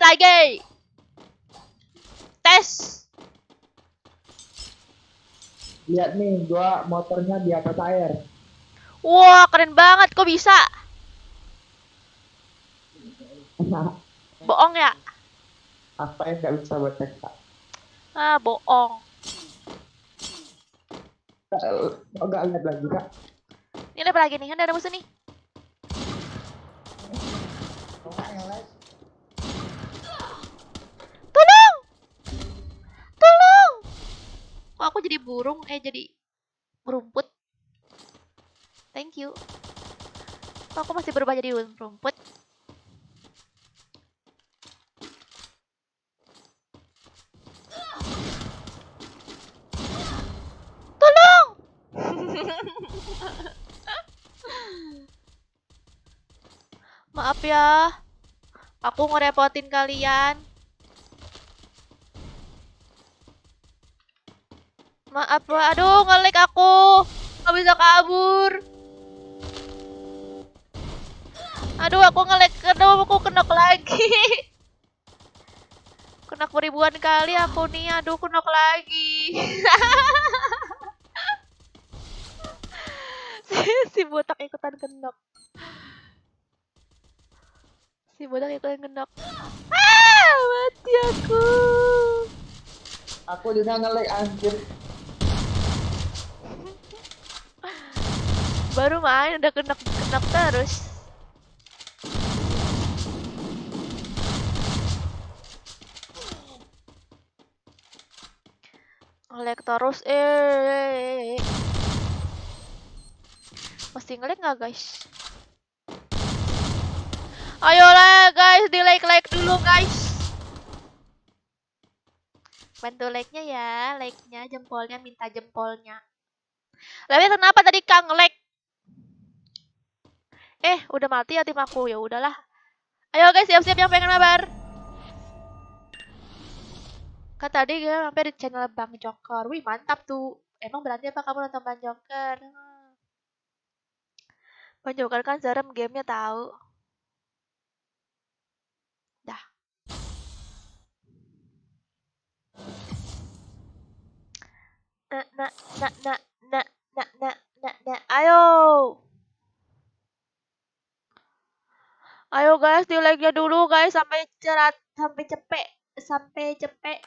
lagi. Tes. Lihat nih, gua motornya di atas air. Wah, keren banget. Kok bisa? Bohong ya? Apa yang nggak bisa baca kak? Ah, bohong. Oh, nggak lihat lagi kak? Ini apa lagi nih? Kan ada musuh nih. Tolong! Tolong! Kok aku jadi burung? Jadi rumput. Thank you. Kok aku masih berubah jadi rumput? Tolong! Maaf ya. Aku ngerepotin kalian. Maaf ya. Aduh, ngelik aku. Gak bisa kabur. Aduh, aku ngelik. Aduh, aku kenok lagi. Kenok ribuan kali aku nih. Aduh, kenok lagi. Si botak ikutan kenok. Si botak ikutan kenok. Mati aku. Aku juga nge-lag anjir. Baru main udah kenok terus. Ngelag terus. Masih ngelag nggak guys? Ayolah guys, di like dulu guys. Bantu like-nya ya, like-nya, jempolnya, minta jempolnya. Tapi kenapa tadi Kang nge-lag? Udah mati ya tim aku, ya udahlah. Ayo guys, siap-siap yang pengen mabar. Kan tadi dia mampir di channel Bang Joker. Wih, mantap tuh. Emang berarti apa kamu nonton Bang Joker? Bang Joker kan serem gamenya tahu. Dah. Ayo. Ayo guys, di like-nya dulu guys sampai cerat, sampai cepet.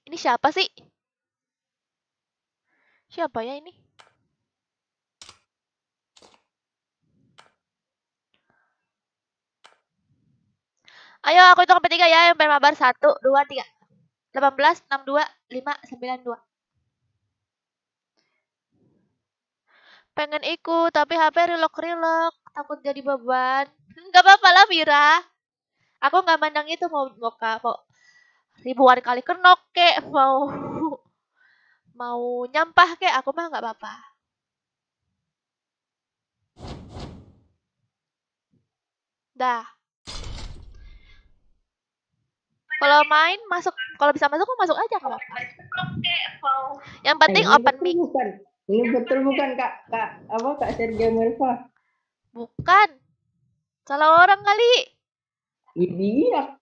Ini siapa sih? Siapa ya ini? Ayo aku hitung sampai 3 ya, yang pengen mabar 1, 2, 3. 18, 62, 5, 92. Pengen ikut, tapi HP rilek-rilek. Takut jadi beban. Gak apa-apa lah, Mira. Aku gak mandang itu mau ribuan kali kenok kek. Mau nyampah kek. Aku mah gak apa-apa. Dah. Kalau main, masuk. Kalau bisa masuk, masuk aja gak apa-apa. Yang penting open mic. Ini betul bukan kak Sergio Merva? Bukan. Salah orang kali. Iya.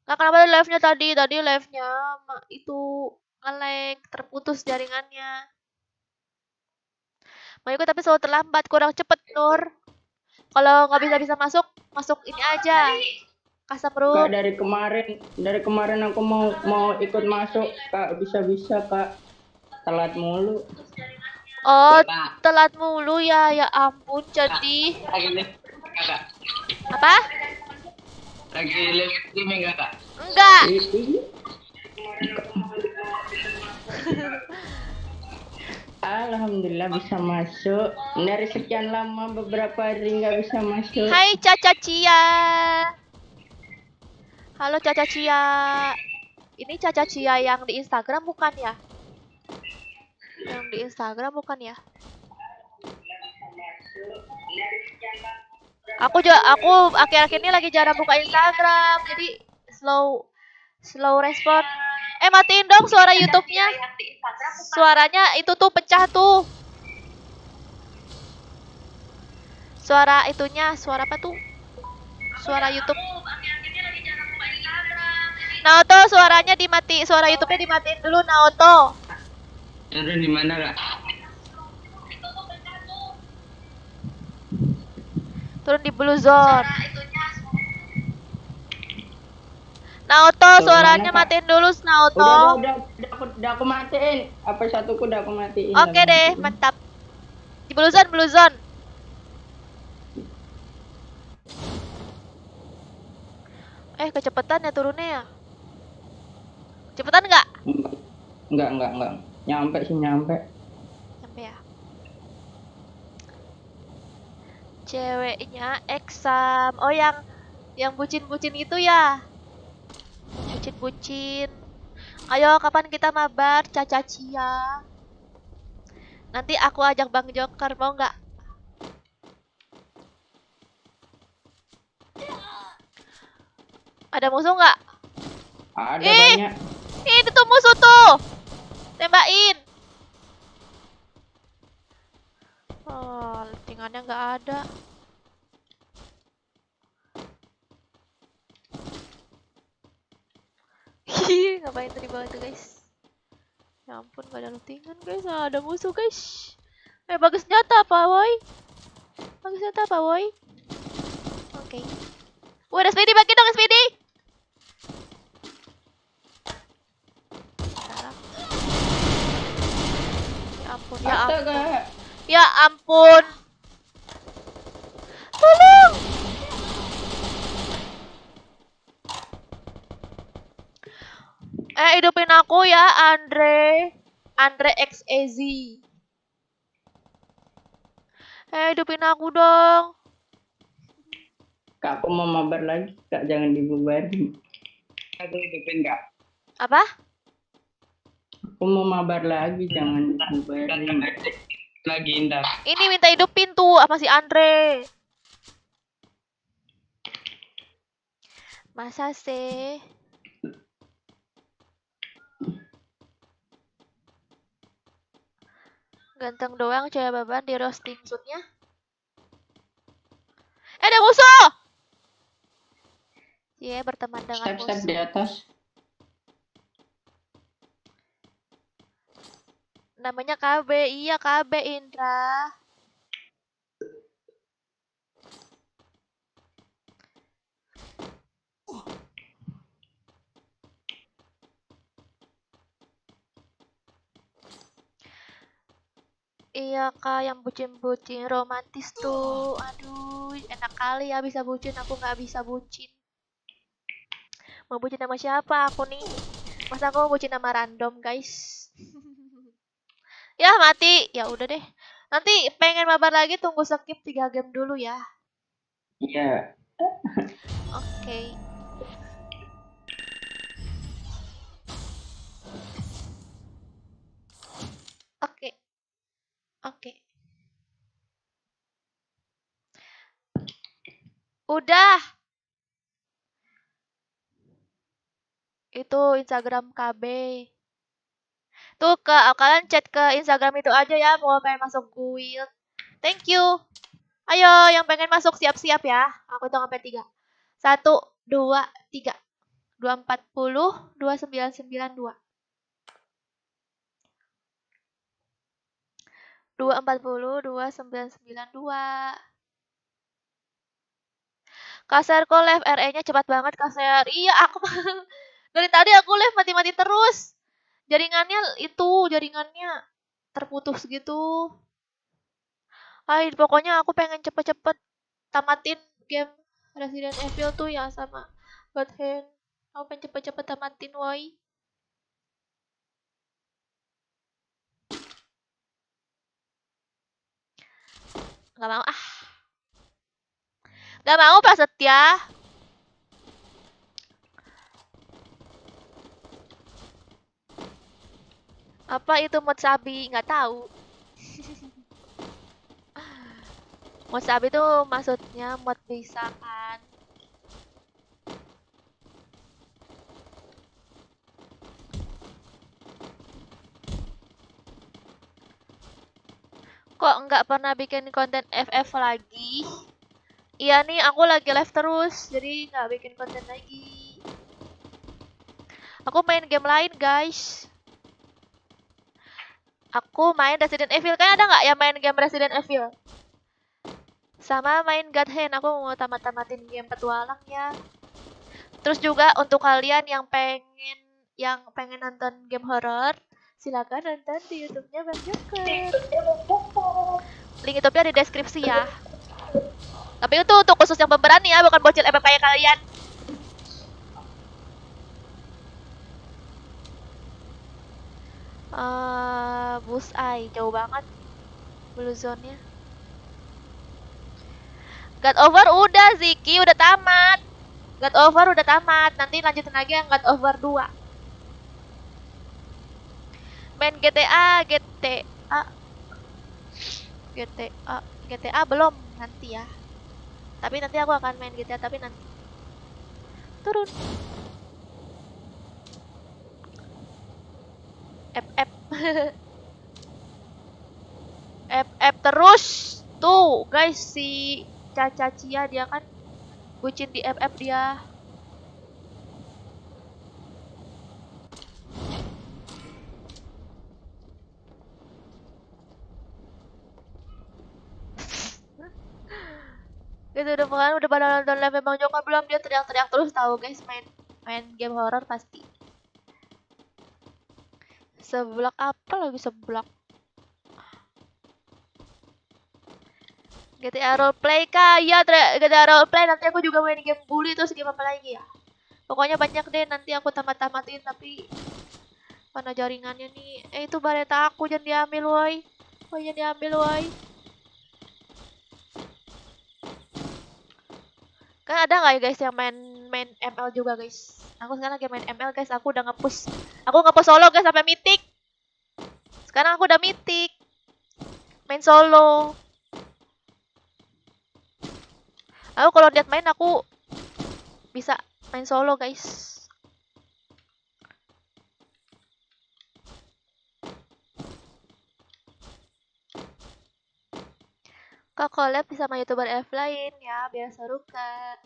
Nah, kenapa live-nya tadi? Tadi live-nya itu nge-lag, terputus jaringannya. Mau ikut tapi selalu terlambat, kurang cepet Nur. Kalau nggak bisa masuk ini aja. Custom room. Kak, dari kemarin aku mau ikut masuk, kak bisa kak, telat mulu. Oh, telat mulu ya, ya ampun. Jadi apa? Lagi live streaming nggak kak? Enggak. Alhamdulillah bisa masuk. Dari sekian lama beberapa hari nggak bisa masuk. Hai Caca Cia. Halo Caca Cia. Ini Caca Cia yang di Instagram bukan ya? Yang di Instagram bukan ya? Aku akhir-akhir ini lagi jarang buka Instagram, jadi slow respon. Matiin dong suara YouTube-nya. Suaranya itu tuh pecah tuh. Suara itunya, suara apa tuh? suara YouTube. Naoto, suaranya dimati, suara YouTube-nya dimatiin dulu, Naoto. Andre di mana, Kak? Turun di Blue Zone. Naoto, Tuh, suaranya mana, Kak? matiin dulu, Naoto. Udah aku matiin. Apa satuku udah aku matiin. Oke deh, mantap. Di Blue Zone, Blue Zone. Kecepatan ya turunnya ya? Cepetan nggak? Enggak. Nyampe sih, nyampe. Sampai ya. Ceweknya Exam. Oh, yang bucin-bucin itu ya? Bucin-bucin. Ayo, kapan kita mabar, Caca Cia? Nanti aku ajak Bang Joker, mau nggak? Ada musuh nggak? Ada banyak. Ini tuh musuh tuh. Tembakin. Oh, lettingannya nggak ada. Hihi, ngapain tuh di bawah itu, guys? Ya ampun, gak ada lootingan, guys. Ada musuh, guys. Bagus nyata apa, woi? Bagus nyata apa, woi? Oke. Wah, ada speedy, bagi dong, speedy. Ya ampun, ya ampun. Ya ampun. Tolong. Hidupin aku ya, Andre. Andre X AZ. Hidupin aku dong. Kak, aku mau mabar lagi. Kak, jangan dibubarin. Aku hidupin, Kak. Apa? Aku mau mabar lagi, jangan dibubarin. Lagi Indah. Ini minta hidupin tuh apa si Andre? Masa sih? Ganteng doang cewek baban di roasting shootnya. Ada musuh! Iya, berteman dengan musuh. Step di atas. Namanya KB, iya KB Indra. Iya kak, yang bucin-bucin romantis tuh. Aduh, enak kali ya bisa bucin. Aku nggak bisa bucin. Mau bucin sama siapa aku nih? Masa aku mau bucin sama random, guys? Ya mati, ya udah deh. Nanti pengen mabar lagi tunggu skip 3 game dulu ya. Iya. Oke. Oke. Oke. Udah. Itu Instagram KB. Tuh kalian chat ke Instagram itu aja ya mau pengen masuk guild. Thank you. Ayo yang pengen masuk siap-siap ya. Aku hitung sampai 3. 1, 2, 3. 240, 2992. 240, 2992. Kaserko live RE-nya cepat banget Kaser. Iya, aku dari tadi aku live mati-mati terus. Jaringannya terputus gitu. Pokoknya aku pengen cepet-cepet tamatin game Resident Evil tuh ya sama God Hand. Aku pengen cepet-cepet tamatin, woi. Gak mau ah. Gak mau Prasetya. Apa itu mod sabi? Nggak tahu. Mod sabi itu maksudnya mod bisa kan? Kok nggak pernah bikin konten FF lagi? Iya nih, aku lagi live terus, jadi nggak bikin konten lagi. Aku main game lain, guys. Aku main Resident Evil. Kan ada nggak yang main game Resident Evil? Sama main God Hand. Aku mau tamat-tamatin game petualang ya. Terus juga untuk kalian yang pengen nonton game horror, silakan nonton di YouTube-nya Bang Joker. Link YouTube-nya di deskripsi ya. Tapi itu untuk khusus yang pemberani ya, bukan bocil FF kayak kalian. Bullseye jauh banget blue zone-nya. God Over udah, Ziki udah tamat. God Over udah tamat. Nanti lanjutin lagi yang God Over 2. Main GTA belum nanti ya. Tapi nanti aku akan main GTA tapi nanti. Turun. FF. FF terus. Tuh, guys, si Caca Cia dia kan bucin di FF dia. Gitu udah pada nonton live Bang Joko belum? Dia teriak-teriak terus tahu guys main game horror pasti. Seblak apa lagi seblak? GTA roleplay kah? Iya, GTA roleplay. Nanti aku juga main game bully terus game apa lagi ya? Pokoknya banyak deh, nanti aku tamat-tamatin tapi mana jaringannya nih? Itu bareta aku jangan diambil woi. Woi jangan diambil woi. Kan ada nggak ya guys yang main main ML juga guys? Aku sekarang lagi main ML guys, aku udah ngepush. Aku ngepush solo guys sampai mythic. Sekarang aku udah mythic. Main solo. Aku kalau lihat main aku bisa main solo guys. Kak collab sama youtuber F lain ya biar seru kak.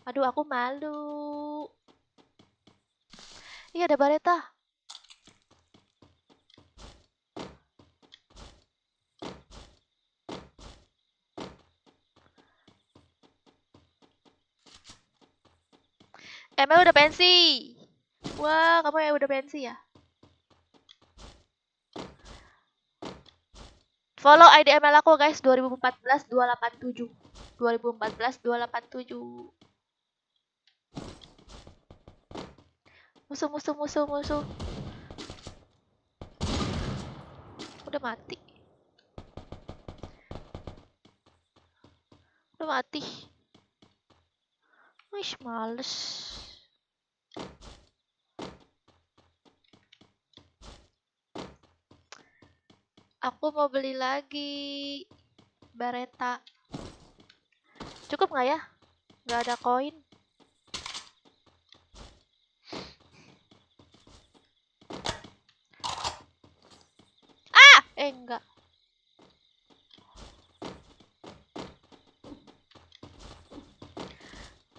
Aduh aku malu. Iya ada Bareta. ML udah pensi. Wah kamu ya udah pensi ya. Follow ID ML aku guys 2014 287. 2014 287. Musuh musuh musuh musuh. Udah mati. Udah mati. Wih males. Aku mau beli lagi Bareta. Cukup nggak ya? Nggak ada koin. Ah! Enggak.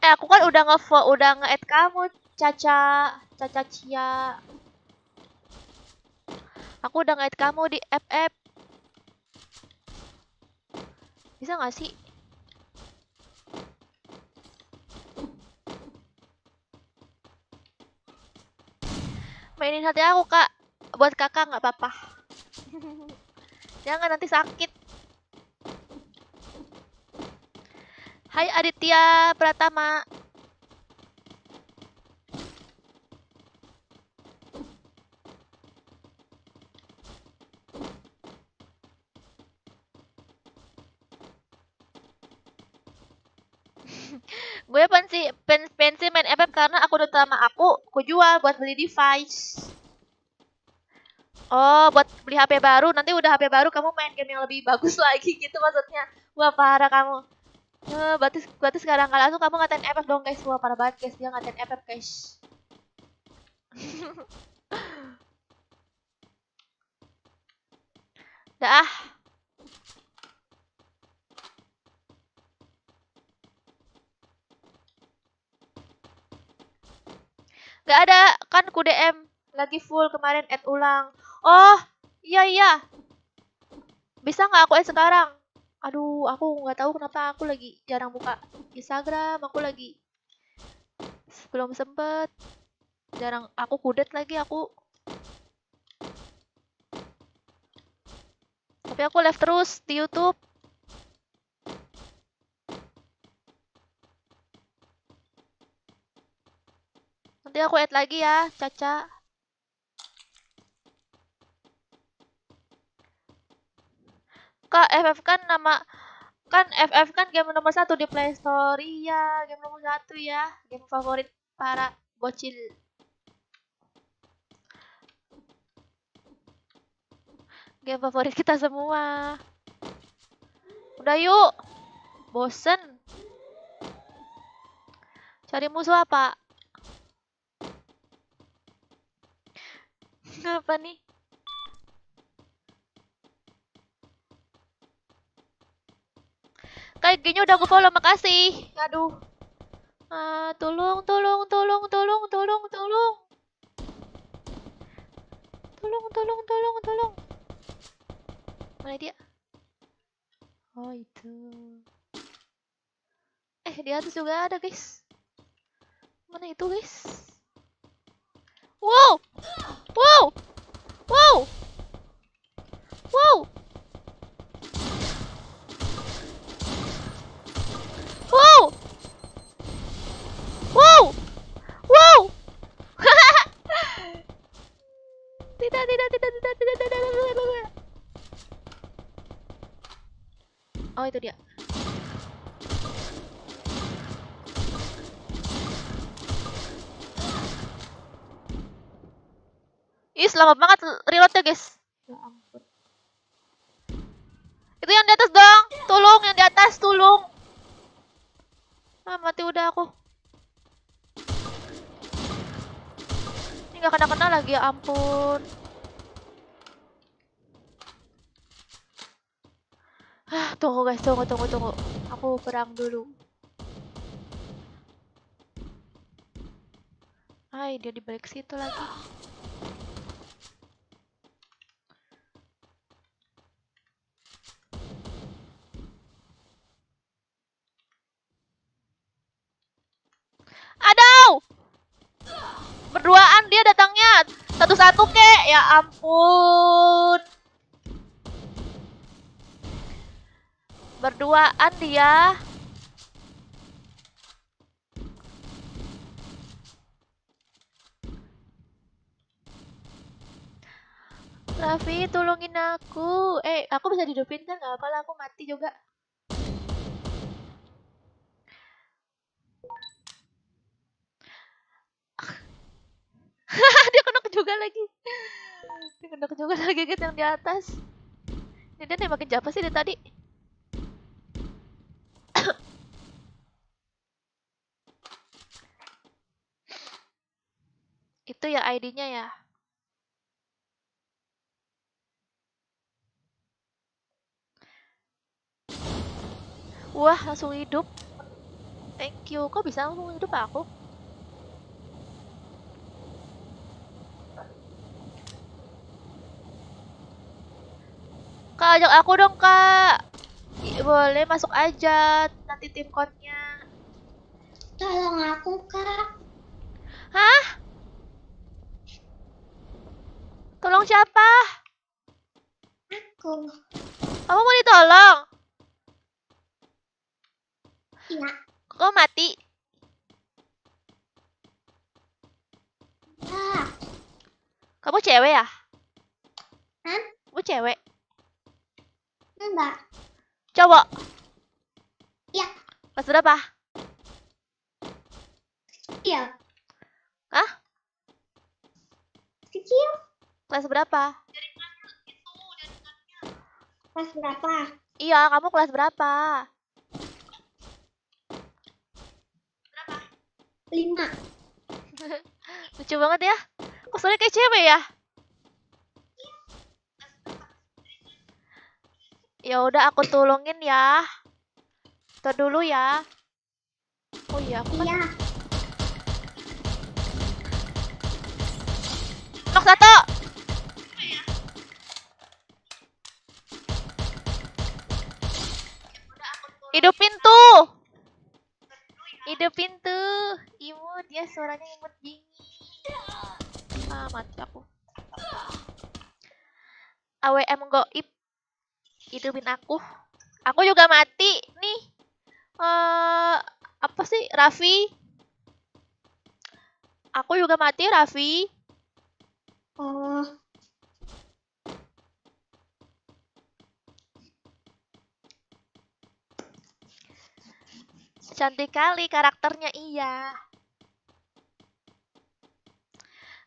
Aku kan udah nge-add kamu, Caca, Caca Cia. Aku udah nge-add kamu di FF. Bisa nggak sih? Mainin hati aku, Kak. Buat Kakak nggak apa-apa. Jangan nanti sakit. Hai Aditya Pratama. Gue pensi main FF karena aku udah sama aku jual buat beli device. Oh, buat beli HP baru. Nanti udah HP baru kamu main game yang lebih bagus lagi gitu maksudnya. Wah, parah kamu. Berarti sekarang nggak langsung kamu ngatain FF dong guys. Wah, parah banget guys. Dia ngatain FF guys. Dah ah. Gak ada kan ku DM lagi full kemarin add ulang. Oh, iya. Bisa nggak aku add sekarang? Aduh, aku nggak tahu kenapa aku lagi jarang buka Instagram. Aku lagi belum sempet. Jarang aku kudet lagi aku. Tapi aku live terus di YouTube. Nanti aku add lagi ya, Caca. Kak, FF kan game nomor 1 di Play Store. Iya, game nomor 1 ya. Game favorit para bocil. Game favorit kita semua. Udah yuk. Bosen. Cari musuh apa? Apa nih? Kayak gini udah gue follow, makasih. Aduh. Tolong. Tolong. Mana dia? Oh, itu. Di atas juga ada, guys. Mana itu, guys? Wow. Wow. Wow. Wow. Wow. Wow. Wow. Tidak. Oh, itu dia. Ih, lama banget reloadnya, guys. Ya ampun. Itu yang di atas dong. Tolong, yang di atas, tolong. Mati udah aku. Ini gak kena-kena lagi, ya ampun. Tunggu guys, tunggu. Aku perang dulu. Dia di balik situ lagi. Aduh! Berduaan dia datangnya. Satu-satu kek. Ya ampun. Berduaan dia. Raffi, tolongin aku. Aku bisa dihidupin kan? Gak apa-apa lah, aku mati juga. Dia kena juga lagi. Gitu yang di atas. Ini dia nembakin siapa sih dari tadi? Itu ya ID-nya ya. Wah, langsung hidup. Thank you. Kok bisa langsung hidup aku? Kak, ajak aku dong, Kak. Boleh masuk aja. Nanti tim code-nya. Tolong aku, Kak. Hah? Tolong siapa? Aku. Kamu mau ditolong? Iya. Kok mati? Ya. Kamu cewek ya? Hah? Kamu cewek? Enggak. Cowok? Iya. Kelas berapa? Iya. Hah? Kecil. Kelas berapa? Kelas berapa? Iya, kamu kelas berapa? 5. Lucu banget ya. Kok soalnya kayak cewek ya? Ya udah aku tolongin ya. Tuh dulu ya. Oh iya, aku kan. Iya. Nok satu. Hidupin tuh. Hidupin tuh. Imut dia suaranya imut dingin. Ah, mati aku. AWM goib. Hidupin aku. Aku juga mati nih. Apa sih Raffi? Aku juga mati Raffi. Oh, Cantik kali karakternya iya.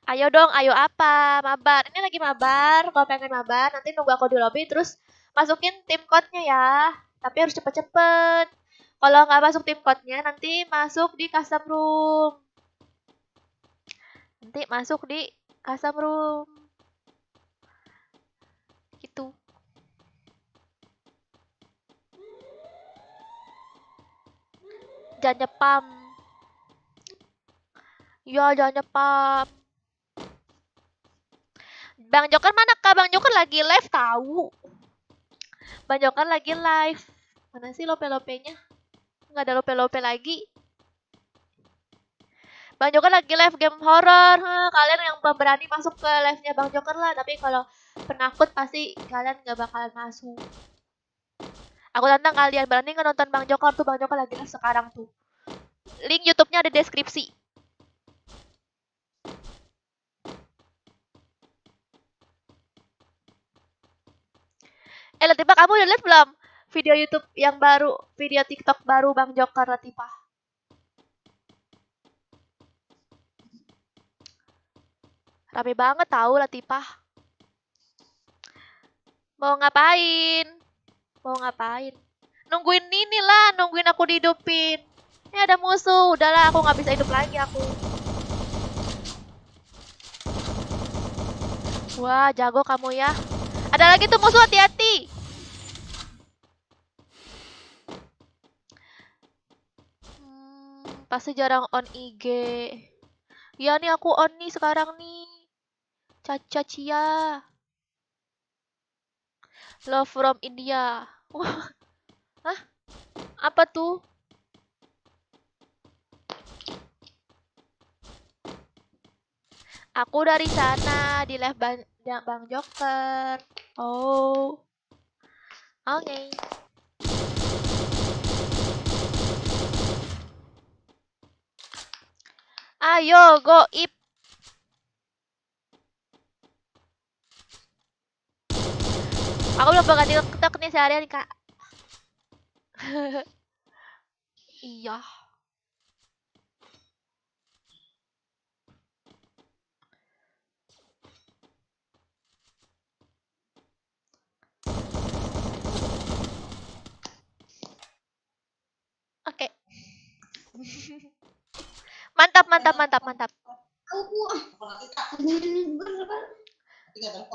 Ayo dong, ayo apa? Mabar. Ini lagi mabar. Kalau pengen mabar, nanti nunggu aku di lobby terus masukin tim code-nya ya. Tapi harus cepet-cepet. Kalau nggak masuk tim code-nya, nanti masuk di custom room. Nanti masuk di custom room. Gitu. Jangan nyepam. Ya, jangan nyepam. Bang Joker mana kak? Bang Joker lagi live tahu. Bang Joker lagi live. Mana sih lope-lopenya? Nggak ada lope-lope lagi. Bang Joker lagi live game horror. Kalian yang pemberani masuk ke live-nya Bang Joker lah. Tapi kalau penakut pasti kalian nggak bakalan masuk. Aku tantang kalian berani nggak nonton Bang Joker tuh. Bang Joker lagi live sekarang tuh. Link YouTube-nya ada di deskripsi. Latifah, kamu udah lihat belum video YouTube yang baru, video TikTok baru Bang Joker Latifah? Rame banget tahu Latifah. Mau ngapain? Mau ngapain? Nungguin ini lah, nungguin aku dihidupin. Ini ada musuh, udahlah aku nggak bisa hidup lagi aku. Wah, jago kamu ya. Ada lagi tuh musuh, hati-hati. Pasti jarang on IG. Ya nih aku on nih sekarang nih. Caca Cia. Love from India. Wah. Hah? Apa tuh? Aku dari sana di live Bang Joker. Oh. Oke. Okay. Ayo, goib. Aku belum bakal TikTok nih seharian, Kak. Iya. Oke. Okay. Mantap, mantap, mantap, mantap.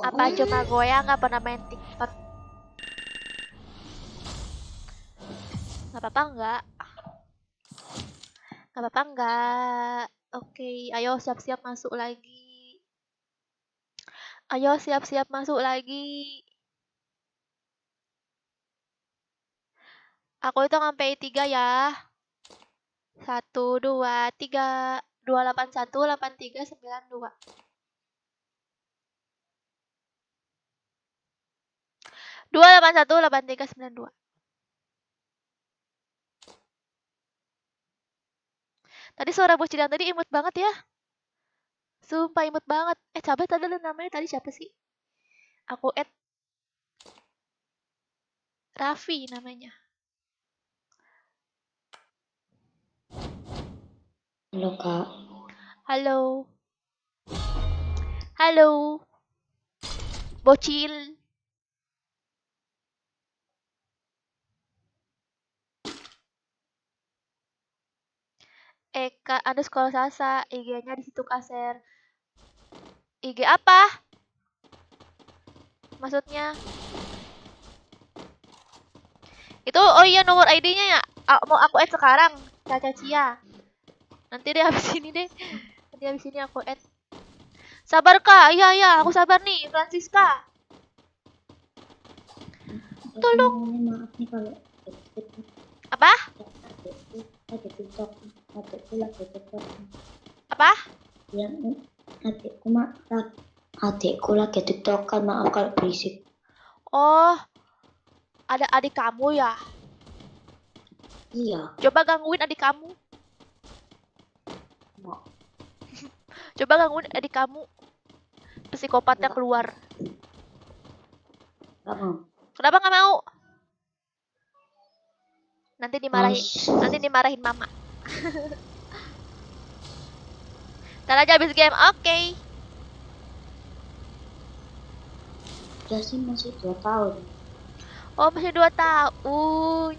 Apa cuma goyang nggak pernah main TikTok? Nggak apa-apa nggak? Nggak apa-apa nggak? Oke, ayo siap-siap masuk lagi. Ayo siap-siap masuk lagi. Aku itu sampai 3 ya. 1, 2, 3. 281 83 92. 281 83 92. Tadi suara bos Cidang tadi imut banget ya. Sumpah imut banget. Coba tadi namanya tadi siapa sih? Aku Raffi namanya. Halo kak. Halo. Halo. Bocil. Eka underscore Sasa. IG-nya di situ Kaser. IG apa? Maksudnya? Itu oh iya nomor ID-nya ya. Mau aku add sekarang. Caca Cia. Nanti deh habis ini deh. Nanti habis ini aku add. Sabar Kak, iya iya, aku sabar nih, Francisca. Tolong. Maaf nih kalau Apa? ada TikTok, adikku lagi TikTok. Apa? Yang adikku lagi TikTok kan, maaf kalau berisik. Oh, ada adik kamu ya? Iya, Coba gangguin adik kamu. mau. Coba gangguin adik kamu. Psikopatnya keluar. Gak mau. Kenapa nggak mau? Nanti dimarahin. Mas, Nanti dimarahin mama. Ntar aja habis game. Oke. udah sih masih 2 tahun. Oh, masih 2 tahun.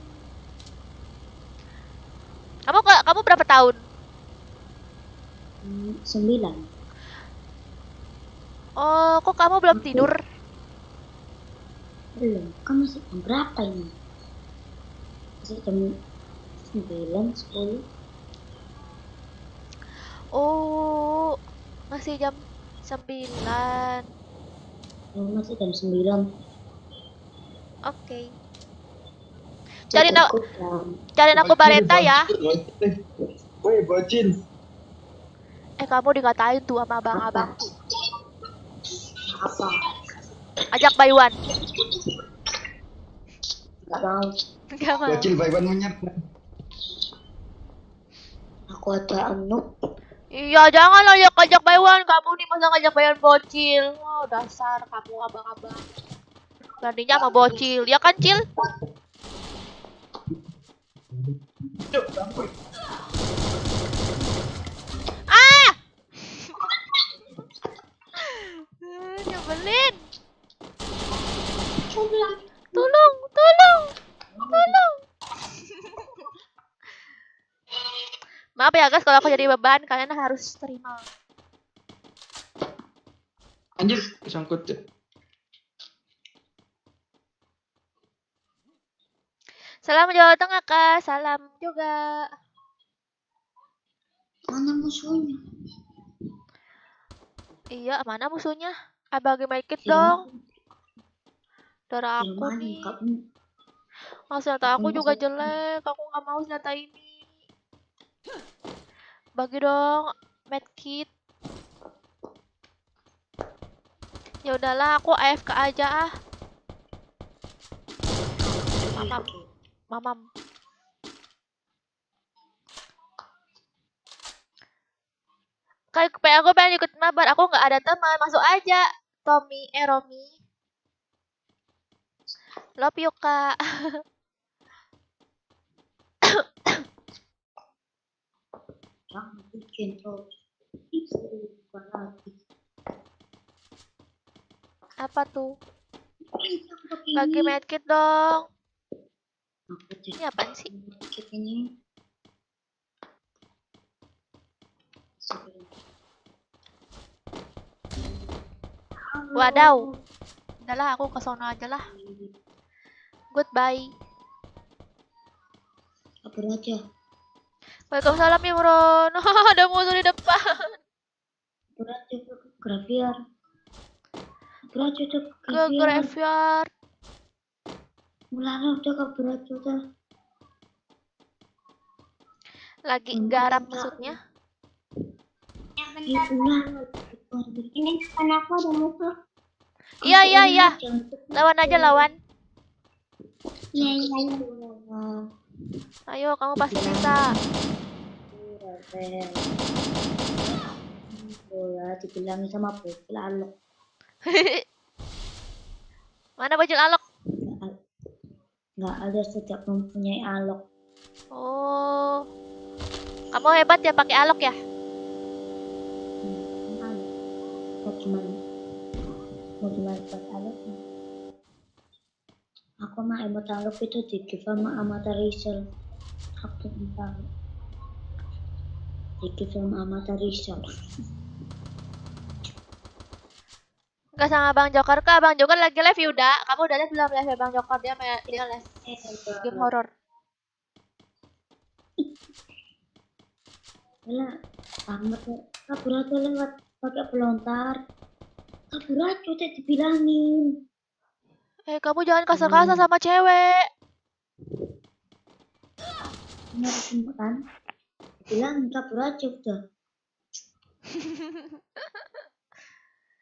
Kamu berapa tahun? 9. Oh, kok kamu belum tidur? Belum, kan masih jam berapa ini? Masih jam 9, 10. Oh, masih jam 9. Masih jam 9. Oke. Cariin aku bareta ya. Woi, bocil. Kamu dikatain tuh sama abang-abang. Apa? Ajak Baywan. Gak mau. Gak mau. Bocil Baywan menyerang. Aku ada anu. Iya, jangan ajak Baywan. Kamu nih masa ngajak Baywan bocil. Oh, dasar kamu abang-abang. Beraninya sama bocil. Ya kan, Cil? Ah! Nyebelin. Tolong. Maaf ya guys kalau aku jadi beban, kalian harus terima. Anjir, sangkut ya. Salam Jawa Tengah, Kak. Salam juga. Mana musuhnya? Iya, mana musuhnya? Abang make it dong. Darah aku Gimana nih. kamu? Oh, senjata aku juga jelek. Aku nggak mau senjata ini. Bagi dong, medkit. Ya udahlah, aku AFK aja ah. Mamam. Kayak aku pengen ikut mabar, aku nggak ada teman, masuk aja. Romi. Love you, Kak. Jangan bikin terus. Bukan lagi. Apa tuh? Bagi medkit dong. Ini apaan sih? Medkit ini. Wadaw. Udahlah, aku ke sono aja lah. Goodbye. Kabur aja. Waalaikumsalam Imron. Ada musuh di depan. Kabur aja ke graveyard. Kabur aja ke Ke graveyard. Mulanya udah kabur aja udah. Lagi garap maksudnya. Ini depan aku ada musuh. Iya. Lawan aja lawan. Iya. Ayo, kamu pasti bisa. Bola dibilangin sama bocil alok. Mana bocil alok? Nggak ada setiap mempunyai alok. Oh. Kamu hebat ya pakai alok ya? Mau gimana buat alok? Aku mah emot alok itu di give sama Amata Rizal. Aku tahu. Di give sama Amata Rizal. Enggak sama Bang Joker kah? Bang Joker lagi live Yuda. Kamu udah live belum live Bang Joker? Dia live game horror. Lah, amat kabur aja lewat pakai pelontar. Kabur aja, udah dibilangin. Kamu jangan kasar-kasar sama cewek. Ini harus semua kan? Bilangin kabur aja udah.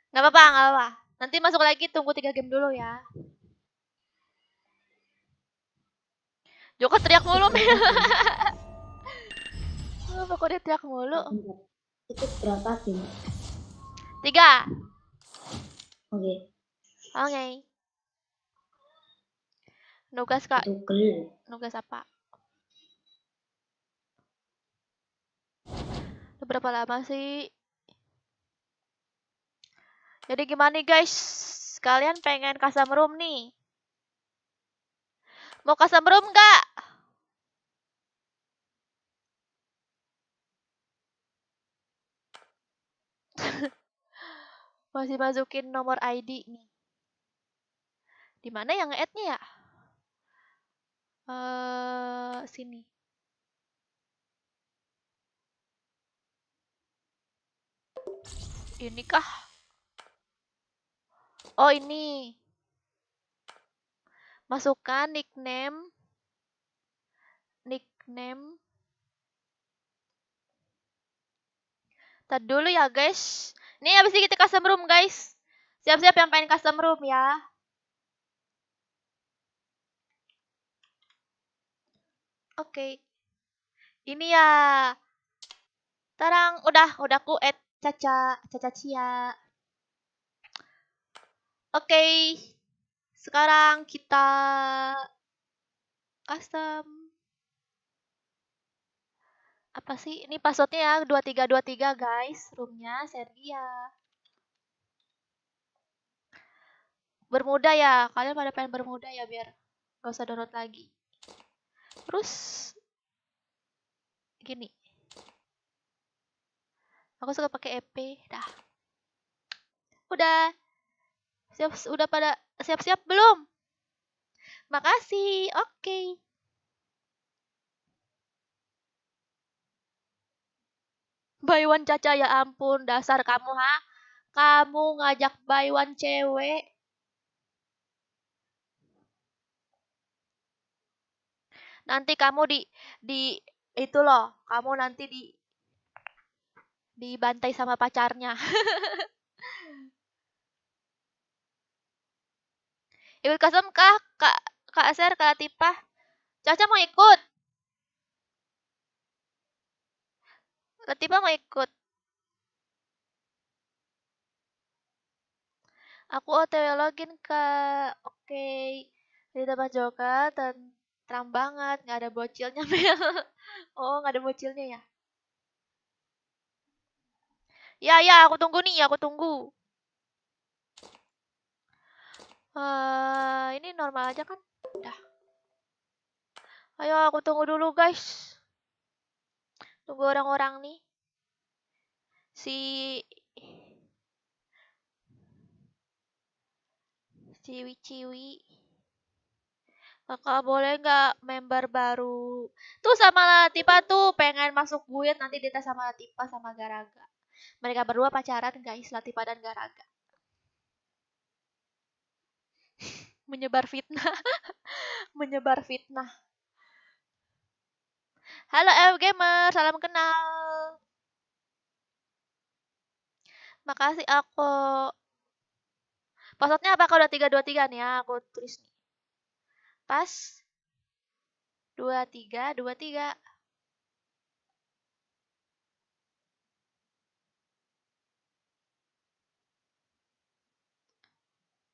Nggak apa-apa, nggak apa-apa. Nanti masuk lagi, tunggu 3 game dulu ya. Joko teriak mulu, Mel. Apa kok dia teriak mulu? Bentar. Itu berapa game? 3. Oke. Oke. Nugas, Kak. Itu gel. Nugas apa? Udah berapa lama sih? Jadi gimana nih, guys? Kalian pengen custom room nih? Mau custom room nggak? Masih masukin nomor ID nih. Di mana yang nge-add-nya ya? Sini. Ini kah? Oh, ini. Masukkan nickname. Tadi dulu ya, guys. Ini habis ini kita custom room, guys. Siap-siap yang pengen custom room ya. Oke. Ini ya. Tarang, udah ku add Caca Cia. Oke. Sekarang kita custom. Apa sih? Ini passwordnya ya, 2323 guys. Roomnya Sergia. Bermuda ya. Kalian pada pengen bermuda ya biar gak usah download lagi. Terus gini. Aku suka pakai EP. Dah. Udah. Udah pada siap-siap belum? Makasih. Oke. Buy one Caca, ya ampun, dasar kamu, ha? Kamu ngajak buy one cewek. Nanti kamu di itu loh, kamu nanti dibantai sama pacarnya. Ikut custom kah? Kak Aser, Kak Latifah? Caca mau ikut? Latifah mau ikut? Aku OTW login, Kak. Oke. Di tempat Joka, terang banget. Nggak ada bocilnya, Mel. Oh, nggak ada bocilnya ya? Ya, aku tunggu nih, aku tunggu. Ini normal aja kan? Udah. Ayo, aku tunggu dulu, guys. Tunggu orang-orang nih. Si Ciwi-ciwi. Kakak boleh nggak member baru? Tuh sama Latifa tuh pengen masuk guild, nanti dites sama Latifa sama Garaga. Mereka berdua pacaran, guys, Latifa dan Garaga. Menyebar fitnah. Menyebar fitnah. Halo F Gamer, salam kenal. Makasih aku. Passwordnya apakah udah 323 nih ya? Aku tulis nih. Pas 2323.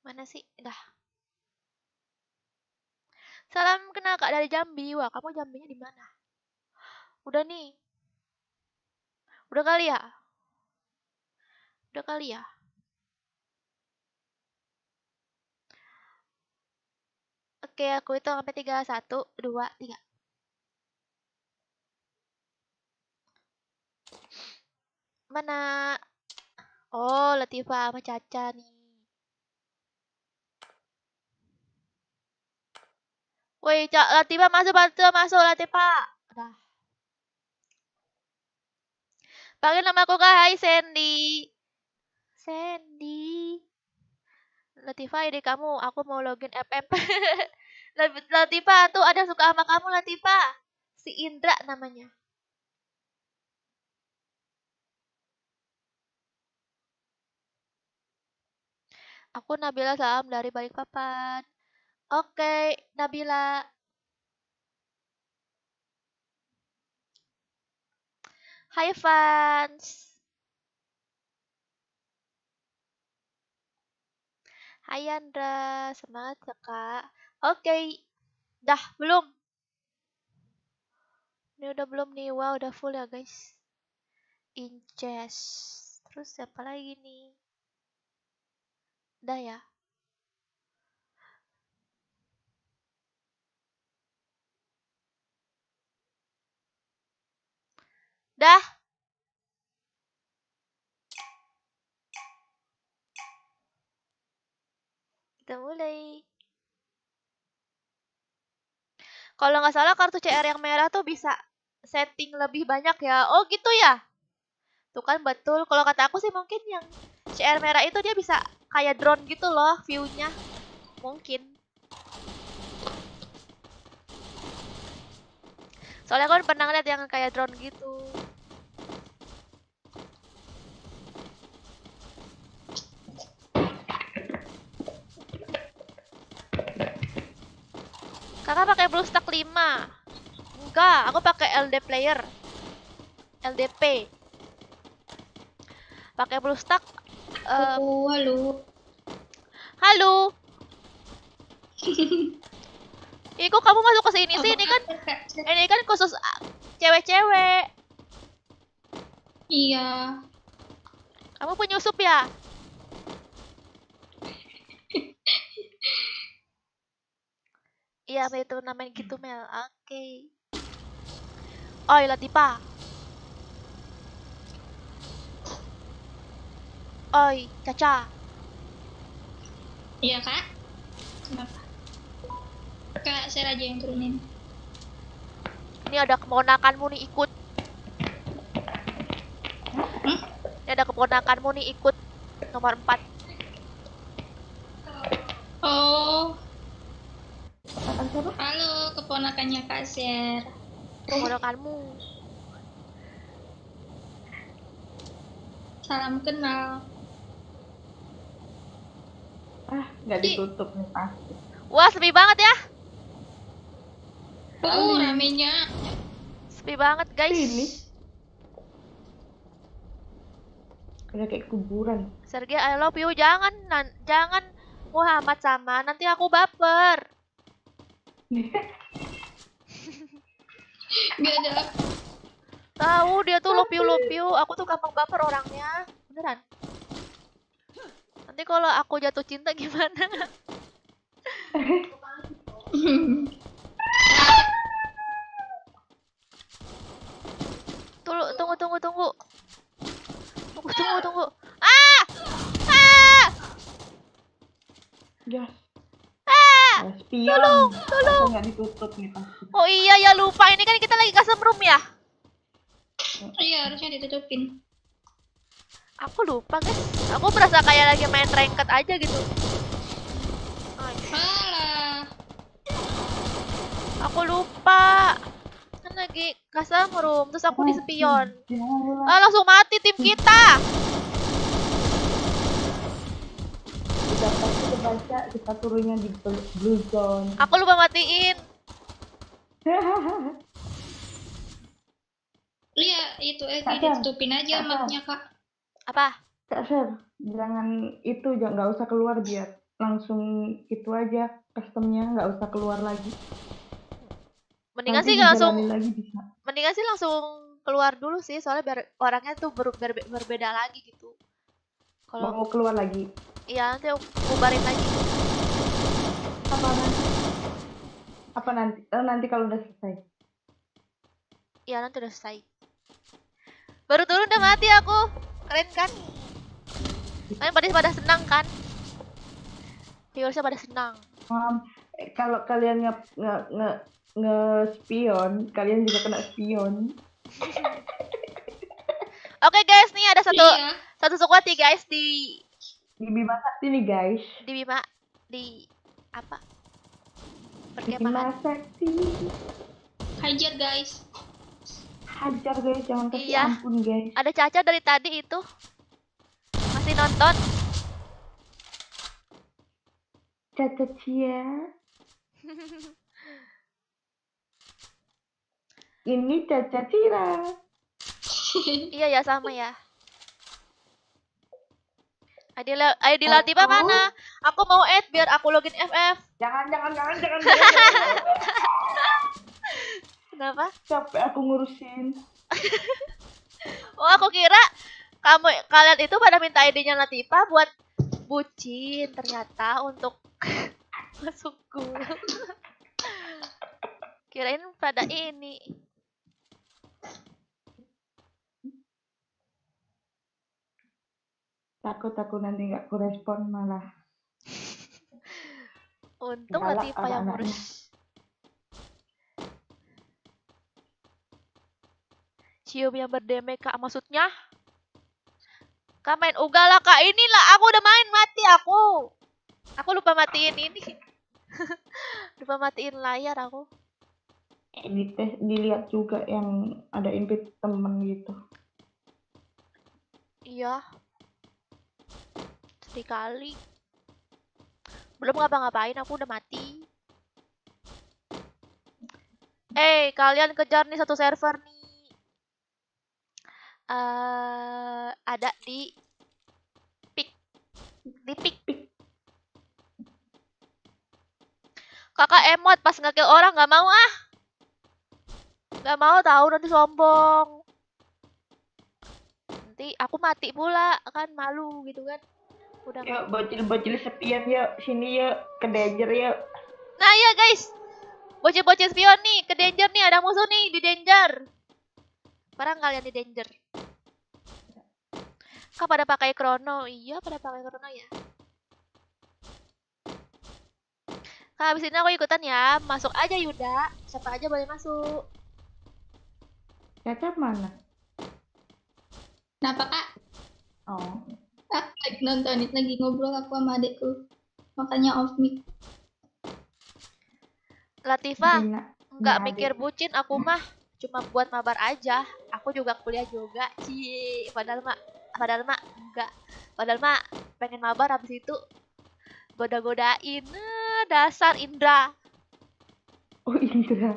Mana sih? Dah. Salam kenal Kak dari Jambi. Wah, kamu Jambinya di mana? Udah nih. Udah kali ya? Udah kali ya? Oke, aku hitung sampai 3. 1, 2, 3. Mana? Oh, Latifah sama Caca nih. Woi, Latifah masuk, masuk Latifah. Udah. Panggil nama aku Kak, hai Sandy. Sandy. Latifa, ide kamu. Aku mau login FF. Latifa, tuh ada suka sama kamu, Latifa. Si Indra namanya. Aku Nabila, salam dari Balikpapan. Oke, Nabila. Hai fans. Hai Andra, semangat ya kak. Oke, dah belum? Ini udah belum nih? Wah udah full ya guys. Inches. Terus siapa lagi nih? Dah ya. Dah. Kita mulai. Kalau nggak salah kartu CR yang merah tuh bisa setting lebih banyak ya. Oh gitu ya? Tuh kan betul. Kalau kata aku sih mungkin yang CR merah itu dia bisa kayak drone gitu loh view-nya. Mungkin. Soalnya kan pernah lihat yang kayak drone gitu. Kakak pakai BlueStack 5. Enggak, aku pakai LD player. LDP. Pakai BlueStack. Halo. Halo. Ih, kok kamu masuk ke sini sih? Ini kan khusus cewek-cewek. Iya. Kamu penyusup ya? Iya, itu namanya gitu Mel. Oke. Oi, Latifa. Oi, Caca. Iya kak. Kenapa? Kak, saya aja yang turunin. Ini ada keponakanmu nih ikut. Ini ada keponakanmu nih ikut. Nomor 4. Oh. Halo, keponakannya Kak Ser. Keponakanmu. Salam kenal. Nggak ditutup nih pasti. Wah, sepi banget ya. Ramenya. Sepi banget, guys. Ini udah kayak kuburan. Sergei, I love you. Jangan Muhammad sama. Nanti aku baper. Gak ada. Tahu dia tuh love you. Aku tuh gampang baper orangnya. Beneran. Nanti kalau aku jatuh cinta gimana? Tunggu. Tunggu. Ah! Jas. Ah! Spion. Tolong. Nggak ditutup nih pasti. Oh iya ya lupa, ini kan kita lagi custom room ya. Iya, harusnya ditutupin. Aku lupa guys. Aku berasa kayak lagi main ranked aja gitu. Alah. Aku lupa. Kan lagi custom room, terus aku di spion. Langsung mati tim kita. Kita pasti kebaca, kita turunnya di blue zone. Aku lupa matiin. Lihat itu Kak, ditutupin aja Kak, mapnya Kak. Apa? Kak Ser, jangan itu, nggak usah keluar biar langsung itu aja customnya, nggak usah keluar lagi. Mendingan Nanti sih langsung dijalanin lagi bisa. Mendingan sih langsung keluar dulu sih, soalnya biar orangnya tuh berbeda lagi gitu. Kalau Mau keluar lagi. iya nanti aku bubarin lagi. Apa nanti? Nanti kalau udah selesai. Iya nanti udah selesai. Baru turun udah mati aku. Keren kan? Kalian pada senang kan? Viewersnya pada senang. Kalau kalian nge-spion, kalian juga kena spion. Oke guys, nih ada Satu squad nih guys di Di Bima Sakti nih guys. Bima di apa? Di Bima Perkemahan. Sakti. Hajar guys. Hajar guys, jangan kasih Iya. ampun guys. Ada Caca dari tadi itu masih nonton. Caca Cia. Ini Caca Cira. Iya ya sama ya. ID Latifah mana? Aku mau add biar aku login FF. Jangan. Kenapa? Capek aku ngurusin. Oh aku kira kalian itu pada minta ID-nya Latifah buat bucin, ternyata untuk masuk gua. Kirain pada ini. Takut aku nanti nggak kurespon malah. Untung Galak Latifah yang anak-anaknya. ngurus. Cium yang berdamage kak, maksudnya? Kak main ugal lah kak, inilah aku udah main mati aku. Aku lupa matiin ini. Lupa matiin layar aku. Dilihat juga yang ada invite temen gitu. Iya. Sedih kali. Belum ngapa-ngapain, aku udah mati. Kalian kejar nih satu server nih. Ada di pick. Di pick. Kakak emot pas nge-kill orang nggak mau ah. Nggak mau tahu nanti sombong. Nanti aku mati pula kan malu gitu kan. Udah Yuk bocil-bocil sepian yuk, sini yuk, ke danger yuk. Nah ya guys, bocil-bocil spion nih, ke danger nih, ada musuh nih di danger. Barang kalian di danger. Kak pada pakai krono, iya pada pakai krono ya. Kak habis ini aku ikutan ya, masuk aja Yuda, siapa aja boleh masuk. Caca mana? Kenapa kak? Oh, Aku lagi nonton, lagi ngobrol aku sama adekku. Makanya off mic. Latifah, Dina. nggak Dina mikir adik. bucin aku mah, cuma buat mabar aja. Aku juga kuliah juga, cie. Padahal mah enggak. Padahal mah pengen mabar habis itu goda-godain. Dasar Indra. Oh Indra.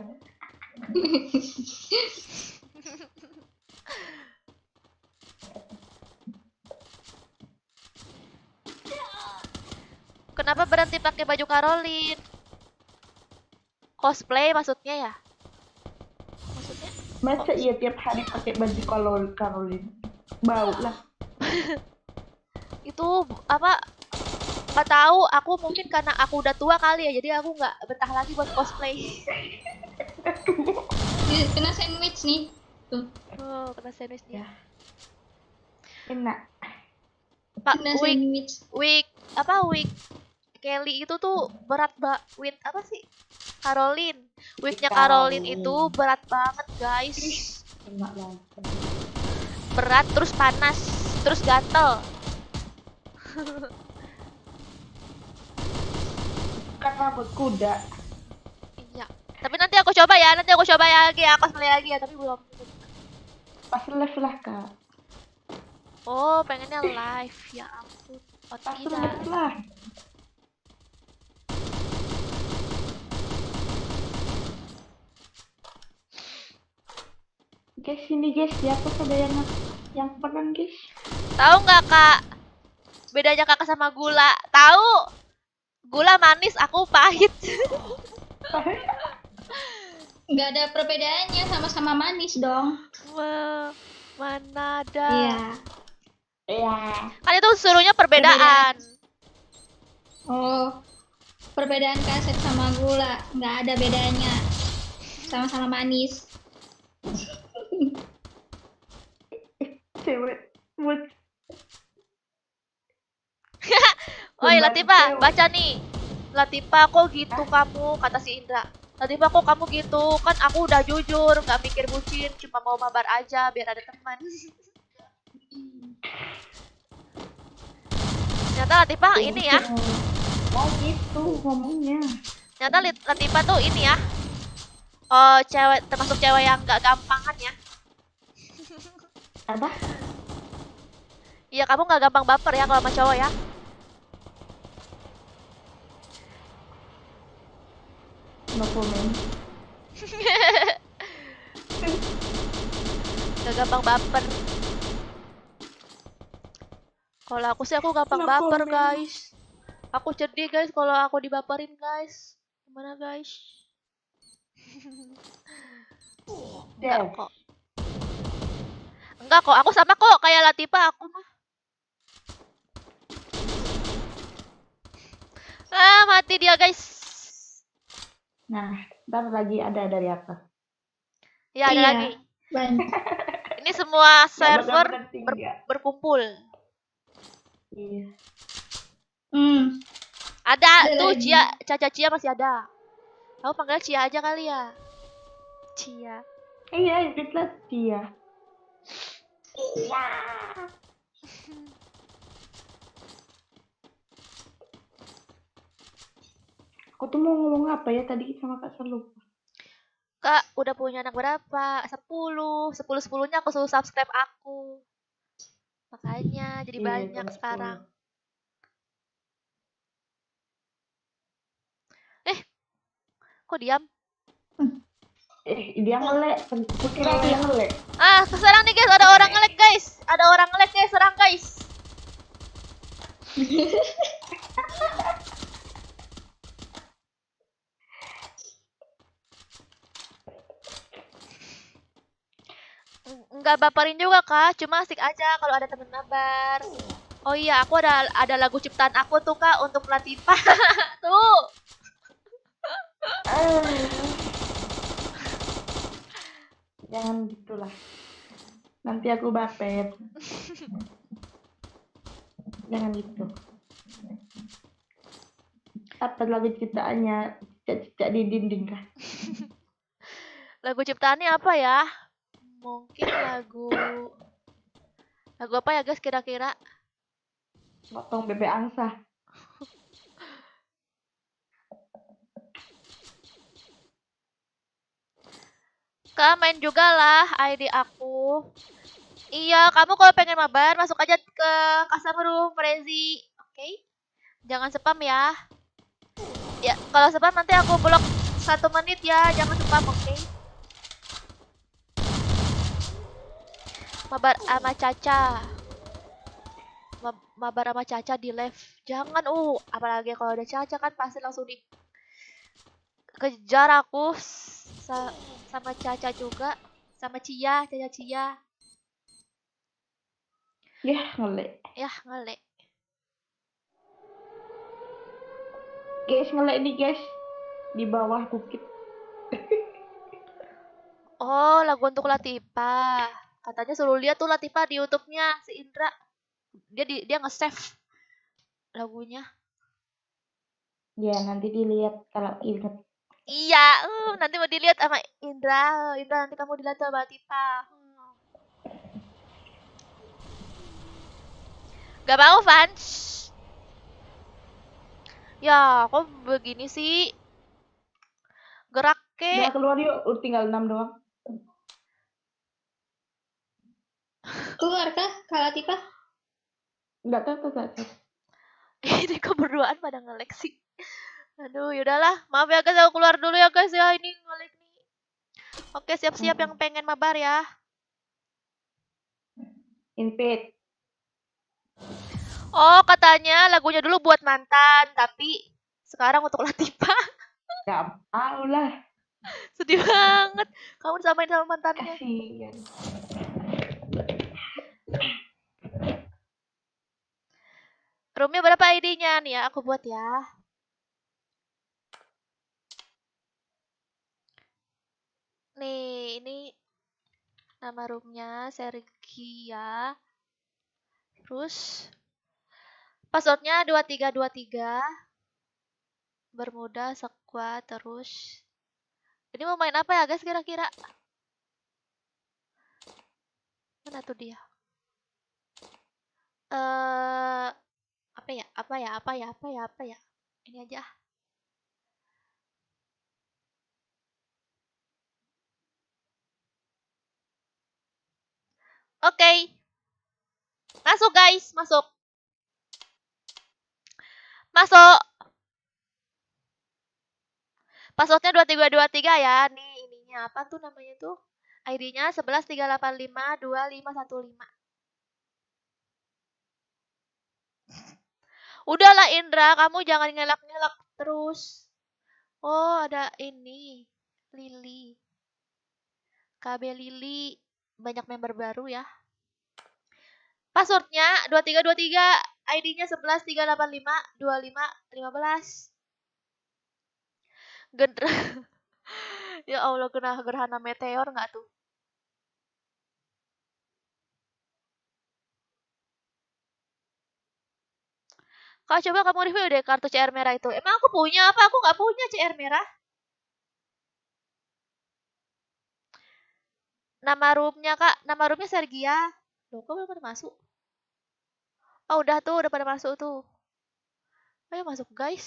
Kenapa berhenti pakai baju Caroline? Cosplay maksudnya ya? Maksudnya? Masa iya tiap hari pakai baju Caroline? Bau lah. Itu apa? Nggak tahu. Aku mungkin karena aku udah tua kali ya, jadi aku nggak betah lagi buat cosplay. Kena sandwich nih. Tuh. Oh, kena sandwich nih. Ya. Enak. Pak, Kena wig sandwich. wig Kelly itu tuh berat wig apa sih? Caroline. Wignya Caroline itu berat banget guys. Enak banget. Berat terus panas terus gatel. Kan rambut kuda. Iya. Tapi nanti aku coba ya lagi, aku cosplay lagi ya, tapi belum. Pas live lah kak. Oh, pengennya live ya ampun. Oh, Pas tidak. live lah. Guys, sini guys, siapa ada yang peran guys? Tahu nggak kak? Bedanya kakak sama gula? Tahu? Gula manis, aku pahit. Nggak ada perbedaannya, sama-sama manis dong. Wah, mana ada? Iya. Iya. Kan itu suruhnya perbedaan. Oh, perbedaan kaset sama gula nggak ada bedanya. Sama-sama manis. Cewek mood. Oi Kembali Latifah, cewek. baca nih. Latifah kok gitu kamu, kata si Indra. Latifah kok kamu gitu, kan aku udah jujur, gak mikir bucin, cuma mau mabar aja biar ada teman. Ternyata Latifa ini ya. Oh gitu ngomongnya. Ternyata Latifa tuh ini ya. Oh, cewek termasuk cewek yang gak gampangan ya. Apa? Iya, kamu gak gampang baper ya kalau sama cowok ya. No comment. Gak gampang baper. Kalau aku sih aku gampang No baper, comment. guys. Aku sedih, guys, kalau aku dibaperin, guys. Gimana, guys? Enggak Dev. kok. Enggak kok, aku sama kok kayak Latifa aku mah. Ah, mati dia, guys. Nah, ntar lagi ada dari atas. Ya, ada Iya. lagi. Banyak. Ini semua Nggak server benar-benar tinggal. berkumpul. Iya. Ada Ada tuh lagi. Caca Cia masih ada. Kamu panggil Cia aja kali ya. Cia. Iya, itulah dia. Iya. Aku tuh mau ngomong apa ya tadi sama Kak Selu? Kak, udah punya anak berapa? 10. 10-10-nya aku suruh subscribe aku. Makanya jadi Iya, banyak sama sekarang. 10. Kok diam? Dia ngelek. Aku kira dia ngelek. Ah, serang nih guys, ada orang ngelek guys. Ada orang ngelek guys, serang guys. Enggak baperin juga kak, cuma asik aja kalau ada temen mabar. Oh iya, aku ada lagu ciptaan aku tuh kak untuk Latifa. Tuh. Jangan gitulah. Nanti aku baper. Jangan gitu. Apa lagi ciptaannya? Cicak-cicak di dinding kah? Lagu ciptaannya apa ya? Mungkin lagu apa ya guys kira-kira? Potong bebek angsa. Kak main juga lah ID aku. Iya, kamu kalau pengen mabar masuk aja ke customer room Rezi. Oke? Jangan spam ya. Ya, kalau spam nanti aku blok 1 menit ya. Jangan spam, oke? Mabar sama Caca. Mabar sama Caca di live. Jangan, apalagi kalau ada Caca kan pasti langsung dikejar aku sama Caca juga. Sama Caca Cia. Yah, ngelek. Yah, ngelek. Guys, ngelek nih guys. Di bawah bukit. Oh, lagu untuk Latifa. Katanya suruh lihat tuh Latifa di YouTube-nya si Indra. Dia nge-save lagunya. Ya, nanti dilihat kalau inget. Iya, nanti mau dilihat sama Indra. Indra nanti kamu dilihat sama Latifa. Gak mau, fans. Ya, kok begini sih? Gerak ke. Udah keluar yuk, tinggal 6 doang. Keluar kah, Kak Latifah? Enggak tahu. Ini kok berduaan pada ngelek sih. Aduh, yaudahlah. Maaf ya guys, aku keluar dulu ya guys ya. Ini ngelek nih. Oke, siap-siap yang pengen mabar ya. Invite. Oh, katanya lagunya dulu buat mantan, tapi sekarang untuk Latifa. Gak mau lah. Sedih banget. Kamu disamain sama mantannya. Kasian. Roomnya berapa ID-nya nih ya? Aku buat ya. Nih, ini nama roomnya Sergia. Terus passwordnya 2323. Bermuda, squad, terus. Ini mau main apa ya guys kira-kira? Mana tuh dia? Apa ya? Apa Ini aja. Oke. Masuk guys, masuk. Masuk. Passwordnya 2323 ya. Nih ininya apa tuh namanya tuh? ID-nya 1138521515. Udahlah Indra, kamu jangan ngelak-ngelak terus. Oh, ada ini. Lili. KB Lili. Banyak member baru ya. Passwordnya 2323. ID-nya 1138521515. Ya Allah, kena gerhana meteor nggak tuh? Kak, coba kamu review deh kartu CR merah itu. Emang aku punya apa? Aku nggak punya CR merah. Nama roomnya Kak, nama roomnya Sergia. Loh, kok belum pada masuk? Oh, udah tuh, udah pada masuk tuh. Ayo masuk guys.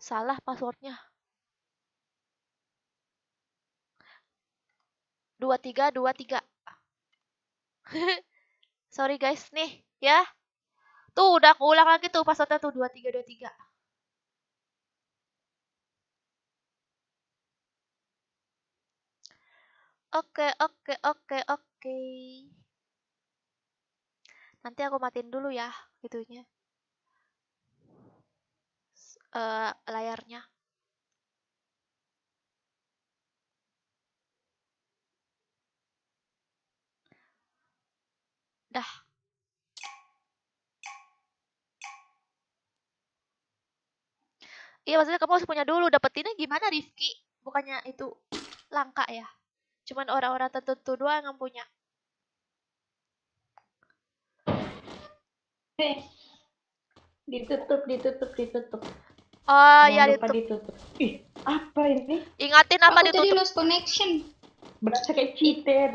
Salah passwordnya. 2323. Sorry guys nih, ya. Tuh udah aku ulang lagi tuh passwordnya tuh 2323. Oke. Nanti aku matiin dulu ya itunya. Layarnya. Dah. Iya, maksudnya kamu harus punya dulu. Dapetinnya gimana, Rifki? Bukannya itu langka ya? Cuman orang-orang tertentu doang yang punya. Ditutup. Oh, Jangan ya lupa ditutup. Ih, apa ini? Ingatin apa Aku tadi ditutup? lost connection. Berasa kayak cheater.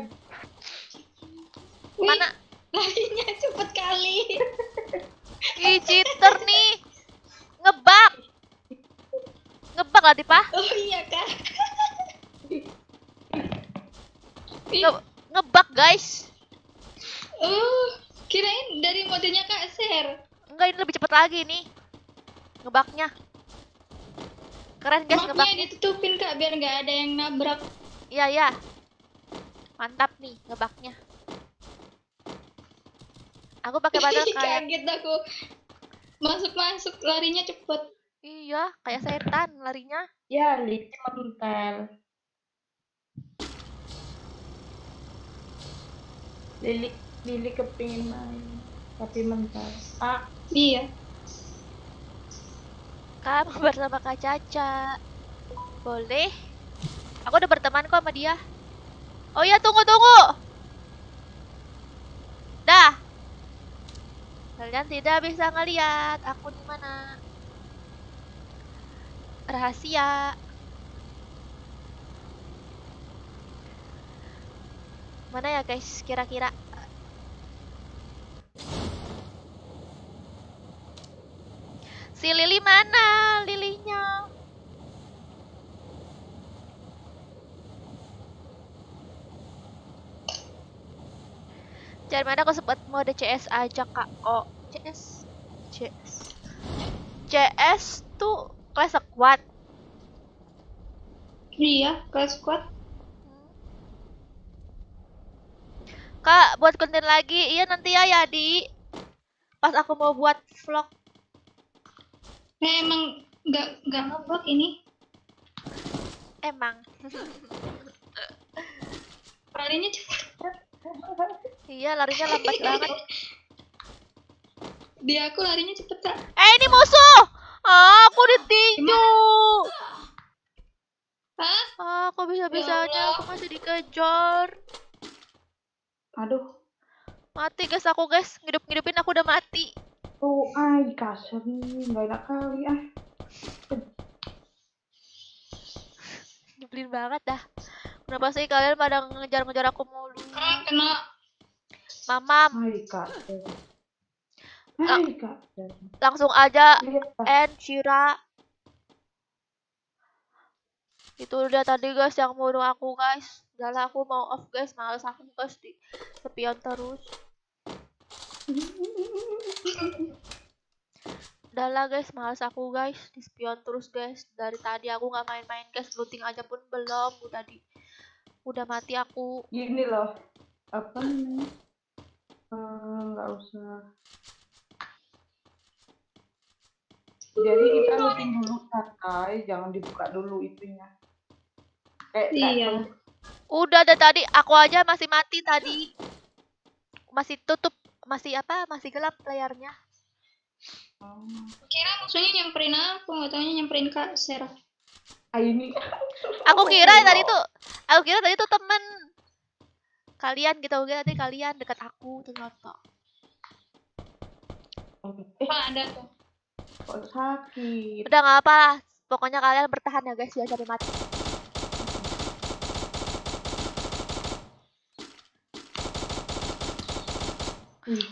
Wih, Mana? larinya cepet kali. Ih, cheater nih. Ngebug. Ngebug lah, Tipa. Oh iya kak. Ngebug, guys. Oh, kirain dari modenya Kak Ser. Enggak, ini lebih cepet lagi nih. Ngebugnya. Keren guys Mapnya ngebugnya. ditutupin Kak biar nggak ada yang nabrak. Iya. Mantap nih ngebugnya. Aku pakai badal kayak Kaget aku. Masuk larinya cepet. iya, kayak setan larinya. Ya, Lili mental. Lili kepingin main, tapi mental. Ah, Iya. Kamu bersama Kak Caca. Boleh? Aku udah berteman kok sama dia. Oh iya, tunggu. Dah. Kalian tidak bisa ngeliat aku di mana. Rahasia. Mana ya guys, kira-kira? Si Lili mana? Lilinya. Jangan mana aku sempat mode CS aja kak. Oh, CS tuh kelas squad. Iya, kelas squad. Kak, buat konten lagi. Iya nanti ya Di. Pas aku mau buat vlog. Nah, emang nggak ngebug ini. Emang. Larinya cepet. Iya, larinya lambat banget. Di aku larinya cepet Kak. Ini musuh. Aku ditinju. Hah? Kok bisa-bisanya Ya Allah. aku masih dikejar. aduh. Mati guys aku guys. Ngidup-ngidupin aku udah mati. Tuh, kasar nih, nggak enak kali ah. Nyebelin banget dah. Kenapa sih kalian pada ngejar-ngejar aku mulu? Kena. Mamam. Hai Kak. La- Hai Kak. langsung aja Lihat Kak. N Shira. Itu udah tadi guys yang bunuh aku guys. Udahlah aku mau off guys, males aku guys di spion terus. Udahlah guys, males aku guys di spion terus guys. Dari tadi aku nggak main-main guys, looting aja pun belum. Udah mati aku. Gini loh. Apa namanya? Nggak usah. Jadi kita looting dulu santai, jangan dibuka dulu itunya. Iya. Udah ada tadi, aku aja masih mati tadi. Masih tutup, masih gelap layarnya. Kira musuhnya nyamperin aku, nggak taunya nyamperin Kak Serah. Ini. Aku kira tadi tuh temen kalian gitu, aku kira tadi kalian dekat aku ternyata. Pak ada tuh. Kok sakit? Udah nggak apa, pokoknya kalian bertahan ya guys, jangan sampai mati.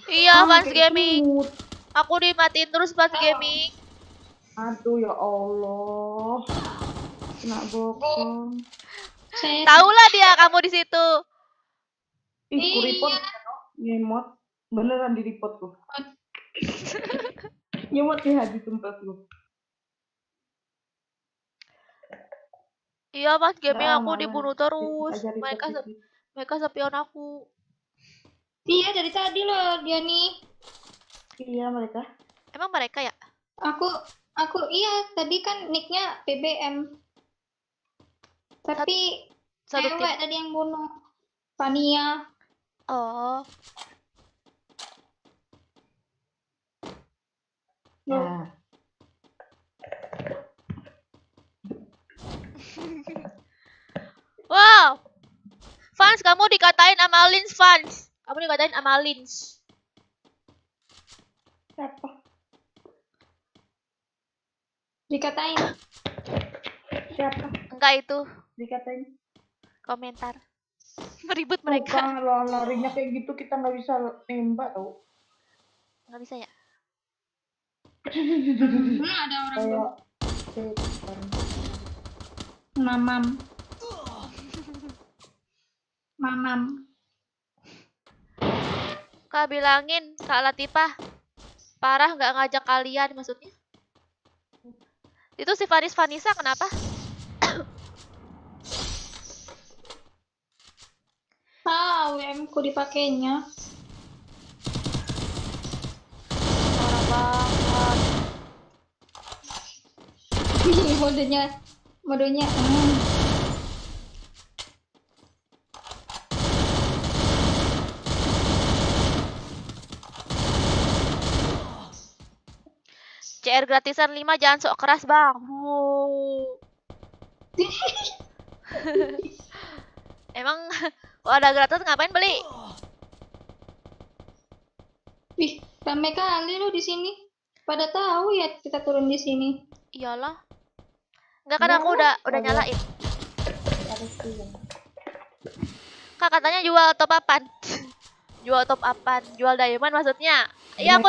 Iya, Fans Gaming. Aku dimatiin terus Fans Gaming. Aduh ya Allah. Kena bokong. Saya Tahulah dia kamu di situ. Ih, ku report ngemot. Beneran di report tuh. Ngemot di hati tempat lu. Iya, Fans Gaming Nah, aku malah. dibunuh terus. Aja report dikit. Mereka spion aku. Iya dari tadi loh dia nih. Iya mereka. Emang mereka ya? Aku iya tadi kan nicknya PBM. Tapi Satu cewek tim. tadi yang bunuh. Fania. Oh, Nah. wow. Fans, kamu dikatain sama Lins, Fans. Kamu dikatain sama Lins. Siapa? Dikatain. Siapa? Enggak itu Dikatain. komentar. Meribut mereka. Bukan larinya kayak gitu kita nggak bisa nembak tau. Nggak bisa ya? Ada orang tuh. Kayak Mamam. Kak bilangin, Kak Latifah. Parah nggak ngajak kalian maksudnya? Itu si Vanessa kenapa? WM ku dipakainya. Parah banget. modenya. CR gratisan 5 jangan sok keras, Bang. Emang kalau ada gratis ngapain beli? Wih, ramai kali lu di sini. Pada tahu ya kita turun di sini. Iyalah. Enggak kan aku udah nyalain. Kak katanya jual top upan. Jual top upan, jual diamond maksudnya. Iya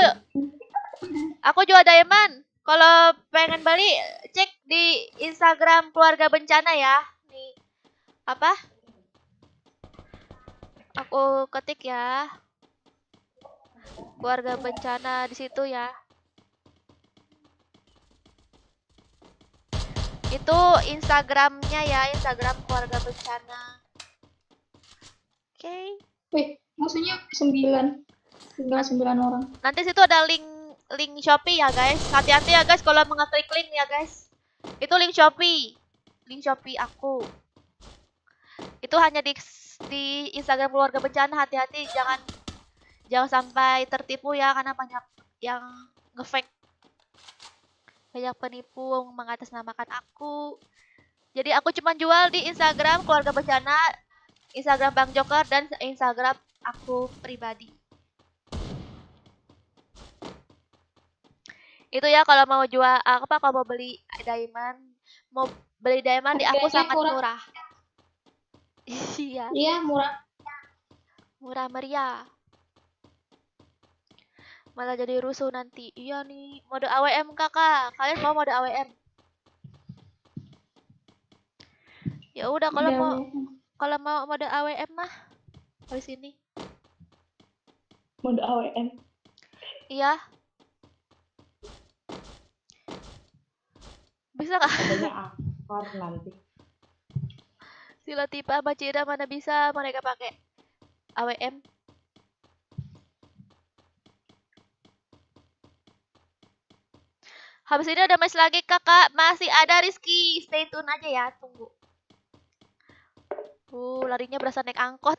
aku jual diamond. Kalau pengen beli cek di Instagram Keluarga Bencana ya. Nih. Apa? Aku ketik ya. Keluarga Bencana di situ ya. Itu Instagramnya ya, Instagram Keluarga Bencana. Oke. Wih, musuhnya 9. Tinggal 9 orang. Nanti situ ada link Shopee ya guys. Hati-hati ya guys kalau mengeklik link ya guys. Itu link Shopee. Link Shopee aku. Itu hanya di Instagram Keluarga Bencana, hati-hati jangan sampai tertipu ya karena banyak yang nge-fake. Banyak penipu mengatasnamakan aku. Jadi aku cuma jual di Instagram Keluarga Bencana, Instagram Bang Joker dan Instagram aku pribadi. Itu ya kalau mau jual kalau mau beli diamond, di aku sangat murah. Iya. Iya, murah. Murah meriah. Malah jadi rusuh nanti. Iya nih, mode AWM kakak. Kalian mau mode AWM? Ya udah Iya, kalau mau mode AWM mah habis ini. mode AWM. Iya. Bisa nggak? Adanya akar nanti. Sila tipe sama Cina mana bisa mereka pakai AWM. Habis ini ada match lagi kakak. Masih ada Rizky. Stay tune aja ya. Tunggu. Larinya berasa naik angkot.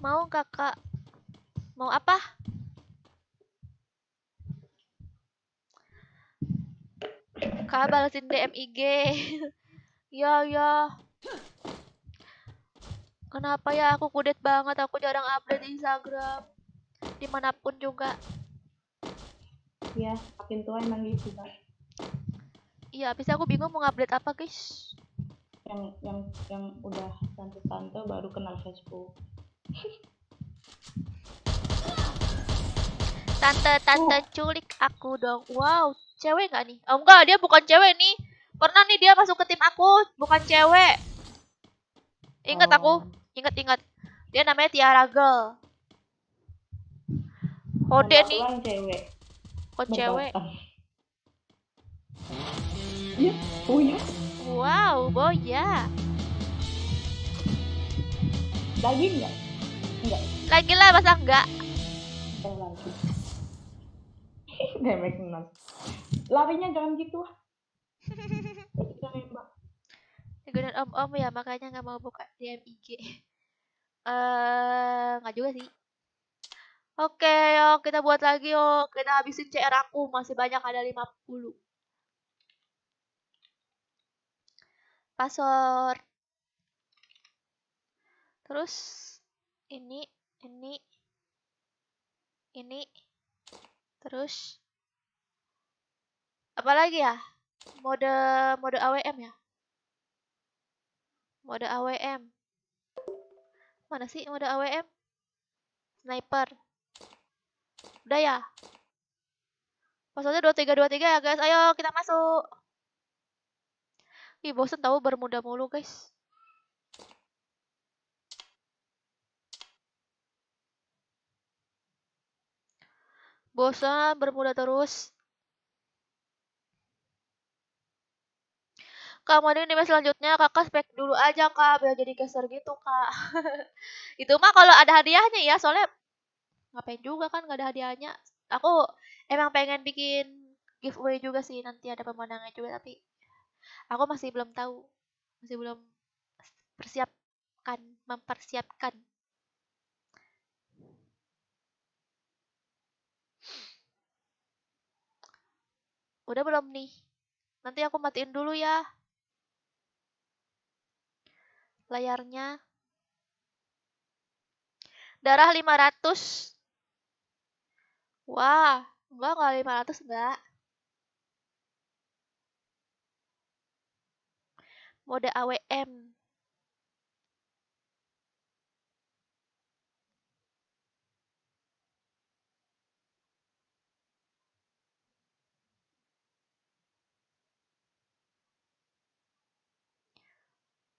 Mau kakak? Mau apa? Kak balesin DM IG. Ya ya. Kenapa ya aku kudet banget? Aku jarang update di Instagram. Dimanapun juga. Ya, makin tua emang gitu, Kak. Iya, habis aku bingung mau update apa, guys. Yang udah tante-tante baru kenal Facebook. Tante culik aku dong. Wow, cewek nggak nih? Oh enggak, dia bukan cewek nih. Pernah nih dia masuk ke tim aku, bukan cewek. Ingat aku, ingat. Dia namanya Tiara Girl. Hode nih. Orang cewek. Kok cewek? Iya, oh ya. Wow, boya. Lagi enggak? Enggak. Lagi lah, masa enggak? Lagi. Demek benar. Larinya jangan gitu. Jangan nembak. Ikutin om-om ya, makanya nggak mau buka DM IG. Nggak juga sih. Oke, yuk kita buat lagi yuk. Kita habisin CR aku, masih banyak ada 50. Password. Terus ini. Terus apa lagi ya? Mode AWM ya? Mode AWM. Mana sih mode AWM? Sniper. Udah ya? Passwordnya 2323 ya guys. Ayo kita masuk. Ih bosen tahu bermuda mulu guys. Bosan bermuda terus. Kak, mau di match selanjutnya kakak spek dulu aja kak, biar jadi caster gitu kak. Itu mah kalau ada hadiahnya ya, soalnya ngapain juga kan nggak ada hadiahnya. Aku emang pengen bikin giveaway juga sih, nanti ada pemenangnya juga, tapi aku masih belum tahu, masih belum mempersiapkan. Udah belum nih? Nanti aku matiin dulu ya layarnya. Darah 500. Wah, enggak 500 enggak. Mode AWM.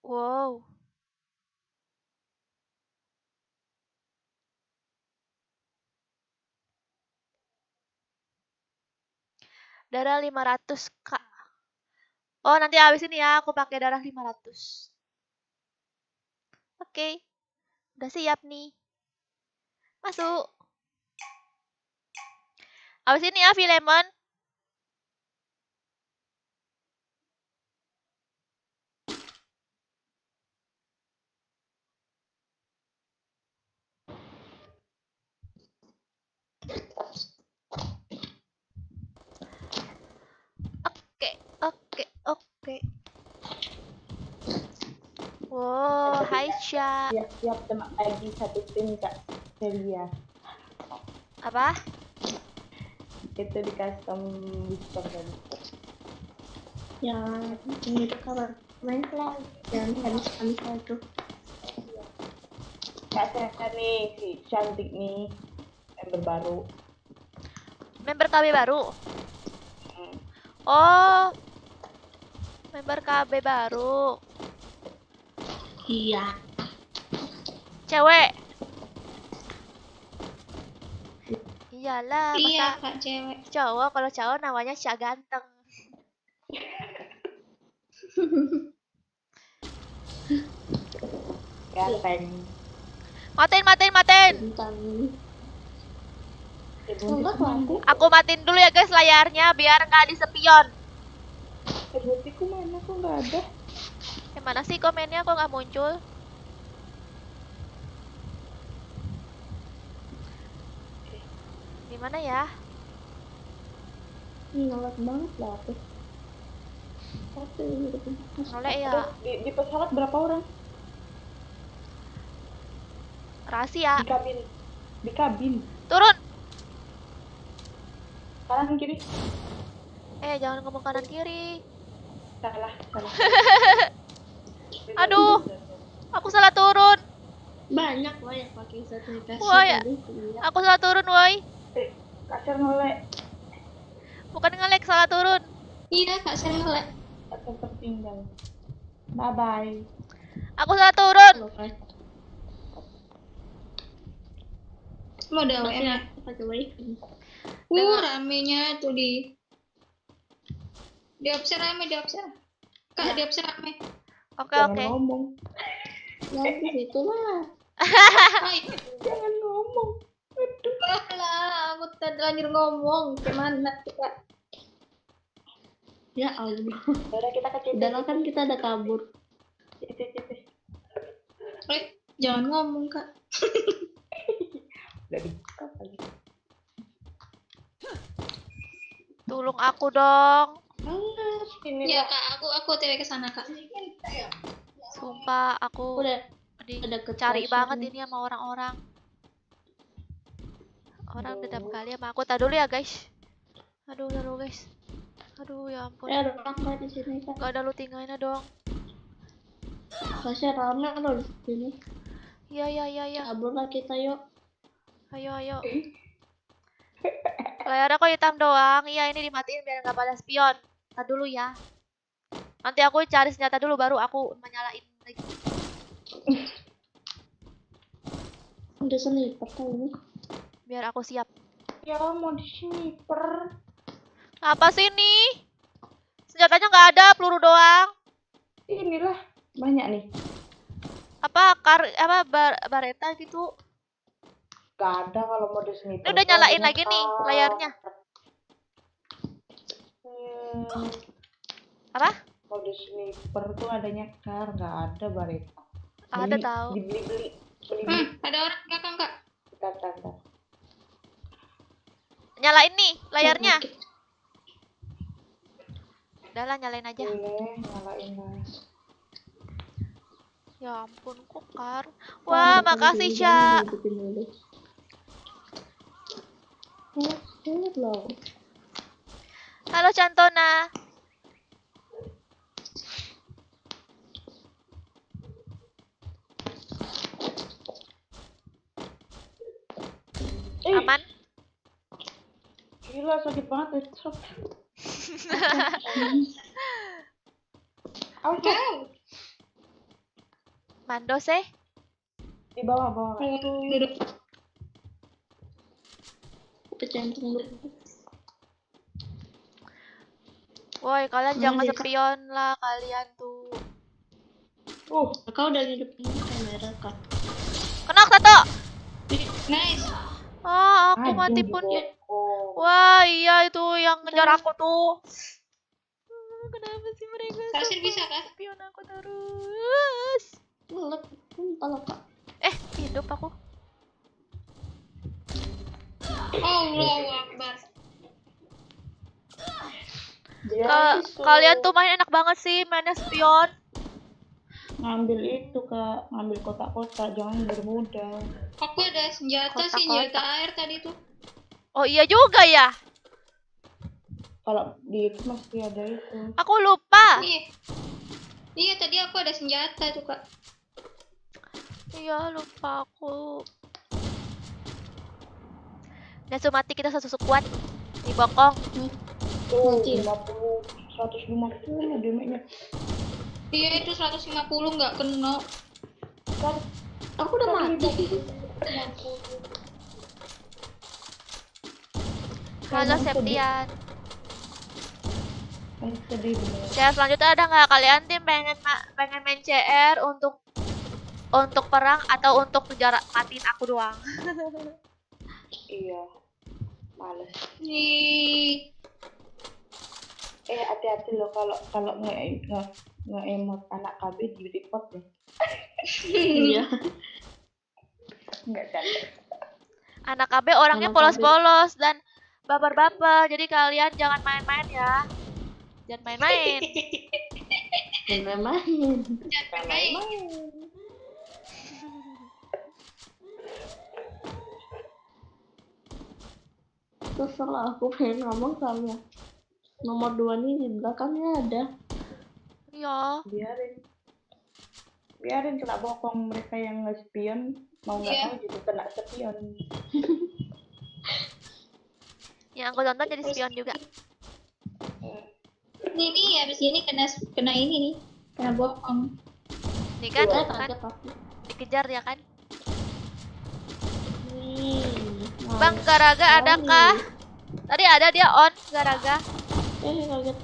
Wow. Darah 500 kak. Oh nanti habis ini ya aku pakai darah 500. Oke. Udah siap nih. Masuk. Habis ini ya Filemon. Oke. Wow, hai Sya. Siap teman lagi satu tim Kak Celia. Apa? Itu di custom Discord tadi. Ya, ini itu kabar main lah. Jangan habis itu. Kak Sena nih, si cantik nih, member baru. Member KB baru. Hmm. Oh, member KB baru. Iya. Cewek. Iyalah, Iya masa kak cewek. cowok, kalau cowok namanya Syak Ganteng. Ganteng. Matiin, matiin, matiin. Bintang. Buntis mana? Aku matiin dulu ya guys layarnya biar nggak disepion. Buntiku mana? Kok nggak ada? Gimana sih komennya kok nggak muncul? Di mana ya? Nolak banget lah aku. Nolek ya. Terus di pesawat berapa orang? Rahasia. Di kabin. Di kabin. Turun. Kanan kiri. Jangan ngomong kanan kiri. Salah. Aduh. Aku salah turun. Banyak loh yang pakai satu kasih. Wah, ya. Aku salah turun, woi. Kasar nolek. Bukan ngelek, salah turun. Iya kak saya ngelek. Kasar tertinggal. Bye bye. Aku salah turun. Mau ada WM ya? Pakai wifi. Ramenya tuh di opsi rame, di opsi. Kak, di opsi rame. Oke, Jangan oke. ngomong. Ya di situ lah. Jangan ngomong. Lah, aku terlanjur ngomong. Gimana kak? Ya Allah. Udah kita ke Cici. Padahal kan kita ada kabur. Cici. Jangan ngomong kak. Udah dibuka lagi. Tolong aku dong. Ini Ya lah. kak, aku TW ke sana kak. Sumpah aku Udah di ada cari ketasnya banget nih. ini sama orang-orang. Orang dendam kali sama aku. Tadi dulu ya, guys. Aduh, guys. Aduh, ya ampun. Ada orang kak di sini kak. Gak ada lu tinggalin dong. Kasih rame loh di sini. Iya. Kabur lah kita yuk. Ayo. Layarnya kok hitam doang. Iya, ini dimatiin biar nggak pada spion. Tadi dulu ya. Nanti aku cari senjata dulu baru aku menyalain lagi. Udah sniper kali ini. Biar aku siap. Ya mau di sniper. Apa sih ini? Senjatanya nggak ada, peluru doang. Inilah banyak nih. Bareta gitu. Gak ada kalau mau di sniper. Ini udah nyalain lagi nih layarnya. Apa? Kalau di sniper tuh adanya kar, nggak ada bareta. Ada tahu. Beli. Ada orang belakang kak. Bentar. Nyalain nih layarnya. Udahlah nyalain aja. Boleh, nyalain lah. Ya ampun kokar. Wah, makasih Sya. Halo Cantona. Aman? Gila sakit banget headshot. Awas, Mando sih. di bawah. Duduk. Kecantung dulu. Woi, kalian jangan sepion lah kalian tuh. Kau udah hidupin kamera kak. Kena satu. Nice. Aku mati pun. Wah, iya itu yang ngejar aku tuh. Kenapa sih mereka Kasir bisa kak? sepion aku terus? Ngelek. Kalau kak. Hidup aku. Allahu Akbar. Kalian tuh main enak banget sih mainnya spion. Ngambil itu kak, ngambil kotak-kotak, jangan bermuda. Aku ada senjata Kotak-kotak. senjata air tadi tuh. Oh iya juga ya. Kalau di itu mesti ada itu. Aku lupa. Iya tadi aku ada senjata tuh kak. Iya, lupa aku. Nasuh mati kita satu squad. Dibokong. Tuh, Mati. 150 damage-nya. Iya itu 150 nggak kena. Kan Aku udah mati. Halo Emang Septian. sedih bener. CR selanjutnya ada nggak kalian tim pengen main CR untuk perang atau untuk jarak matiin aku doang? Iya, males. Nih. Hati-hati loh kalau nge-emot anak KB di report deh. Iya. Nggak canda. Anak KB orangnya Anak KB. polos-polos dan baper-baper. Jadi kalian jangan main-main ya. Jangan main-main. Jangan main. Terserah aku pengen ngomong sama nomor 2 nih di belakangnya ada. Iya. Biarin kena bokong mereka yang nge-spion, mau nggak mau juga kena spion. Yang aku tonton jadi spion juga. Ini habis ini kena ini nih. Kena bokong. Nih kan, Saya kan kaget aku. dikejar ya kan. Nih. Bang Garaga adakah? Tadi ada dia on Garaga. Kaget.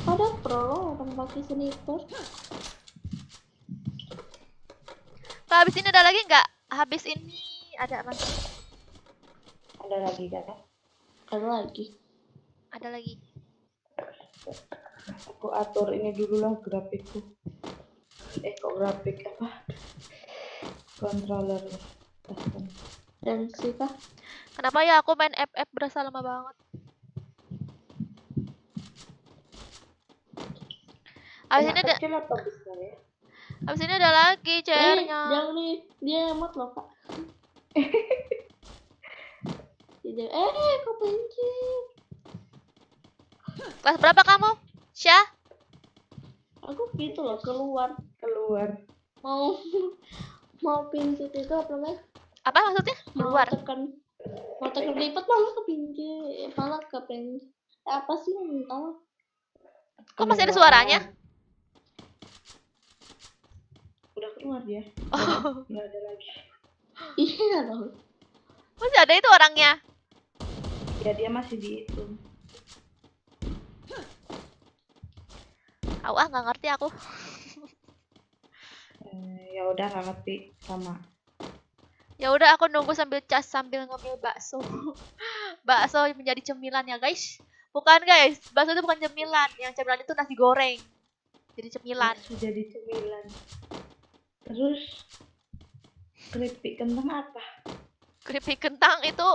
Ada pro orang pakai sniper. Kalau habis ini ada lagi nggak? Habis ini ada mas? Ada lagi kan? Ada lagi. Ada lagi. Aku atur ini dulu lah grafikku. Kok grafik apa? Controller. Dan sih kah? Kenapa ya aku main FF berasa lama banget? Habis ini ada, Kecil atau besar ya? habis ini ada lagi CR-nya. Jangan nih, dia emot loh kak. Dia, kok pencet? Kelas berapa kamu? Syah? Aku gitu loh keluar. Mau pencet itu apa namanya? Apa maksudnya? Keluar. Mau tekan lipat malah kepencet, malah kepencet. Apa sih yang tahu? Kok masih ada suaranya? Udah keluar dia. Oh, Nggak ada lagi. Iya tahu. masih ada itu orangnya. Ya dia masih dihitung. Nggak ngerti aku. Ya udah nggak ngerti sama. Ya udah aku nunggu sambil cas sambil ngemil bakso. Bakso menjadi cemilan ya guys. Bukan guys, bakso itu bukan cemilan. Yang cemilan itu nasi goreng. Jadi cemilan. Sudah jadi cemilan. Terus keripik kentang apa? Keripik kentang itu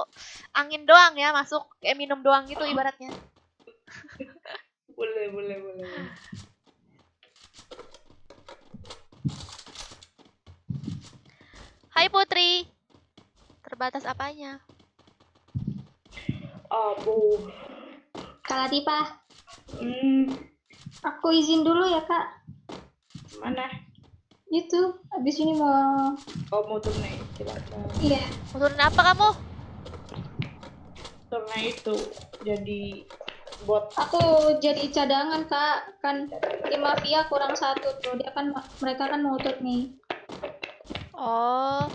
angin doang ya, masuk kayak minum doang gitu ibaratnya. Boleh. Hai Putri. Terbatas apanya? Abu. Kak Latifah, aku Aku izin dulu ya kak. mana? Itu abis ini mau. Mau turnain silakan. Iya. Mau turunin apa kamu? Turnain itu jadi bot. Aku jadi cadangan kak, kan tim mafia kurang 1 tuh. Mereka kan mau turun nih. Oh.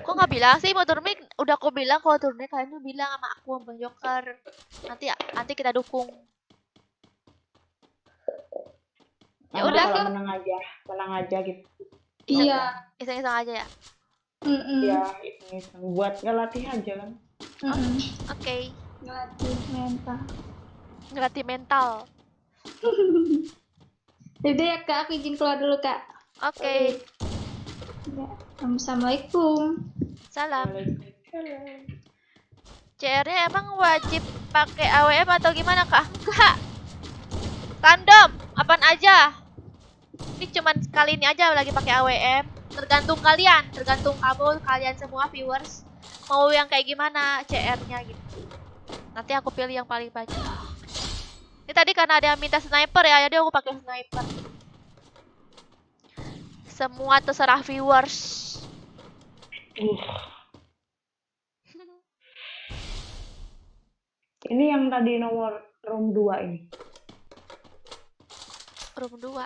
Kok nggak bilang sih mau turun? Udah aku bilang kalau turunnya kalian tuh bilang sama aku Bang Joker. Nanti kita dukung. Ya udah. Kalau menang aja gitu. Iya. Iseng-iseng aja ya. Ya iseng buat ngelatih aja kan. Oke. Ngelatih mental. Ngelatih mental. Jadi ya kak, aku izin keluar dulu kak. Oke. Ya. Assalamualaikum. Salam. CR-nya emang wajib pakai AWM atau gimana kak? Enggak. Random, apaan aja. Ini cuman kali ini aja lagi pakai AWM. Tergantung kalian, tergantung kalian semua viewers mau yang kayak gimana CR-nya gitu. Nanti aku pilih yang paling banyak. Ini tadi karena ada yang minta sniper ya, jadi aku pakai sniper. Semua terserah viewers. Ini yang tadi nomor room 2 ini. Room 2.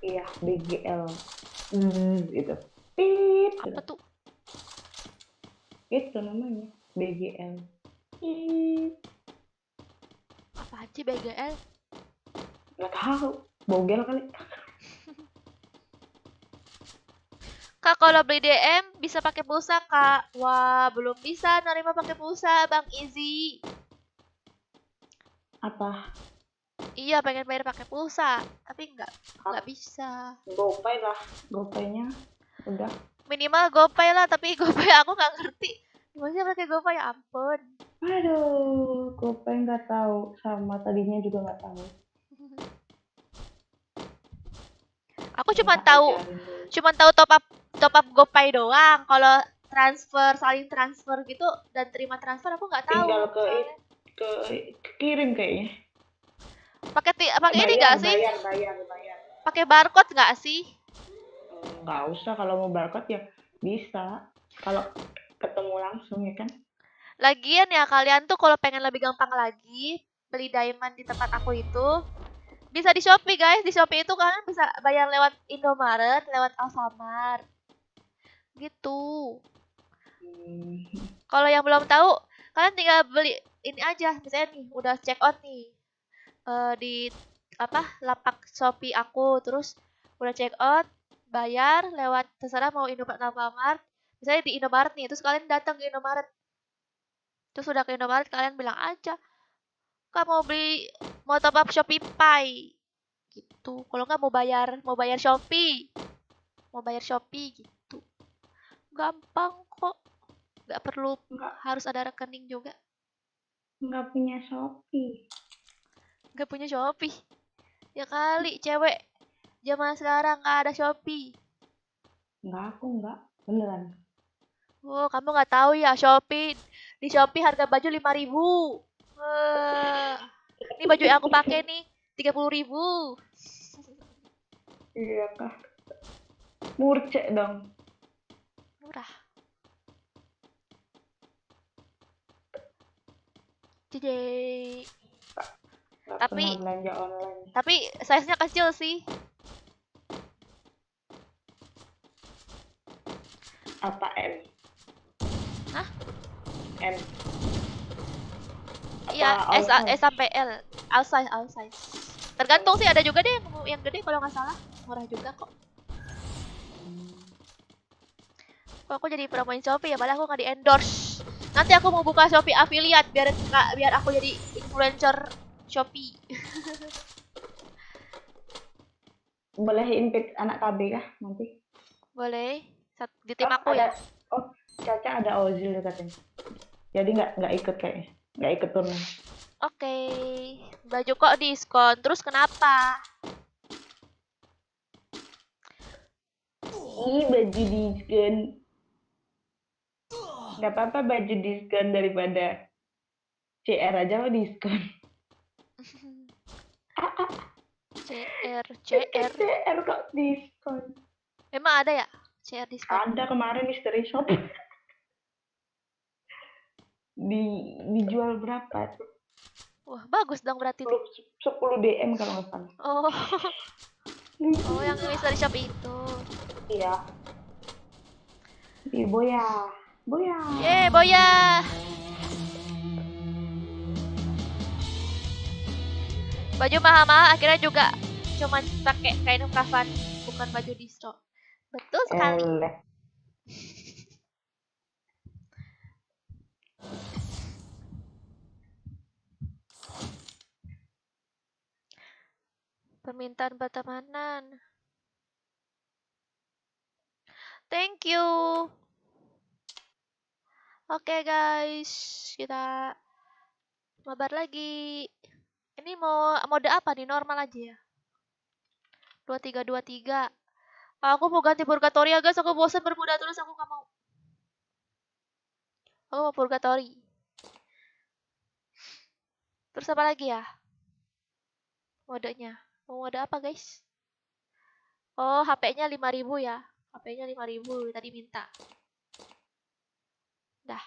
Iya, BGL. Gitu. Pip. Apa tuh? Itu namanya. BGL. Pip. Apaan sih BGL? Gak tahu. Bogel kali. Kak, kalau beli DM bisa pakai pulsa, Kak. Wah, belum bisa nerima pakai pulsa, Bang Izzy. Apa? Iya, pengen bayar pakai pulsa, tapi nggak bisa. GoPay lah. GoPay-nya udah. Minimal GoPay lah, tapi GoPay aku nggak ngerti. Gimana sih pakai GoPay? Ya ampun. Aduh, GoPay nggak tahu. Sama tadinya juga nggak tahu. Aku cuma tahu top up GoPay doang. Kalau saling transfer gitu dan terima transfer aku nggak tahu. Tinggal ke kirim kayaknya. Pakai ini nggak sih? Bayar. Pakai barcode nggak sih? Nggak usah, kalau mau barcode ya bisa. Kalau ketemu langsung ya kan. Lagian ya kalian tuh kalau pengen lebih gampang lagi beli diamond di tempat aku itu bisa di Shopee guys. Di Shopee itu kalian bisa bayar lewat Indomaret, lewat Alfamart. Gitu. Kalau yang belum tahu, kalian tinggal beli ini aja. Misalnya nih udah check out nih di lapak Shopee aku, terus udah check out, bayar lewat terserah mau Indomaret Alfamart. Misalnya di Indomaret nih, terus kalian datang ke Indomaret. Terus udah ke Indomaret kalian bilang aja, Kak mau top up Shopee Pay. Gitu. Kalau nggak mau bayar Shopee. Mau bayar Shopee gitu. Gampang kok. Nggak perlu harus ada rekening juga. Nggak punya Shopee. Nggak punya Shopee. Ya kali cewek zaman sekarang nggak ada Shopee. Aku nggak. Beneran. Oh, kamu nggak tahu ya Shopee. Di Shopee harga baju 5.000. Ini baju yang aku pakai nih 30.000. Iya kah? Murce dong. Murah. Jadi Nggak pernah belanja online. Tapi size-nya kecil sih. Apa M? Hah? M. Iya, S sampai L. All size. Tergantung sih, ada juga deh yang gede kalau nggak salah. Murah juga kok. Kok aku jadi promoin Shopee ya, padahal aku nggak di endorse. Nanti aku mau buka Shopee affiliate biar aku jadi influencer Shopee. Boleh invite anak KB kah nanti? Boleh. Di tim aku ya. Oh, Caca ada Ozil katanya. Jadi nggak ikut kayaknya. Nggak ikut turun. Oke. Baju kok diskon. Terus kenapa? Ih, baju diskon. Nggak apa-apa baju diskon daripada CR aja lo diskon. CR kok diskon. Emang ada ya CR diskon? Ada kemarin mystery shop. Dijual berapa tuh? Wah, bagus dong berarti. 10 DM kalau nggak salah. Oh, yang mystery shop itu. Iya. Di Boya. Boya. Baju mahal-mahal akhirnya juga cuma pakai kain kafan, bukan baju distro. Betul sekali. Permintaan pertemanan. Thank you. Oke guys, kita mabar lagi. Ini mau mode apa nih? Normal aja ya. 2323. Aku mau ganti purgatory ya guys, aku bosan bermuda terus, aku gak mau. Aku mau purgatory. Terus apa lagi ya? Modenya. Mau mode apa guys? Oh, HP-nya 5.000 ya. HP-nya 5.000 tadi minta. Dah.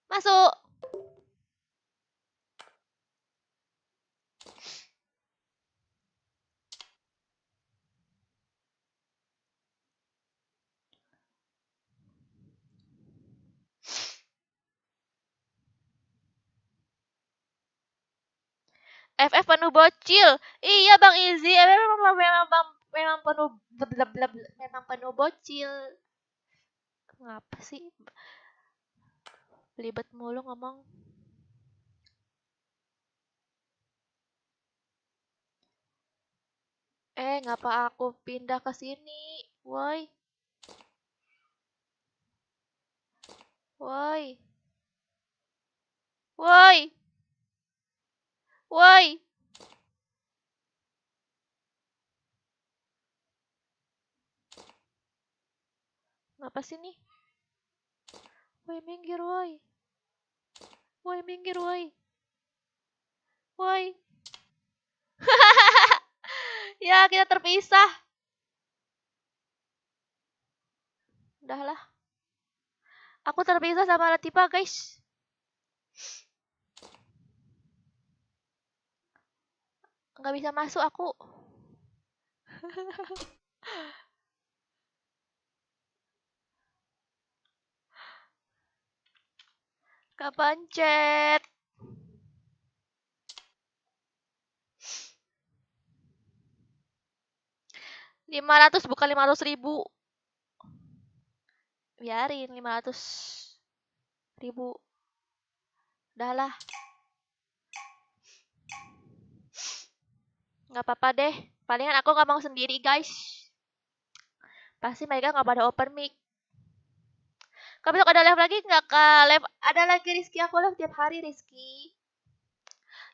Masuk. FF penuh bocil. Iya Bang Izzy, memang penuh memang penuh bocil. Ngapa sih? Belibet mulu ngomong. Ngapa aku pindah ke sini? Woi. Woi. Woi. Woi. Ngapa sih nih? Woi, minggir woi. Woi, minggir woi. Woi. Ya, kita terpisah. Udahlah. Aku terpisah sama Latifa, guys. Nggak bisa masuk aku. Kapan chat? 500 bukan 500.000. Biarin 500.000. Udah lah. Nggak apa-apa deh. Palingan aku ngomong sendiri, guys. Pasti mereka nggak pada open mic. Kak besok ada live lagi nggak, Kak? Live ada lagi Rizky, aku live tiap hari Rizky.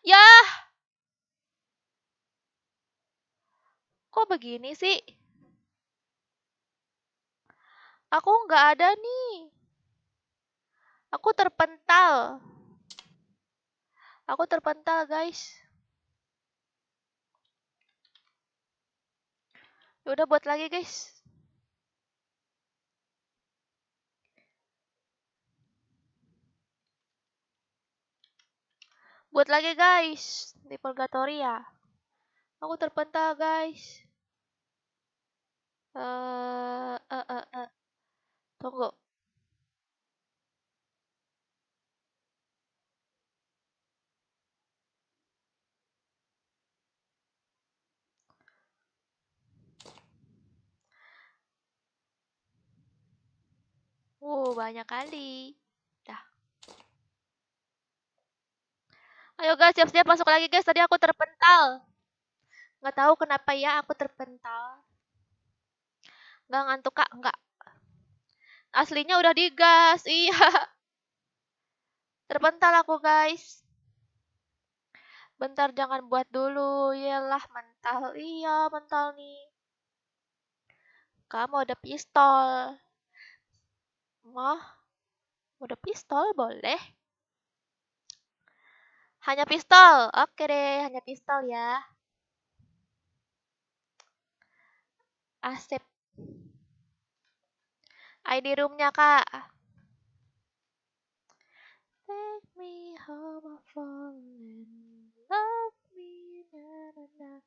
Ya, kok begini sih? Aku nggak ada nih. Aku terpental. Aku terpental, guys. Ya udah buat lagi, guys. Buat lagi, guys. Di Purgatory ya. Aku terpental, guys. Tunggu. Banyak kali. Dah. Ayo guys, siap-siap masuk lagi guys. Tadi aku terpental. Nggak tahu kenapa ya aku terpental. Nggak ngantuk kak, nggak. Aslinya udah digas, iya. Terpental aku guys. Bentar jangan buat dulu, yelah mental. Iya mental nih. Kamu ada pistol. Mah, udah pistol boleh. Hanya pistol, oke deh, hanya pistol ya. Asep. ID roomnya kak. Take me home, I'm falling. Love me, na na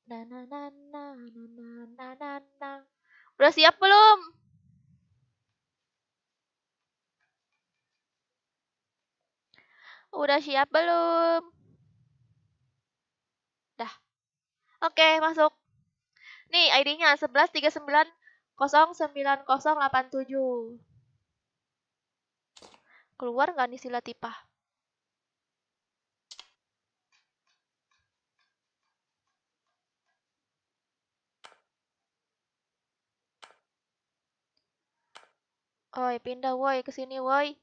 na na na na na na na na. Udah siap belum? Udah siap belum? Dah. Oke, masuk. Nih ID-nya 1139090087. Keluar nggak nih si Latifah? Oi, pindah woi ke sini woi.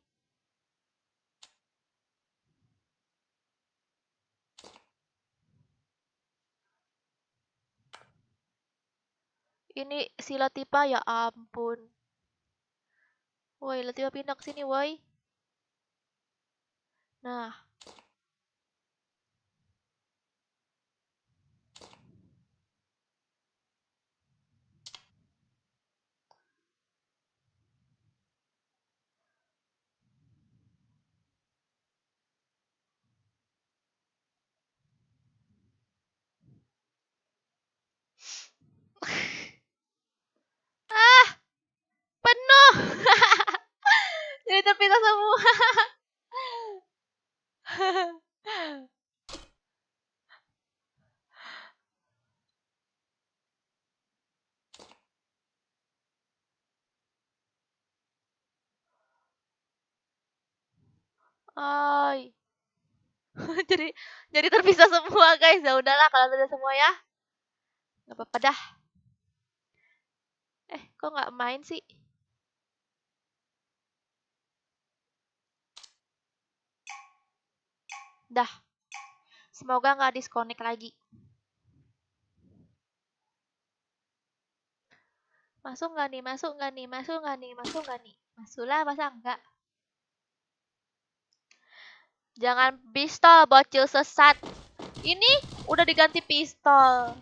Ini si Latifah ya ampun. Woi, Latifah pindah ke sini woi. Nah, terpisah semua. Ay. jadi jadi terpisah semua guys. Ya udahlah kalau sudah semua ya. Nggak apa-apa dah. Kok nggak main sih? Dah. Semoga nggak disconnect lagi. Masuk nggak nih? Masuk nggak nih? Masuk nggak nih? Masuk nggak nih? Masuklah, masa enggak? Jangan pistol, bocil sesat. Ini udah diganti pistol.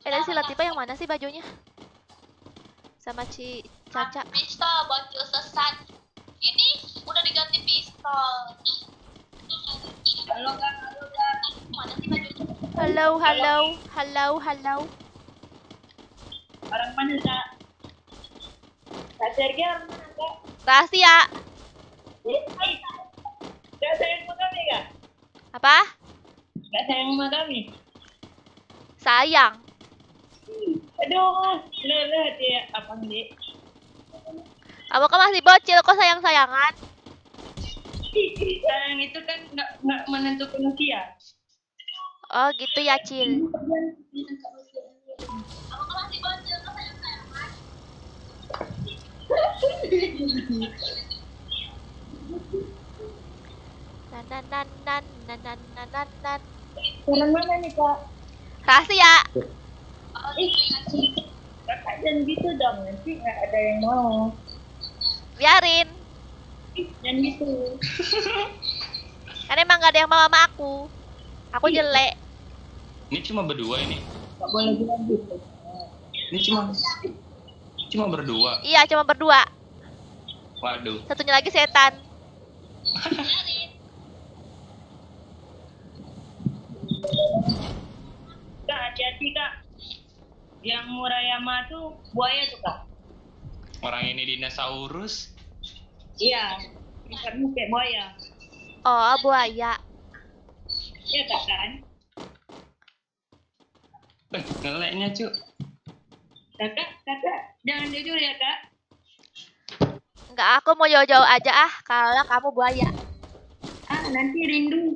Tadi si Latifa yang mana sih bajunya? Sama Caca. Pistol, bocil sesat. Ini udah diganti pistol. Halo kak, Mana sih bajunya? Halo. orang mana kak? Kak Sergei orang mana kak? Rahasia. Kak sayang sama kami kak? Apa? Kak sayang sama kami? Sayang. Aduh, lelah dia apa nih? Kamu kan masih bocil, kok sayang-sayangan? Sayang itu kan nggak menentukan usia. Oh gitu ya, Cil. Nan. Orang mana nih kak? Rahasia. Kakak jangan gitu dong, nanti nggak ada yang mau. Biarin. Jangan gitu. Kan emang gak ada yang mau sama aku. Aku jelek. Ini cuma berdua ini. Nggak boleh bilang gitu. Ini cuma berdua. Iya, cuma berdua. Waduh. Satunya lagi setan. Kak, hati-hati kak. Yang Murayama tuh buaya tuh kak. Orang ini dinosaurus. Iya, ikannya kayak buaya. Oh, buaya. Iya kak kan? Ngeleknya cu. Kakak, jangan jujur ya kak. Enggak, aku mau jauh-jauh aja kalau kamu buaya. Ah, nanti rindu.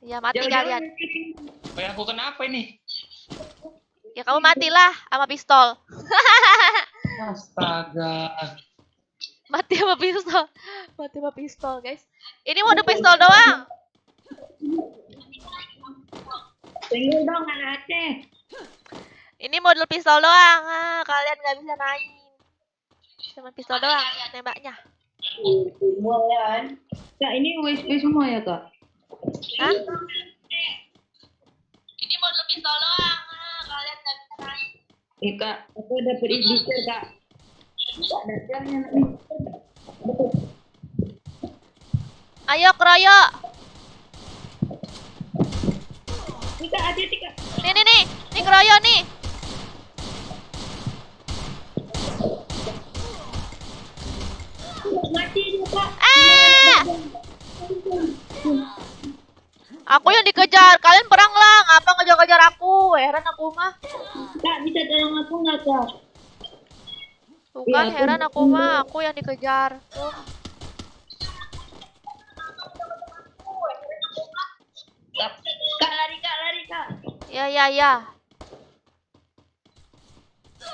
Ya mati Jauh-jauh kalian. nanti rindu. Aku kenapa ini? Ya kamu matilah sama pistol. Astaga. Mati sama pistol, guys. Ini mode pistol doang. Tunggu dong anak Aceh. Ini model pistol doang. Kalian nggak bisa main. Cuma pistol doang nembaknya. Semua kan? Kak, ini USB semua ya kak? Hah? Ini model pistol doang. Kalian nggak bisa main. Kak, aku dapat e-sticker kak. Kak, daftarnya nanti. Ayo keroyok. Ini kak, hati-hati kak. Nih keroyok nih. Mati dia kak. Aku yang dikejar. Kalian perang lah. Ngapa ngejar-ngejar aku? Heran aku mah. Kak, bisa tolong aku nggak kak? Bukan Iya, heran aku mah. Aku yang dikejar. Tuh. Kak, lari kak. Ya.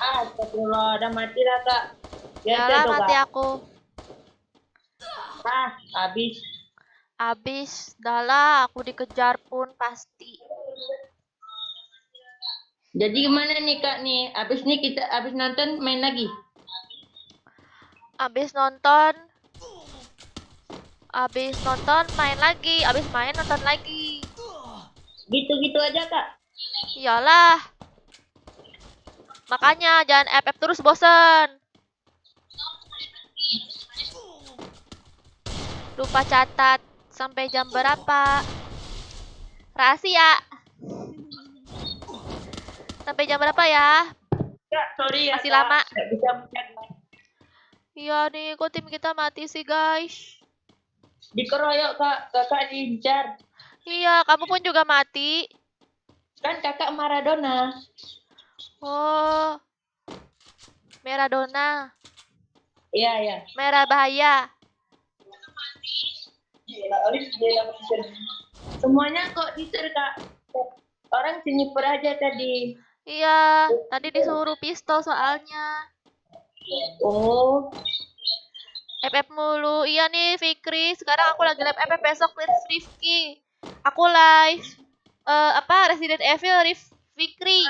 Astagfirullah, udah mati lah kak. Yalah mati aku. Habis. Abis. Dahlah aku dikejar pun pasti. Jadi gimana nih kak nih? Habis nih kita habis nonton main lagi. Abis nonton main lagi. Abis main nonton lagi. Gitu-gitu aja kak. Iyalah. Makanya jangan FF terus, bosen. Lupa catat sampai jam berapa. Rahasia. Sampai jam berapa ya? Kak, sorry ya. Masih Kak. lama. Nggak bisa mencatat. Iya nih, kok tim kita mati sih guys? Dikeroyok kak, kakak diincar. Iya, kamu pun juga mati. Kan kakak Maradona. Oh, Maradona, Iya, iya. merah bahaya. Semuanya kok diser kak. Orang sniper aja tadi. Iya, tadi disuruh pistol soalnya. Oh, FF mulu. Iya nih, Fikri. Sekarang aku lagi live FF, besok live Rifki. Aku live Resident Evil Fikri.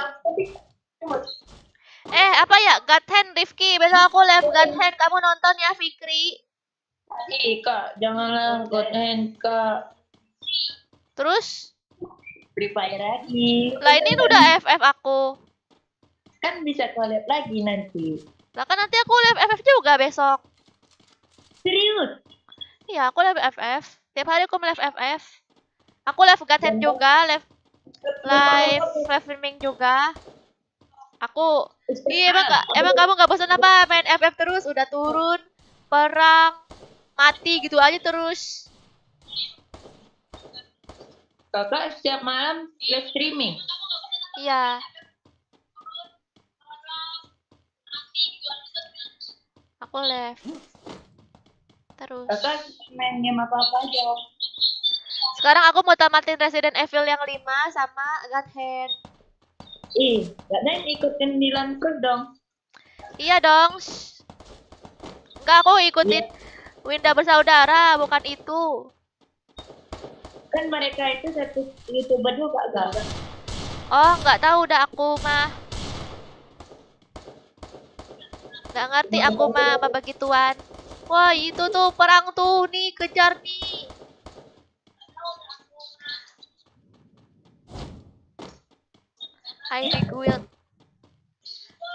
Apa ya? God Hand Rifki. Besok aku live God Hand. Kamu nonton ya, Fikri. kak, janganlah God Hand kak. Terus, Free Fire lagi. lah ini udah FF aku. Kan bisa collab lagi nanti. Lah kan nanti aku live FF juga besok. Serius? Iya, aku live FF. Tiap hari aku live FF. Aku live God Hand juga, live streaming juga. Aku iya emang kamu gak bosan apa main FF terus? Udah turun, perang, mati gitu aja terus. Kakak setiap malam live streaming. Iya. Aku live terus. Kakak main game apa-apa aja. Sekarang aku mau tamatin Resident Evil yang 5 sama God Hand. Katanya ikutin Dilan Cruz dong. Iya dong. Enggak, aku ikutin Winda Bersaudara, bukan itu. Kan mereka itu satu YouTuber juga kak. Oh, nggak tahu udah aku mah. Nggak ngerti aku mah apa begituan. Wah, itu tuh perang tuh nih, kejar nih. ID Guild.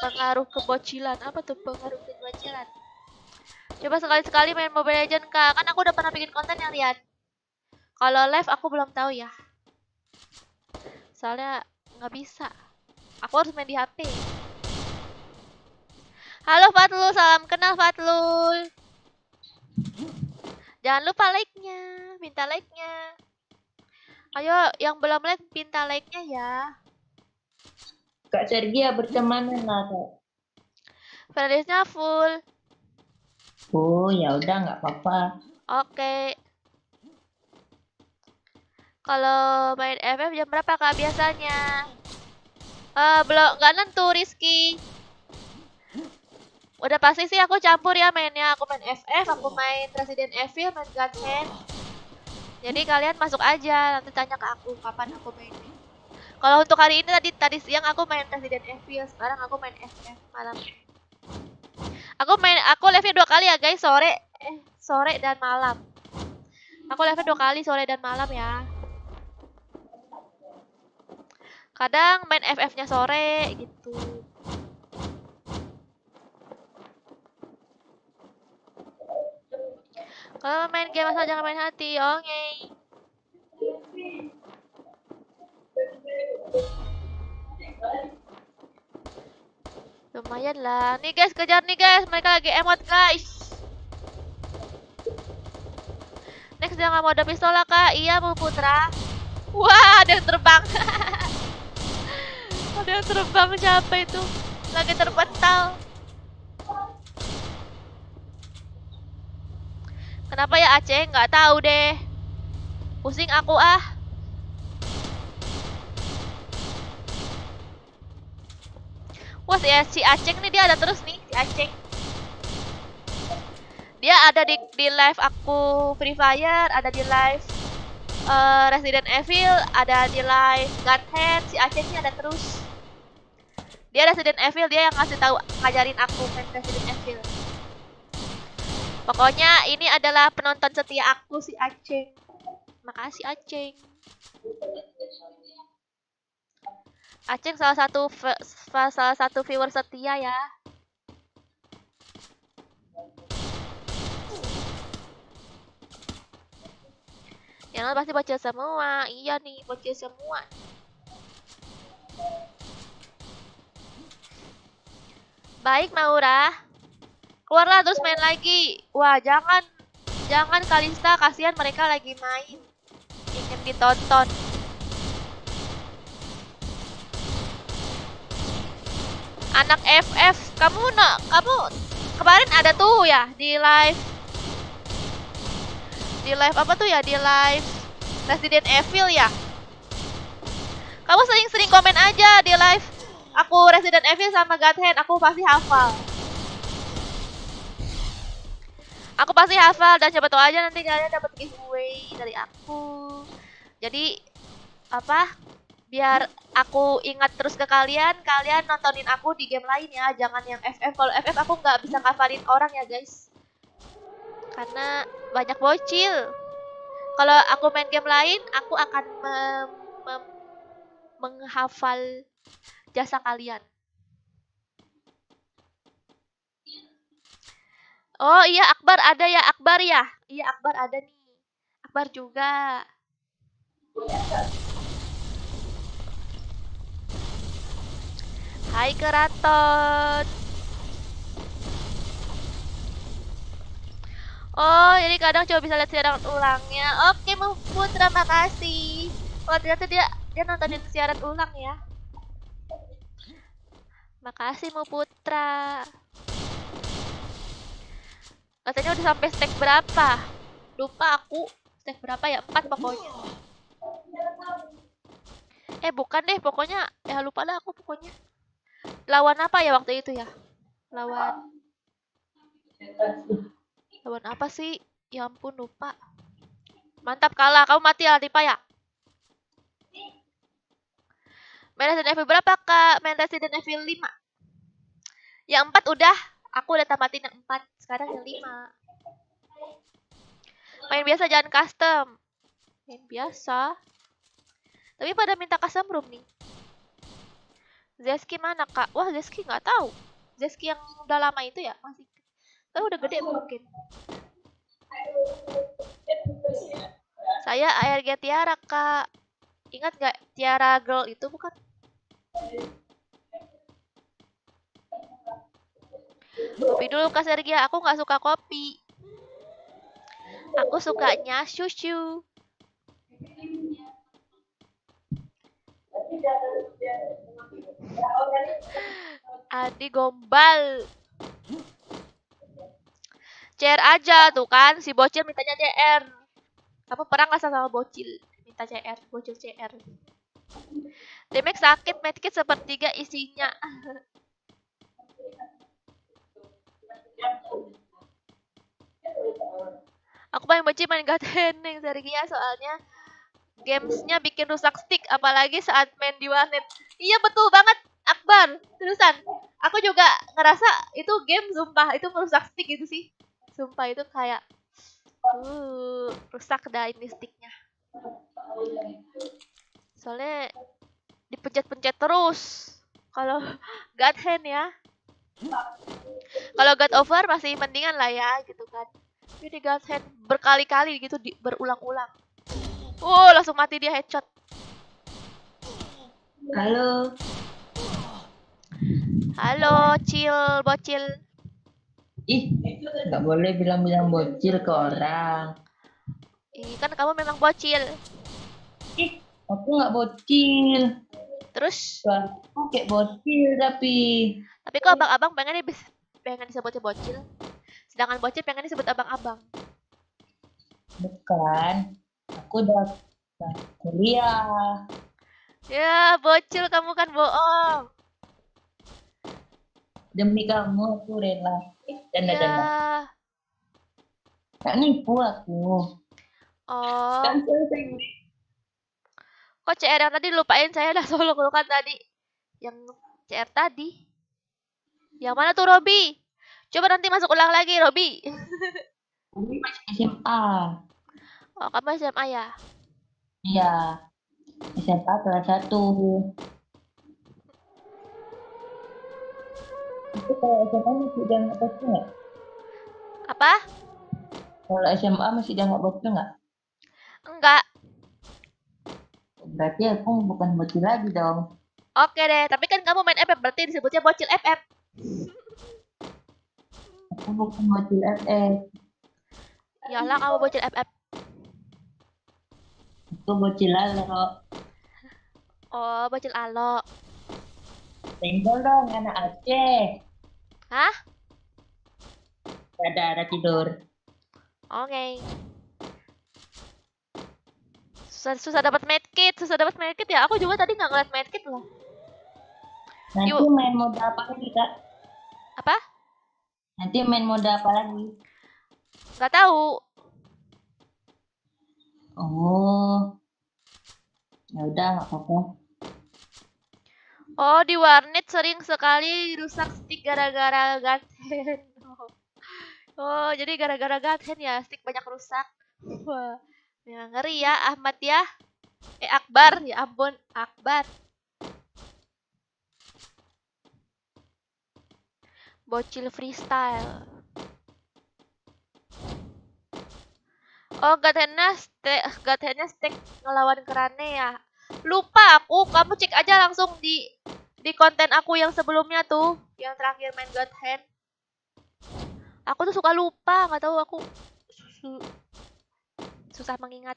Pengaruh kebocilan. Apa tuh pengaruh kebocilan? Coba sekali-sekali main Mobile Legends kak. Kan aku udah pernah bikin konten yang Rian. Kalau live aku belum tahu ya. Soalnya nggak bisa. Aku harus main di HP. Halo Fatlul, salam kenal Fatlul. Jangan lupa like-nya, minta like-nya. Ayo, yang belum like, minta like-nya ya. Kak Sergia bertemanan lah kak. Playlist-nya full. Oh ya udah nggak apa-apa. Oke. Kalau main FF jam berapa kak biasanya? Belum, nggak nentu Rizky. Udah pasti sih aku campur ya mainnya. Aku main FF, aku main Resident Evil, main God Hand. Jadi kalian masuk aja, nanti tanya ke aku kapan aku mainnya. Kalau untuk hari ini tadi siang aku main Resident Evil, sekarang aku main FF malam. Aku live-nya 2 kali ya guys, sore dan malam. Aku live-nya 2 kali sore dan malam ya. Kadang main FF-nya sore gitu. Kalau main game asal jangan main hati, oke. Lumayan lah. Nih guys, kejar nih guys. Mereka lagi emot guys. Next jangan mode pistol lah kak. Iya Bu Putra. Wah, ada yang terbang. Ada yang terbang, siapa itu? Lagi terpental. Kenapa ya Aceh? Nggak tahu deh. Pusing aku ah. Wah si Aceh nih dia ada terus nih si Aceh. Dia ada di live aku Free Fire, ada di live Resident Evil, ada di live God Hand. Si Aceh nih ada terus. Dia Resident Evil, dia yang ngasih tahu, ngajarin aku main Resident Evil. Pokoknya ini adalah penonton setia aku si Aceh. Makasih Aceh. Aceh salah satu viewer setia ya. Yang lain pasti bocil semua. Iya nih, bocil semua. Baik Maura. Keluarlah terus main lagi. Wah, jangan Kalista, kasihan mereka lagi main. Ingin ditonton. Anak FF, kamu kemarin ada tuh ya di live. Di live apa tuh ya? Di live Resident Evil ya. Kamu sering-sering komen aja di live. Aku Resident Evil sama God Hand, aku pasti hafal. Aku pasti hafal dan coba tahu aja nanti kalian dapat giveaway dari aku. Jadi apa? Biar aku ingat terus ke kalian nontonin aku di game lain ya, jangan yang FF. Kalau FF aku nggak bisa ngafalin orang ya guys, karena banyak bocil. Kalau aku main game lain, aku akan menghafal jasa kalian. Oh iya, Akbar ada ya, Akbar ya. Iya, Akbar ada nih. Akbar juga. Hai Keraton. Oh, jadi kadang coba bisa lihat siaran ulangnya. Oke, Mufut, terima kasih. Oh, ternyata dia nontonin siaran ulang ya. Makasih Muputra. Katanya udah sampai stack berapa? Lupa aku. Stack berapa ya? 4 pokoknya. Bukan deh, pokoknya ya lupa lah aku pokoknya. Lawan apa ya waktu itu ya? Lawan apa sih? Ya ampun lupa. Mantap kalah, kamu mati ya Dipa ya? Main Resident Evil berapa kak? Main Resident Evil 5. Yang 4 udah, aku udah tamatin yang 4. Sekarang yang 5. Main biasa jangan custom. Main biasa. Tapi pada minta custom room nih. Zeski mana kak? Wah Zeski nggak tahu. Zeski yang udah lama itu ya masih. Tapi udah gede mungkin. Saya ARG Tiara kak. Ingat nggak Tiara Girl itu bukan? Kopi dulu kak Sergia. Aku nggak suka kopi. Aku sukanya susu. Adi gombal. CR aja tuh kan, si bocil mintanya CR. Kamu pernah nggak sama bocil minta CR, bocil CR? Demek sakit, medkit sepertiga isinya. Aku paling benci main God Hand yang Sergia soalnya gamesnya bikin rusak stick, apalagi saat main di warnet. Iya betul banget Akbar, terusan. Aku juga ngerasa itu game sumpah itu merusak stick gitu sih. Sumpah itu kayak rusak dah ini sticknya. Soalnya dipencet-pencet terus. Kalau God Hand ya. Kalau God Over masih mendingan lah ya gitu kan. Ini God Hand berkali-kali gitu berulang-ulang. Langsung mati dia headshot. Halo. Halo, bocil. Ih, nggak boleh bilang-bilang bocil ke orang. Kan kamu memang bocil. Ih, aku nggak bocil. Terus? Aku kayak bocil tapi. Tapi kok abang-abang pengen disebut bocil. Sedangkan bocil pengen disebut abang-abang. Bukan. Aku udah kuliah. Ya, bocil kamu kan bohong. Demi kamu aku rela. Dana. Ya. Gak nipu aku. Oh. Kan selesai. Kok CR yang tadi lupain, saya udah solo kan tadi. Yang CR tadi. Yang mana tuh Robi? Coba nanti masuk ulang lagi Robi. Aku masih SMA. Oh, kamu SMA ya? Iya. SMA kelas 1. Itu kalau SMA masih dianggap bocil nggak? Apa? Kalau SMA masih dianggap bocil nggak? Enggak. Berarti aku bukan bocil lagi dong. Oke deh, tapi kan kamu main FF berarti disebutnya bocil FF. Aku bukan bocil FF. Yalah kamu bocil FF. Aku bocil Lalo. Oh, bocil alo. Senggol dong anak Aceh. Hah? Ada tidur. Oke. Susah dapat medkit, ya. Aku juga tadi nggak ngeliat medkit loh. Nanti Yuk. main mode apa lagi, Kak? Apa? Nanti main mode apa lagi? Nggak tahu. Oh. Ya udah, nggak apa-apa. Oh, di warnet sering sekali rusak stick gara-gara Gathen. Oh, jadi gara-gara Gathen ya stick banyak rusak. Wah, ya ngeri ya Ahmad ya. Akbar, ya ampun, Akbar. Bocil freestyle. Oh, Gathennya stick ngelawan Kerane ya. Lupa aku, kamu cek aja langsung di konten aku yang sebelumnya tuh, yang terakhir main Gathen. Aku tuh suka lupa, nggak tahu aku susah mengingat.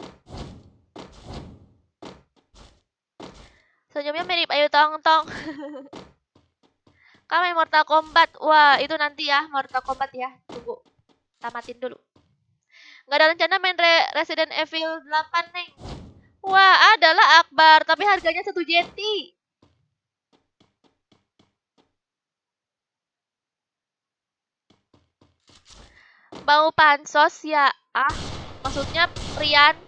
Senyumnya mirip Ayu Tong Tong. Kamu main Mortal Kombat. Wah, itu nanti ya Mortal Kombat ya. Tunggu. Tamatin dulu. Nggak ada rencana main Resident Evil 8, Neng. Wah, adalah Akbar, tapi harganya 1 JT. Mau pansos ya? Ah, maksudnya Rian.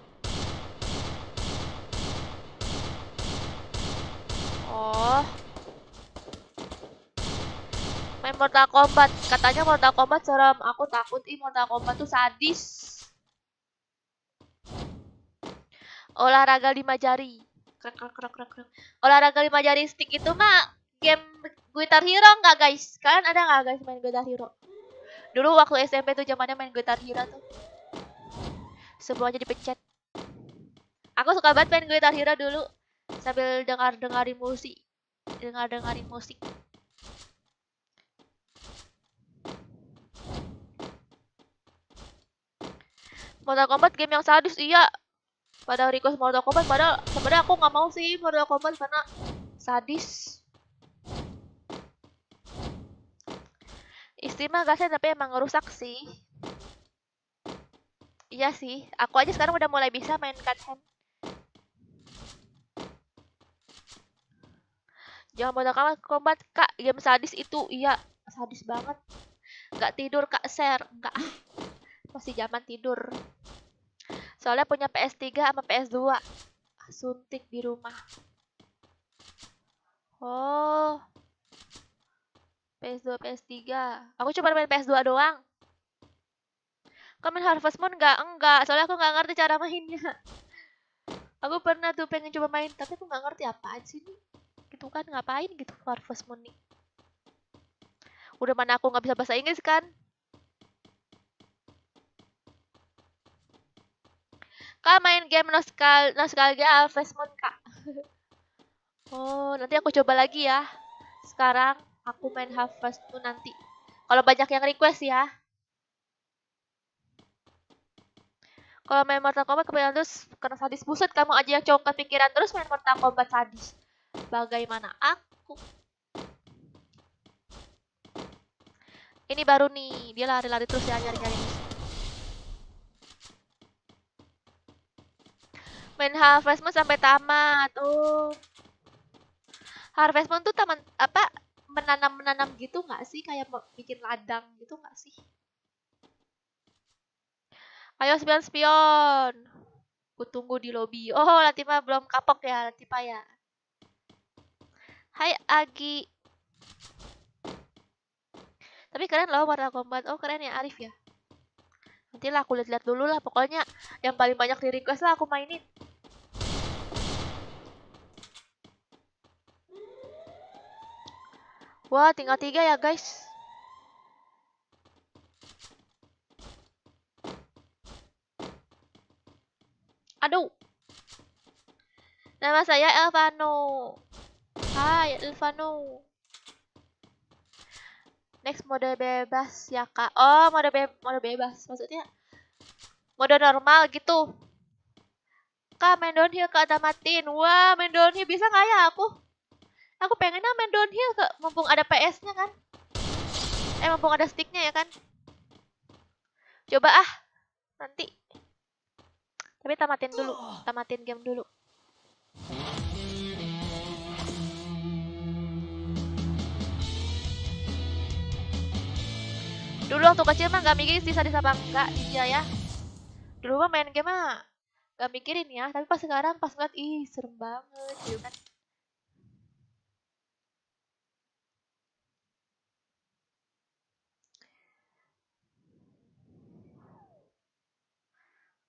Oh. Main Mortal Kombat. Katanya Mortal Kombat serem. Aku takut Mortal Kombat tuh sadis. Olahraga 5 jari. Krek, krek, krek, krek, krek. Olahraga 5 jari stick itu mah game Guitar Hero nggak guys? Kalian ada nggak guys main Guitar Hero? Dulu waktu SMP tuh zamannya main Guitar Hero tuh. Semuanya dipencet. Aku suka banget main Guitar Hero dulu sambil dengarin musik. Dengarin musik. Mortal Kombat game yang sadis, iya. Pada request Mortal Kombat, padahal sebenarnya aku nggak mau sih Mortal Kombat karena sadis. Istimewa gasnya tapi emang ngerusak sih. Iya sih, aku aja sekarang udah mulai bisa main Cut-Hand. Jangan Mortal Kombat, Kak. Game sadis itu, iya. Sadis banget. Nggak tidur, Kak. Share. Nggak. Masih zaman tidur. Soalnya punya PS3 sama PS2. Suntik di rumah. Oh. PS2, PS3. Aku cuma main PS2 doang. Kamu main Harvest Moon nggak? Enggak. Soalnya aku nggak ngerti cara mainnya. Aku pernah tuh pengen coba main, tapi aku nggak ngerti apaan sih nih. Gitu kan, ngapain gitu Harvest Moon nih. Udah mana aku nggak bisa bahasa Inggris kan. Kak main game Nostalgia Harvest Moon, Kak. Oh, nanti aku coba lagi ya. Sekarang aku main Harvest Moon nanti. Kalau banyak yang request ya. Kalau main Mortal Kombat kebanyakan terus karena sadis. Buset, kamu aja yang congkat pikiran terus main Mortal Kombat sadis. Bagaimana aku? Ini baru nih, dia lari-lari terus ya nyari-nyari musuh. Main Harvest Moon sampai tamat. Oh. Harvest Moon tuh taman apa? Menanam gitu nggak sih? Kayak bikin ladang gitu nggak sih? Ayo spion. Ku tunggu di lobi. Oh, Latifah belum kapok ya, Latifah ya. Hai Agi. Tapi keren loh Mortal Kombat. Oh, keren ya Arif ya. Nanti lah aku lihat-lihat dulu lah. Pokoknya yang paling banyak di request lah aku mainin. Wah, tinggal 3 ya guys. Aduh. Nama saya Elvano. Hai Elvano. Next mode bebas ya kak. Oh mode bebas maksudnya mode normal gitu. Kak main downhill kak tamatin. Wah main downhill bisa nggak ya aku? Aku pengennya main downhill kak. Mumpung ada PS-nya kan. Mumpung ada sticknya ya kan. Coba ah nanti. Tapi tamatin dulu. Tamatin game dulu. Dulu waktu kecil mah gak mikirin sih sadis apa enggak iya ya. Dulu mah main game mah gak mikirin ya. Tapi pas sekarang pas ngeliat ih serem banget gitu kan.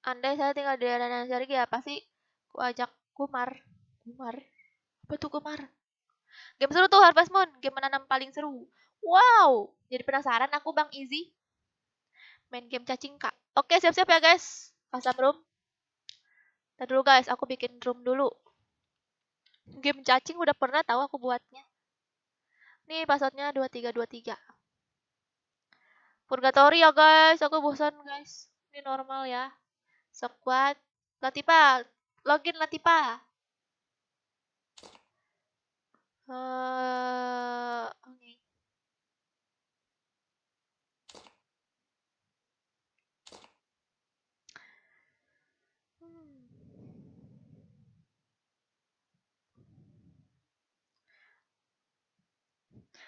Andai saya tinggal di daerah yang Sergi ya pasti ku ajak Kumar. Kumar? Apa tuh Kumar? Game seru tuh Harvest Moon. Game menanam paling seru. Wow. Jadi penasaran aku Bang Izzy. Main game cacing kak. Oke siap-siap ya guys. Custom room. Ntar dulu guys aku bikin room dulu. Game cacing udah pernah tahu aku buatnya. Nih passwordnya 2323. Purgatory ya guys. Aku bosan guys. Ini normal ya. Squad. Latipa. Login Latipa. Oke.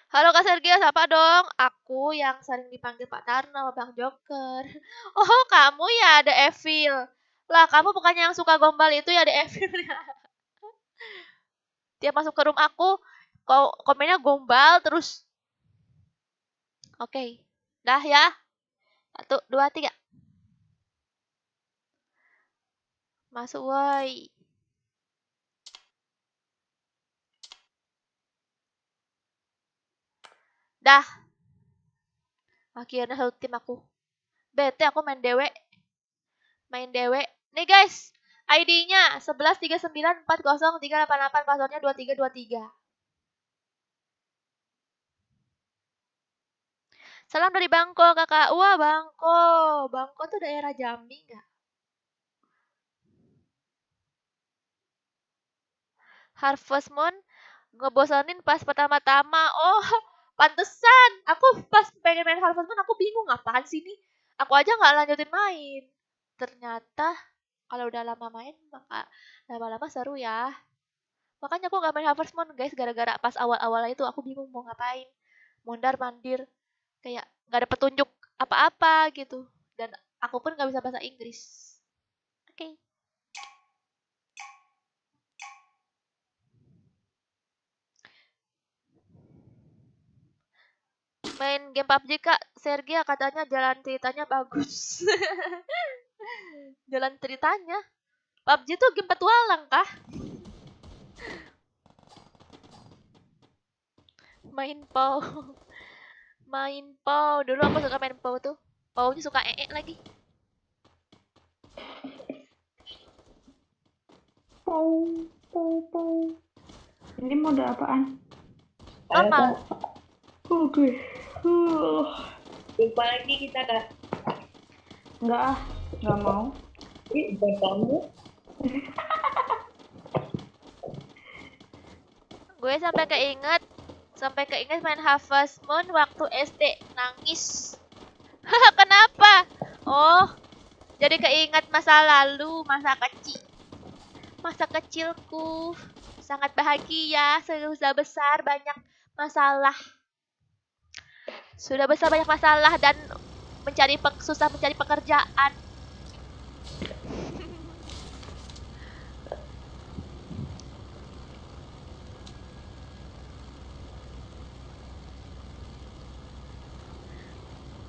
Halo Kak Sergio, siapa dong? Aku yang sering dipanggil Pak Tarno, Bang Joker. Oh, kamu ya ada Evil. Lah, kamu bukannya yang suka gombal itu ya ada Evil ya. Dia masuk ke room aku, komennya gombal terus. Oke. Dah ya. 1, 2, 3. Masuk woi. Dah. Akhirnya satu tim aku. Bete aku main dewe. Main dewe. Nih guys, ID-nya 11394038, passwordnya 2323. Salam dari Bangko, kakak. Wah, Bangko. Bangko tuh daerah Jambi nggak? Harvest Moon ngebosanin pas pertama-tama. Oh, pantesan. Aku pas pengen main Harvest Moon, aku bingung apaan sih ini. Aku aja nggak lanjutin main. Ternyata kalau udah lama main, maka lama-lama seru ya. Makanya aku nggak main Harvest Moon, guys. Gara-gara pas awal-awal itu aku bingung mau ngapain. Mondar-mandir. Kayak nggak ada petunjuk apa-apa gitu. Dan aku pun nggak bisa bahasa Inggris. Oke. Main game PUBG kak, Sergia katanya jalan ceritanya bagus. Jalan ceritanya? PUBG tuh game petualang kah? Main POW. Main POW. Dulu aku suka main POW tuh. POW-nya suka lagi. POW. Ini mode apaan? Normal. Oke. Jumpa lagi kita kak. Enggak mau. Bukan kamu. Gue sampai keinget main Harvest Moon waktu SD, nangis. Kenapa? Oh, jadi keinget masa lalu, masa kecilku sangat bahagia, sudah besar banyak masalah. Sudah besar banyak masalah dan susah mencari pekerjaan.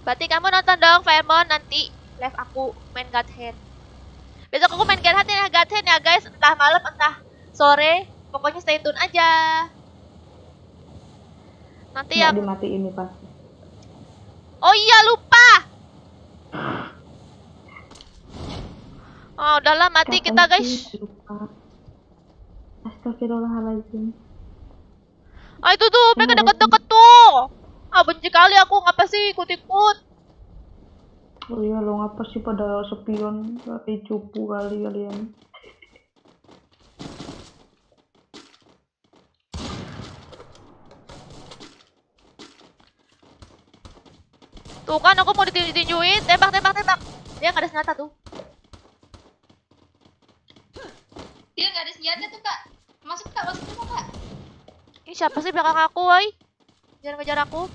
Berarti kamu nonton dong Fairmont nanti live aku main God Hand. Besok aku main God Hand ya guys, entah malam entah sore, pokoknya stay tune aja. Nanti Nggak yang dimatiin nih pasti. oh iya lupa. Oh udahlah mati kita guys. Astagfirullahaladzim. Ah itu tuh mereka deket-deket tuh. nggak benci kali aku, ngapa sih ikut-ikut? Oh iya, lo ngapa sih pada sepion? Tapi cupu kali kalian. Tuh kan aku mau ditinjuin, tembak. Dia nggak ada senjata tuh. Dia nggak ada senjata tuh kak. Masuk kak. Ini siapa sih belakang aku, woi? Jangan ngejar aku.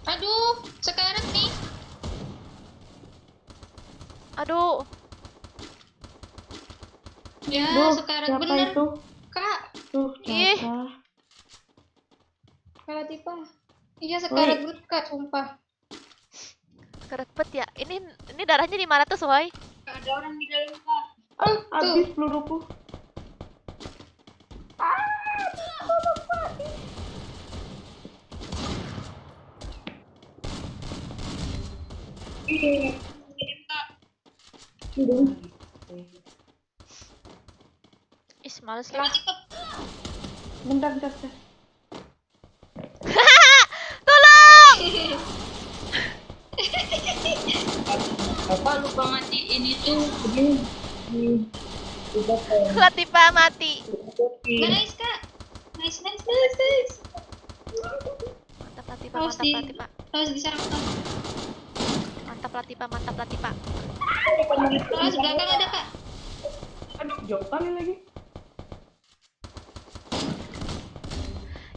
Aduh, sekarat nih. Aduh, Ya, Duh, sekarat siapa bener. itu? Kak, Tuh, Ih. siapa? kalah tipe. Iya, sekarat bener kak, sumpah. keret bet ya. Ini darahnya di mana tuh, woi? Ada orang di dalam kak. Ah, habis peluruku. Ih, males lah. Bentar. Tolong! Apa lupa matiin itu? Latifa mati. Nice kak. Nice. Mantap Latifa, Harus mantap di- Latifa. Harus diserang kak. Mantap Latifa, mantap Latifa. Harus belakang ada kak. Aduh, jauh kali lagi.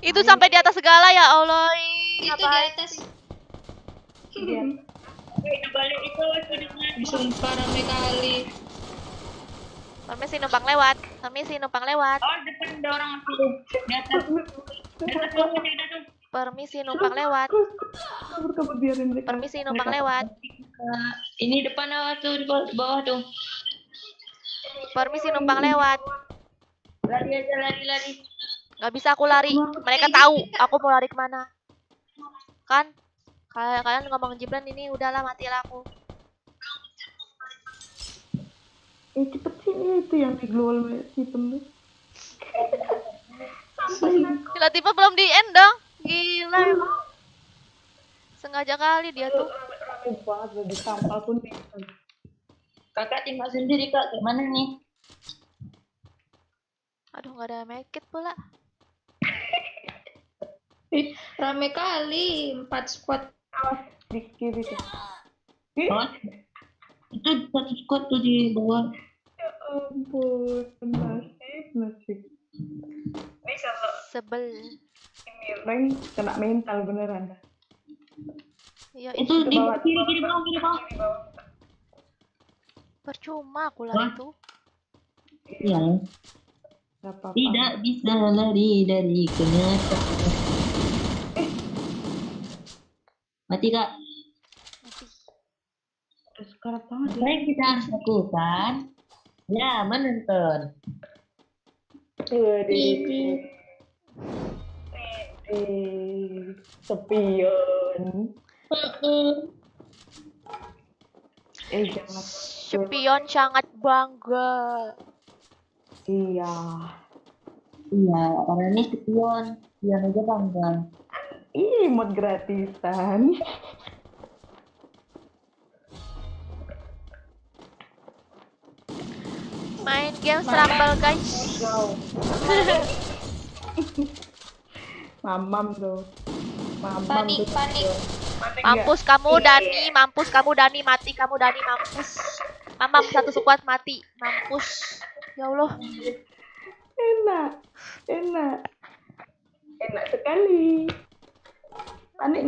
Itu sampai di atas segala ya Allah. Ih, Itu di ngapain? atas. Iya. Balik itu aku dengan Sumpah rame kali. Permisi numpang lewat. oh depan ada orang tuh di atas tuh ada tuh. Permisi numpang lewat. Kabur biarin mereka. Permisi numpang lewat. Ini depan tuh di bawah tuh. Permisi numpang lewat. Lari aja lari. Gak bisa aku lari. Mereka tahu aku mau lari kemana. Kan? Kalian ngomong Jibran ini udahlah matilah aku. Cepet sini itu yang di global hitam tuh. Tiba-tiba belum di end dong. Gila emang. Sengaja kali dia tuh. Rame banget udah ditampal pun bisa. Kakak tinggal sendiri kak, gimana nih? Aduh gak ada medkit pula. Rame kali. 4 squad. Awas di kiri tuh. Oh, itu satu squad tuh di bawah. Ya ampun, nasib. Ini kalau Sebel. ini rank kena mental beneran dah. Ya Itu di bawah. kiri bawah. Di bawah. percuma aku lari tuh. Iya. Gak apa-apa. Tidak bisa lari dari kenyataan. Mati kak. Mati. Udah sekarat banget Apa ya. yang kita harus lakukan? Ya, menonton. Widih. Sepion. Jangan. Spion sangat bangga. Iya. Iya, karena ini spion. Spion aja bangga. Ih, mod gratisan. Main game Rumble guys. Mamam tuh. Mamam Panik. tuh. Panik Mampus kamu Dani, mati kamu Dani, mampus. Mamam satu squad mati, mampus. Ya Allah. nggak? Enak sekali. Panik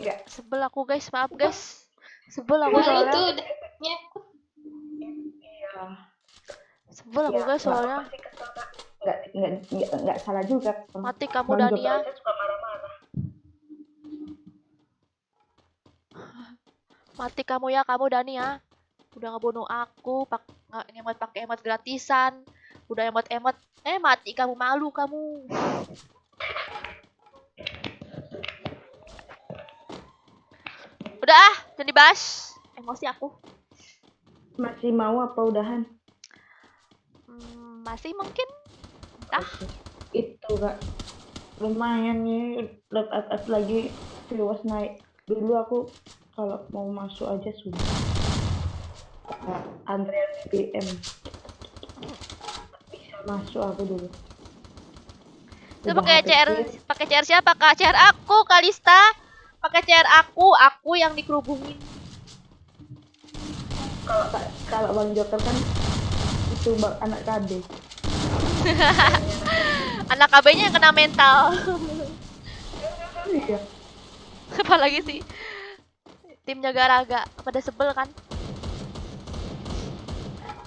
nggak? Sebel aku guys, maaf guys. Sebel aku Wah, soalnya. itu dapetnya. Iya. Sebel aku guys soalnya. Nggak salah juga. Mati kamu Bang Dani Joko ya. aja suka marah-marah. Mati kamu ya, kamu Dani ya. Udah ngebunuh aku, ngemot pakai emot gratisan. Udah emot-emot, mati kamu, malu kamu. Udah ah, jangan dibahas. Emosi aku. Masih mau apa udahan? Masih mungkin. Kalista. Itu Kak, lumayan nih atas lagi viewers naik. Dulu aku kalau mau masuk aja sudah antrean BBM bisa masuk aku dulu. Itu Udah pakai CR siapa, Kak? CR aku, Kalista. Pakai CR aku yang dikerubungin. kalau Bang Joker kan itu anak KB. Anak KB-nya yang kena mental. Iya. Apalagi sih tim jaga raga pada sebel kan.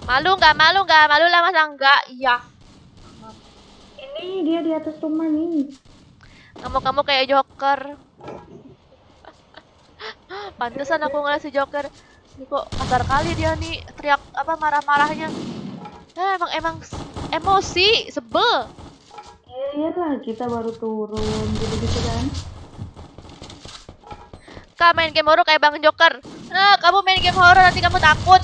Malu nggak? Malu lah masa enggak? Iya. Ini dia di atas rumah nih. Kamu kayak Joker. Pantesan aku ngeliat si Joker. Ini kok kasar kali dia nih, teriak apa marah-marahnya. Emang emosi, sebel. Iyalah, kita baru turun gitu-gitu kan. Kak main game horror kayak Bang Joker. Nah, kamu main game horror nanti kamu takut.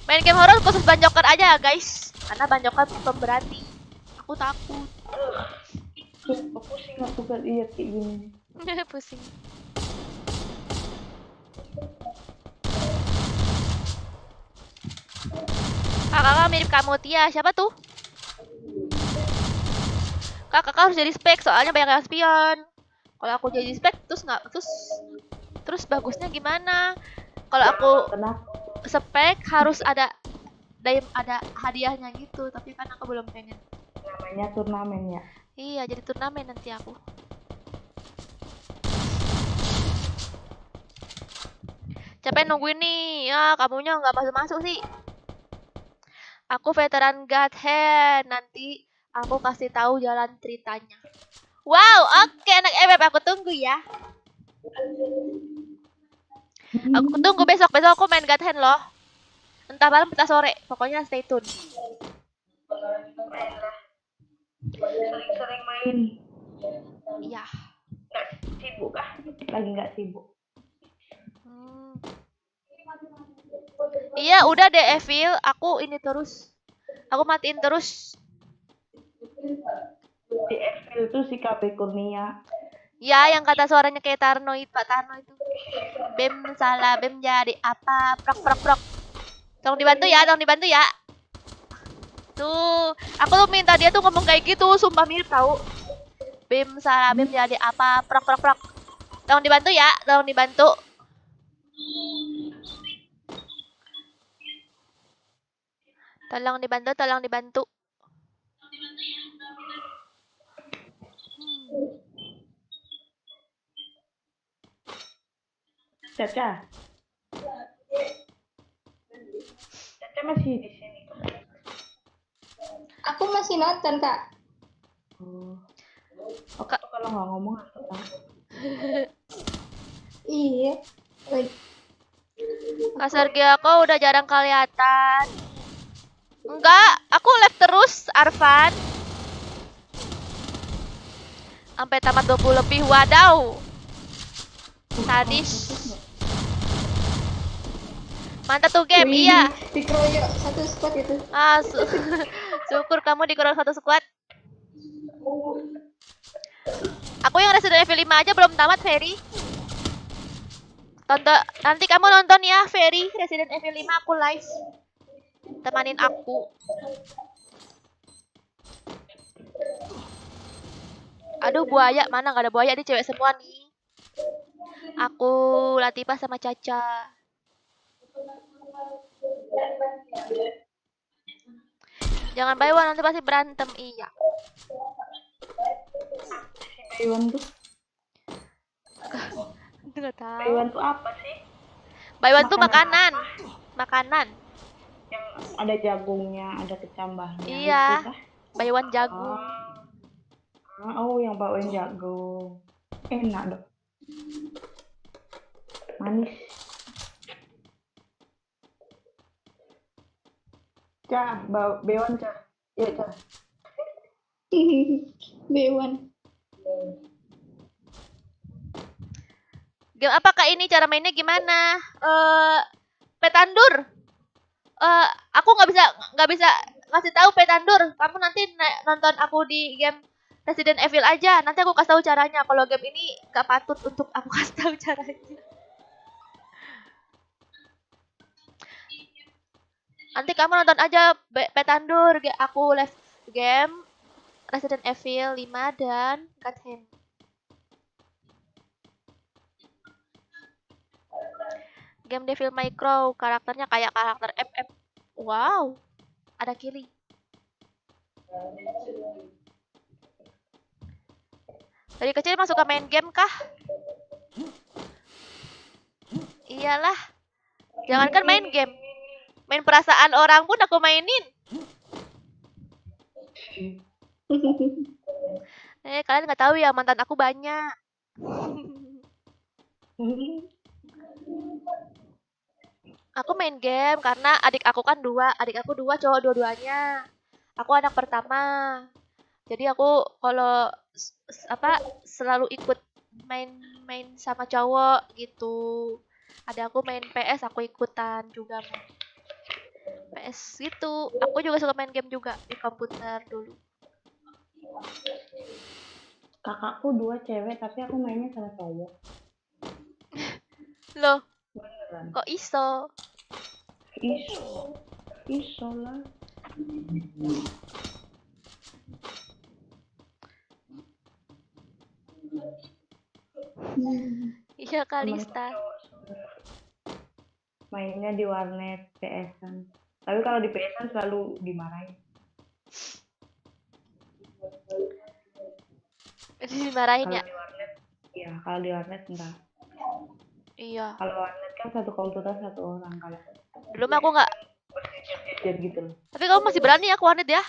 Main game horror khusus Bang Joker aja, guys. Karena Bang Joker pemberani. Aku takut. Sumpah pusing aku gak lihat kayak gini. Pusing. Kakak mirip kamu Tia. Siapa tuh? Kakak harus jadi spek soalnya banyak yang spion. Kalau aku jadi spek terus bagusnya gimana? Kalau aku spek harus ada hadiahnya gitu, tapi kan aku belum pengen. Namanya turnamen ya. Iya, jadi turnamen nanti aku. Capek nungguin nih. Ya, kamunya nggak masuk-masuk sih. Aku veteran Godhead. Nanti aku kasih tahu jalan ceritanya. Wow, oke anak FF aku tunggu ya. Aku tunggu besok aku main Godhead loh. Entah malam entah sore, pokoknya stay tune. Sering-sering main. Iya. Nggak sibuk kah? Lagi nggak sibuk. Iya, udah deh Evil, aku ini terus. Aku matiin terus. Si Evil tuh si KP Kurnia. Ya, yang kata suaranya kayak Tarno itu, Pak Tarno itu. Bem salah, Bem jadi apa? Prok. Tolong dibantu ya. Tuh, aku tuh minta dia tuh ngomong kayak gitu, sumpah mirip tahu. Bem salah, Bem jadi apa? Prok. Tolong dibantu ya, tolong dibantu. Tolong dibantu. Caca masih di sini. Aku masih nonton, Kak. Aku tuh kalau nggak ngomong apa? Iya. Kak Sergiako udah jarang kelihatan. Enggak, aku live terus, Arfan. Sampai tamat 20 lebih, wadaw. Sadis. Mantap tuh game, iya. Dikeroyok satu squad itu. Syukur kamu dikeroyok satu squad. Aku yang Resident Evil 5 aja belum tamat, Ferry. Nanti kamu nonton ya, Ferry. Resident Evil 5 aku live. Temanin aku. Aduh, buaya. Mana nggak ada buaya, di cewek semua nih. Aku, Latifah sama Caca. Jangan buy one, nanti pasti berantem. Iya. Buy one tuh? Nggak tahu. Buy one tuh apa sih? Buy one tuh makanan. Makanan. Yang ada jagungnya, ada kecambahnya. Iya. Gitu, Buy one jagung. Oh, yang bawain jagung. Enak dong. Manis. Cah, Bewan Cah. Iya, Cah. Bewan. Game apakah ini, cara mainnya gimana? Petandur. Aku nggak bisa ngasih tahu Petandur, kamu nanti nonton aku di game Resident Evil aja. Nanti aku kasih tahu caranya. Kalau game ini gak patut untuk aku kasih tahu caranya. Nanti kamu nonton aja Petandur, aku live game Resident Evil 5 dan God Hand. Game Devil May Cry, karakternya kayak karakter FF. Wow, ada kiri. Dari kecil masuk ke main game kah? Iyalah. Jangankan main game. Main perasaan orang pun aku mainin. Kalian nggak tahu ya, mantan aku banyak. Aku main game karena adik aku kan dua cowok dua-duanya. Aku anak pertama. Jadi aku kalau selalu ikut main sama cowok gitu. Ada aku main PS, aku ikutan juga main PS gitu. Aku juga suka main game juga di komputer dulu. Kakakku 2 cewek, tapi aku mainnya sama cowok. Loh, Beneran. kok iso? Iso lah. Iya Kalista. Mainnya di warnet PS-an. Tapi kalau di PS-an selalu dimarahin. Dimarahin ya? Kalau di warnet, iya. Kalau di warnet enggak. Iya. Kalau warnet kan satu komputer satu orang. Kalau Dulu mah aku nggak. jadi gitu loh. Tapi kamu masih berani ya ke warnet ya?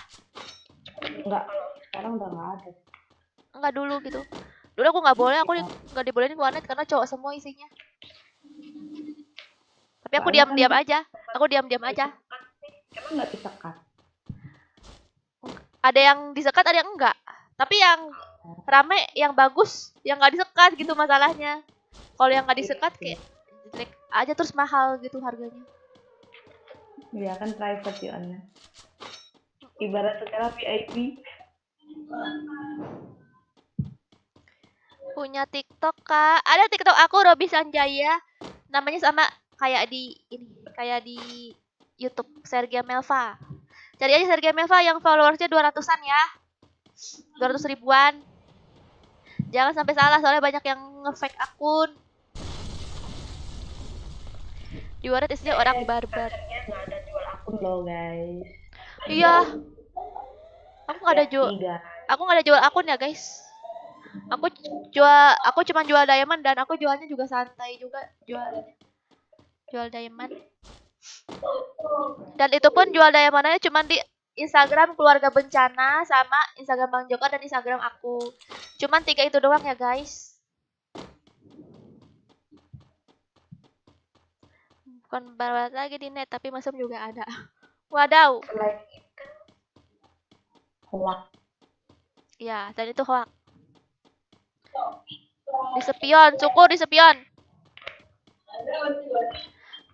Enggak, kalau sekarang udah nggak ada. Enggak dulu gitu. Dulu aku nggak boleh, aku nggak dibolehin ke warnet karena cowok semua isinya. Tapi aku Soalnya diam-diam kan aja. Aku diam-diam aja. emang nggak disekat. Ada yang disekat, ada yang enggak. Tapi yang rame, yang bagus, yang nggak disekat gitu masalahnya. Kalau yang nggak disekat kayak jelek aja terus mahal gitu harganya. Dia kan private ya Anna. Ibarat sekarang VIP. Punya TikTok kak? Ada TikTok aku Robi Sanjaya. Namanya sama kayak di YouTube Sergia Melva. Cari aja Sergia Melva yang followersnya 200-an ya. 200 ribuan. Jangan sampai salah soalnya banyak yang nge-fake akun. Di warnet isinya orang barbar. Nggak ada jual akun loh guys. Iya. Aku nggak ada jual. Aku nggak ada jual akun ya guys. Aku cuma jual diamond dan aku jualnya juga santai juga jual diamond. Dan itu pun jual diamondnya cuma di Instagram Keluarga Bencana sama Instagram Bang Joko dan Instagram aku. Cuman 3 itu doang ya guys. Bukan barat lagi di net tapi mesum juga ada. Wadaw. Selain itu, hoax. Ya, dan itu hoax. Di sepion, syukur di sepion.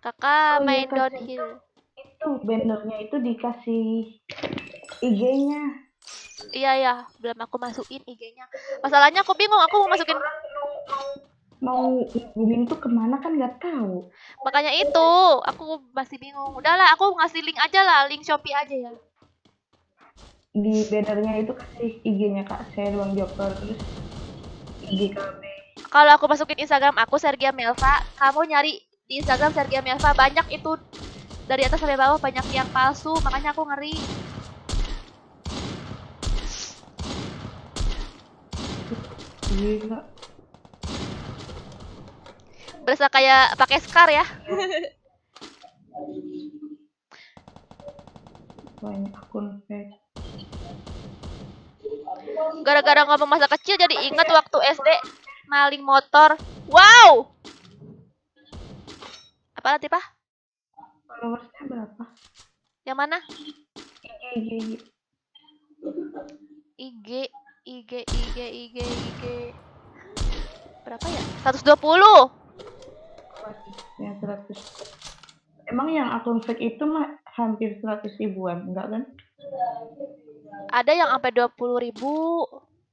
Kakak main downhill. Itu bannernya itu dikasih IG-nya. Iya, belum aku masukin IG-nya. Masalahnya aku bingung, aku mau masukin. Mau hubungin tuh kemana kan nggak tahu. Makanya itu, aku masih bingung. Udahlah, aku ngasih link aja lah, link Shopee aja ya. Di bannernya itu kasih IG-nya Kak Sen, Bang Joko, terus IG kami. Kalau aku masukin Instagram aku Sergia Melva, kamu nyari di Instagram Sergia Melva banyak itu dari atas sampai bawah banyak yang palsu, makanya aku ngeri. Gila. Berasa kayak pakai Scar ya. Banyak akun fake. Gara-gara ngomong masa kecil jadi ingat waktu SD maling motor. Wow. Apa nanti Pak? Followersnya berapa? Yang mana? IG. IG. Berapa ya? 120. Yang 100. Emang yang akun fake itu mah hampir 100 ribuan, enggak kan? Ada yang sampai 20.000,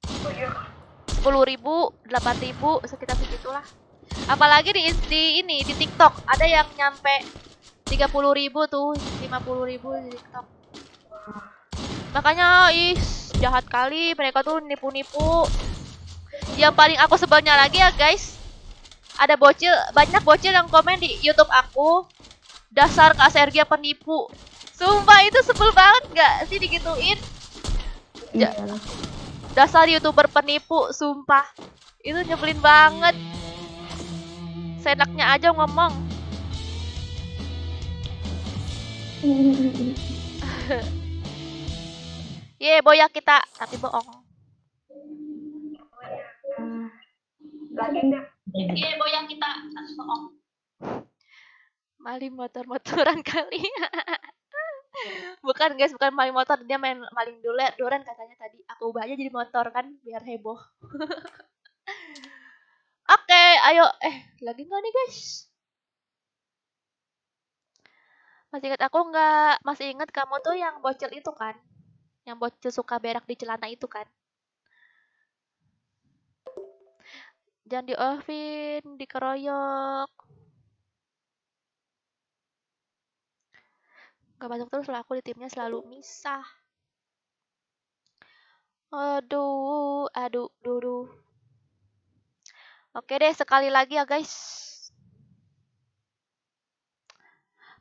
10.000, 8.000, sekitar segitulah. Apalagi di TikTok ada yang nyampe 30.000 tuh, 50.000 di TikTok. Makanya jahat kali mereka tuh nipu-nipu. Yang paling aku sebelnya lagi ya guys, ada banyak bocil yang komen di YouTube aku, dasar Kak Sergia penipu. Sumpah itu sebel banget gak sih digituin? Iya. Dasar YouTuber penipu, sumpah. Itu nyebelin banget. Seenaknya aja ngomong. Ye, boya kita, tapi bohong. Ye, boya kita, tapi bohong. Maling motor-motoran kali. Bukan guys, bukan maling motor, dia main maling duren katanya tadi. Aku ubah aja jadi motor kan, biar heboh. Oke, ayo. Lagi nggak nih guys? Masih ingat aku nggak? Masih ingat kamu tuh yang bocil itu kan? Yang bocil suka berak di celana itu kan? Jangan di-offin, dikeroyok. Gak masuk terus lah, aku di timnya selalu misah. Aduh. Oke deh, sekali lagi ya guys.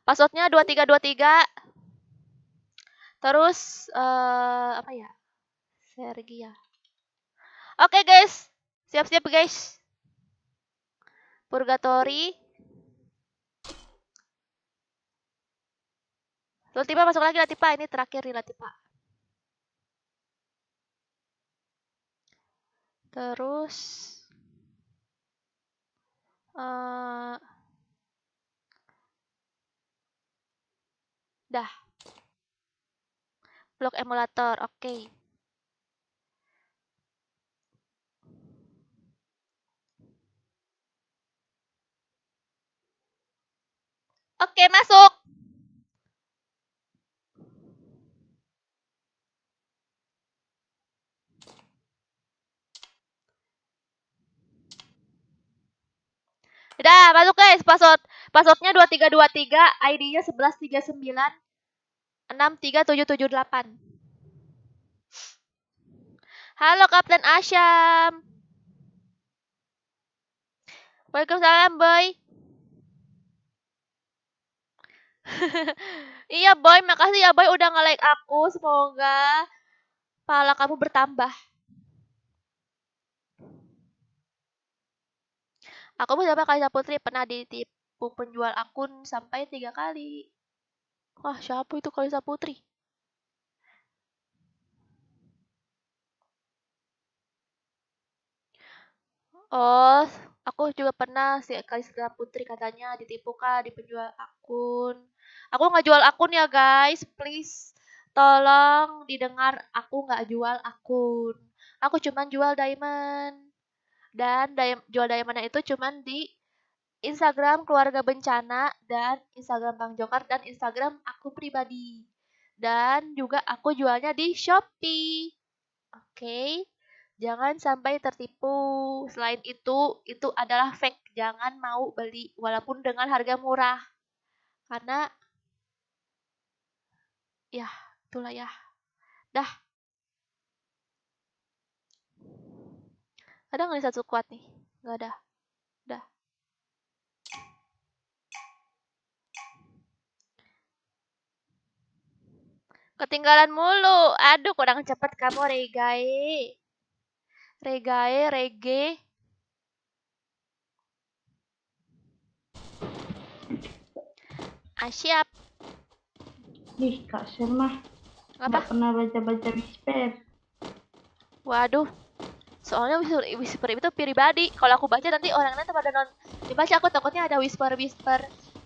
Passwordnya 2323. Terus apa ya? Sergia. Oke guys, siap-siap guys. Purgatory. Latipa masuk lagi Latipa, ini terakhir nih Latipa. Terus dah. Blok emulator, oke. Oke, masuk. Udah, masuk guys. Passwordnya 2323, ID-nya 1139 63778. Halo Kapten Asyam. Waalaikumsalam, boy. Iya, boy. Makasih ya, boy, udah nge-like aku. Semoga pahala kamu bertambah. Aku beberapa kali Putri pernah ditipu penjual akun sampai 3 kali. Wah, siapa itu Kalisa Putri? Oh, aku juga pernah sih Kalisa Putri katanya ditipu kah di penjual akun. Aku nggak jual akun ya guys, please. Tolong didengar, aku nggak jual akun. Aku cuman jual diamond. Dan jual diamondnya itu cuman di Instagram Keluarga Bencana dan Instagram Bang Jokar dan Instagram aku pribadi. Dan juga aku jualnya di Shopee. Oke. Jangan sampai tertipu. Selain itu adalah fake. Jangan mau beli walaupun dengan harga murah. Karena ya, itulah ya. Dah. Ada nggak nih satu kuat nih? Nggak ada. Dah. Ketinggalan mulu. Aduh, kurang cepet kamu, Regae. Rege. Siap. Ih, Kak Sher mah Apa? nggak pernah baca-baca whisper. Waduh. Soalnya whisper itu pribadi. Kalau aku baca nanti orang-orang pada dibaca, aku takutnya ada whisper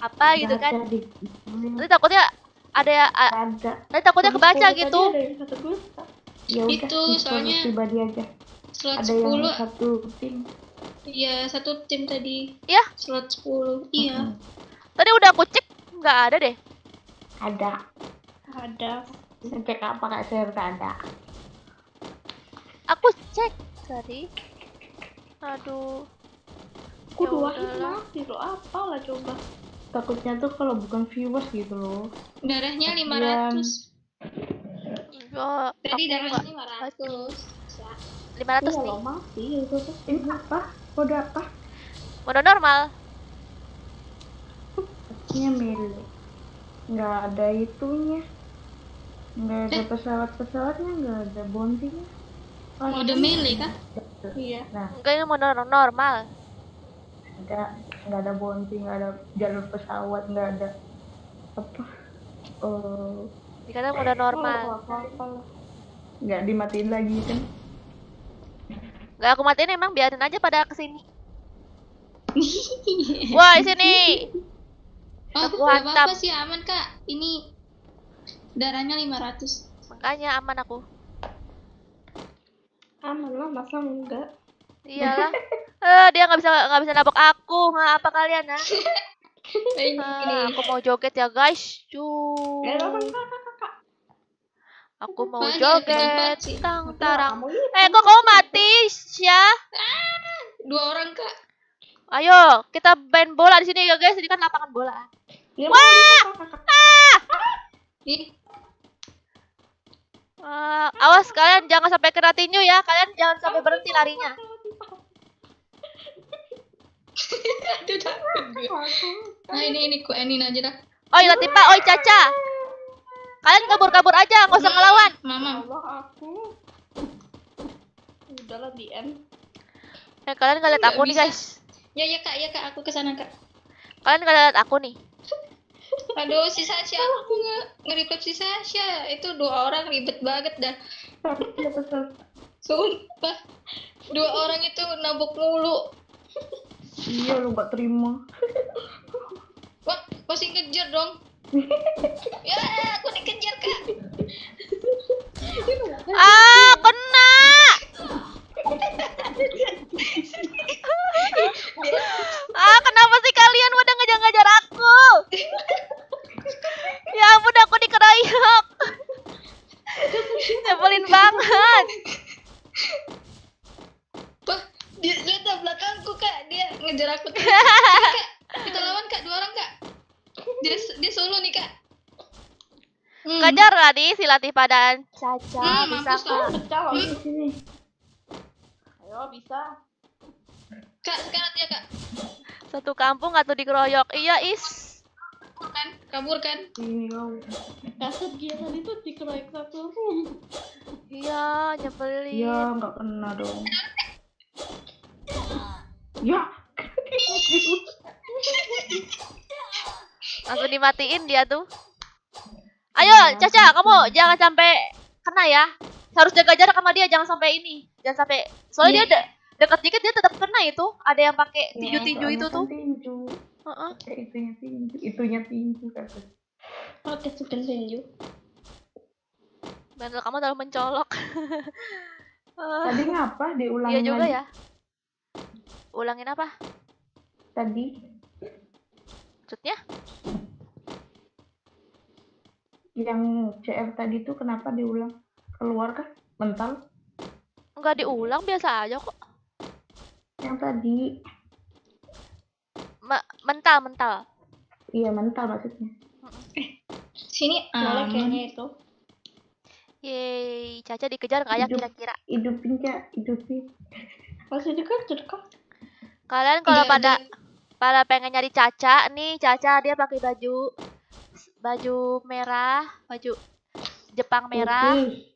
apa gitu kan. Nanti takutnya ada nanti takutnya kebaca gitu. Ya udah, Itu soalnya pribadi aja. slot Ada yang 10. satu tim. Iya, satu tim tadi. Iya? Slot 10. Iya. Tadi udah aku cek, nggak ada deh. Ada. Ada. Cek apa kak share ada. Aku cek tadi. Aduh. Aku Ya dua hit udahlah. mati loh. Apalah coba. Takutnya tuh kalau bukan viewers gitu loh. Darahnya Kasian. 500. Enggak, Tadi aku darahnya enggak. 500. 500 Iya nih. loh mati itu tuh. Ini apa? Kode apa? Mode normal. Ini melee. Nggak ada itunya. Nggak ada pesawatnya, nggak ada bounty-nya. Mode melee kan? Iya. Nah, Enggak, ini mode normal. nggak ada bounty, nggak ada jalur pesawat, nggak ada apa. Dikata mode normal. Nggak dimatiin lagi kan? Enggak, aku matiin emang, biarin aja pada kesini. Wah, di sini. Oh, Aku gak hantam. apa-apa sih, aman kak. Ini darahnya 500. Makanya aman aku. Aman lah, masa enggak? Iyalah. Dia nggak bisa nabok aku. Nggak apa kalian ya? Aku mau joget ya guys. Cuy. Aku mau Banyak, joget. tempat sih. Tang tarang. Kok kamu mati, Sya? 2 orang kak. Ayo, kita main bola di sini ya guys. Ini kan lapangan bola. Ih, Awas kalian jangan sampai kena tinju ya. Kalian jangan sampai berhenti larinya. aduh takut gue. Nah ini kuenin aja dah. Oi Latifa, oi Caca. Kalian kabur aja, nggak usah ngelawan. Mama. Aku. Udahlah di end. Kalian nggak lihat Nggak aku nih bisa. guys. Ya kak, aku kesana kak. Kalian nggak lihat aku nih. Aduh si Sasha, aku nge-revive si Sasha. Itu 2 orang ribet banget dah. Sumpah. 2 orang itu nabok mulu. Iya lu gak terima. Wah, pasti ngejar dong. Ya, aku dikejar kak. Kena. Kenapa sih kalian pada ngejar-ngejar aku? Ya ampun, aku dikeroyok. Nyebelin banget. Wah, dia lihat belakangku kak. Dia ngejar aku terus. Kak, kita lawan kak, 2 orang kak. Dia solo nih kak. Kejar tadi si Latifa dan Caca. Bisa mampus kak. lah. Pecah loh di sini. Ayo bisa. Kak, sekarang dia kak. Satu kampung atau dikeroyok. Iya is. Kabur kan? Ini loh. Kasut dia tadi tuh dikeroyok satu room. Iya, nyebelin. Iya nggak kena dong. Ya. Langsung dimatiin dia tuh. Ayo, Caca, kamu jangan sampai kena ya. Harus jaga jarak sama dia, jangan sampai ini. Jangan sampai. Soalnya dia dekat dikit dia tetap kena itu. Ada yang pakai tinju-tinju itu tuh. Tinju. Heeh. Itunya tinju kata. Oke, sudah tinju. Bener, kamu terlalu mencolok. Tadi ngapa diulangin Iya juga lagi? ya. Ulangin apa? Tadi Maksudnya? yang CR tadi tuh kenapa diulang? Keluar kah? Mental? Enggak diulang, biasa aja kok. Yang tadi. Mental. Iya mental maksudnya. Sini aman kayaknya itu. Yeay, Caca dikejar nggak ya Hidup. kira-kira? Hidupin Kak, hidupin. Masih dekat. Kalian kalau Iya, pada pengen nyari Caca nih, Caca dia pakai baju merah, baju Jepang merah, Putih.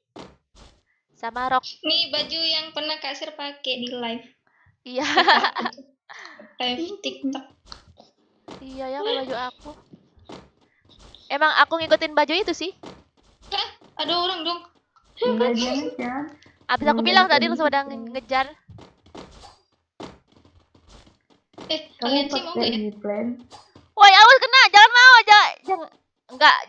sama rok. Nih baju yang pernah Kasir pakai di live Iya, TikTok. iya ya kayak baju aku. Emang aku ngikutin baju itu sih. Ada orang dong. Enggak jangan. Abis aku bilang tadi langsung pada ngejar. Kalian sih mau nggak ya? plan. Woi, awas kena, jangan mau,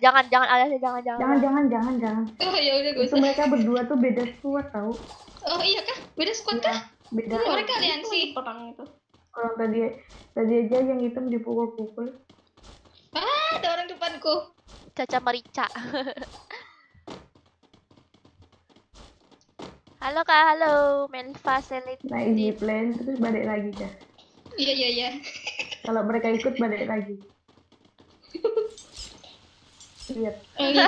jangan aliasnya jangan. Oh ya udah gak Itu usah. mereka berdua tuh beda squad tau. Oh iya kah? Beda squad kah? Beda. Mereka aliansi. Orang tadi aja yang hitam dipukul-pukul. Ada orang depanku. Caca Merica. Halo Kak, halo. Main facility. Naik zipline terus balik lagi Cah. Iya iya iya. Kalau mereka ikut balik lagi. Lihat. Oh, gitu.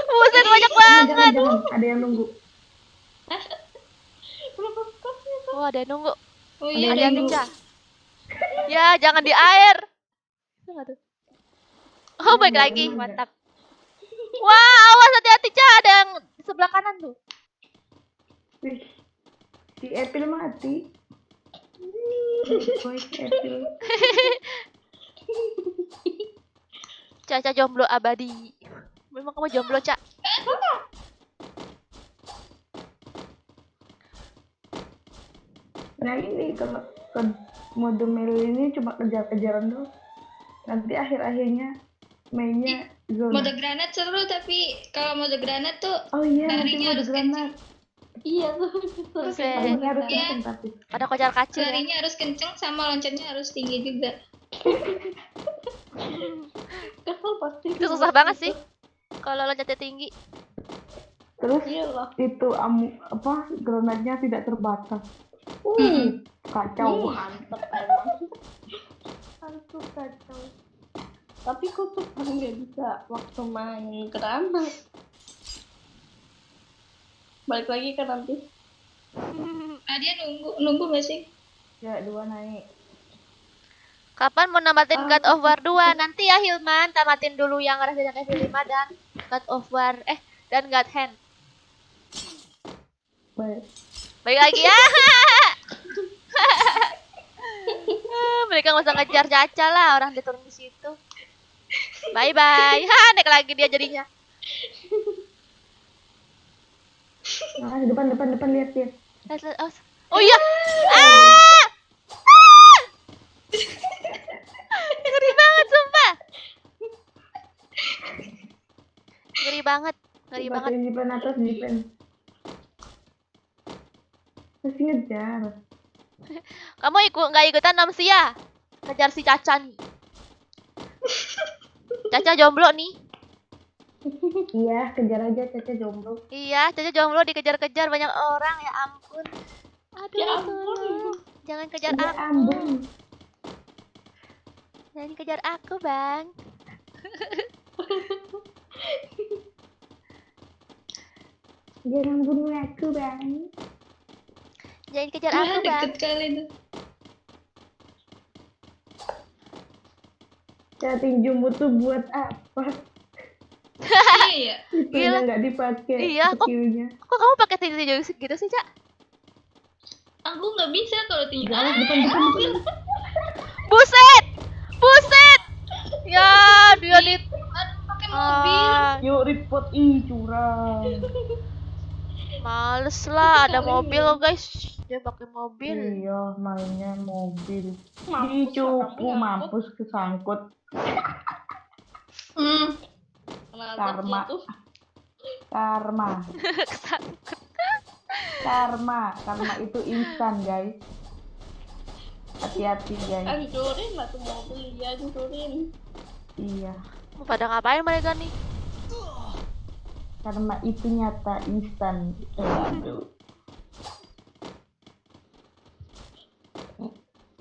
Buset banyak Jangan, banget. jangan, ada yang nunggu. Oh, ada yang nunggu. Oh iya. Ada yang nunggu. Ca. Ya, jangan di air. Aduh. Oh, baik Enggak, lagi. enggak. Mantap. Wah, awas hati-hati Ca, ada yang di sebelah kanan tuh. Wih, si Epil mati. Boy, si Epil. Caca jomblo abadi. Memang kamu jomblo, Ca? Nah ini kalau mode mele ini cuma kejar-kejaran doang. Nanti akhir-akhirnya mainnya zona. Mode granat seru tapi kalau mode granat tuh Oh iya, nanti larinya mode harus granat. Iya tuh. Buset. Larinya harus Iya. kenceng tapi. Pada kocar kacir ya. larinya harus kenceng sama loncatnya harus tinggi juga. Kesel pasti. Itu susah banget sih. Kalau loncatnya tinggi. Terus Iyalah. itu granatnya tidak terbatas. Kacau. Mantep emang. Aduh kacau. Tapi kok tuh nggak bisa waktu main granat. Balik lagi kan nanti. Ah dia nunggu gak sih? Ya, 2 naik. Kapan mau namatin God of War 2? Nanti ya Hilman, tamatin dulu yang Resident Evil 5 dan God of War dan God Hand. Baik. Baik lagi ya. Mereka nggak usah ngejar Caca lah, orang dia turun di situ. Bye bye. Naik lagi dia jadinya. Nah, depan lihat dia. Oh iya. Ah! Ah! Ngeri banget sumpah. Ngeri banget. Pakai zipline atas zipline. Masih ngejar. Kamu nggak ikutan Namsia? Kejar si Caca nih. Caca jomblo nih. Iya, kejar aja Caca jomblo. Iya, Caca jomblo dikejar-kejar banyak orang, ya ampun. Aduh, Ya ampun. tolong. Jangan kejar Ya aku. ampun. Jangan kejar aku, Bang. Jangan bunuh aku, Bang. Jangan kejar Wah aku, Bang. deket kali tuh. Chatting jumbo tuh buat apa? Iya. Itu Gila. nggak dipakai Iya, kok- skillnya. Kok kamu pakai tinju gitu sih, Cak? Aku nggak bisa kalau tinju. Jangan depan. Buset! Buset! Ya, dia di Pakai mobil. Yuk report curang. Males lah, ada mobil loh, guys. Dia pakai mobil. Iya, mainnya mobil. Mampus Ih, cupu lah, mampus kesangkut. Kenapa Karma. gitu? Karma itu instan, guys. Hati-hati, guys. Hancurin lah tuh mobil, ya hancurin. Iya, Mau pada ngapain mereka nih? karma itu nyata instan. Aduh.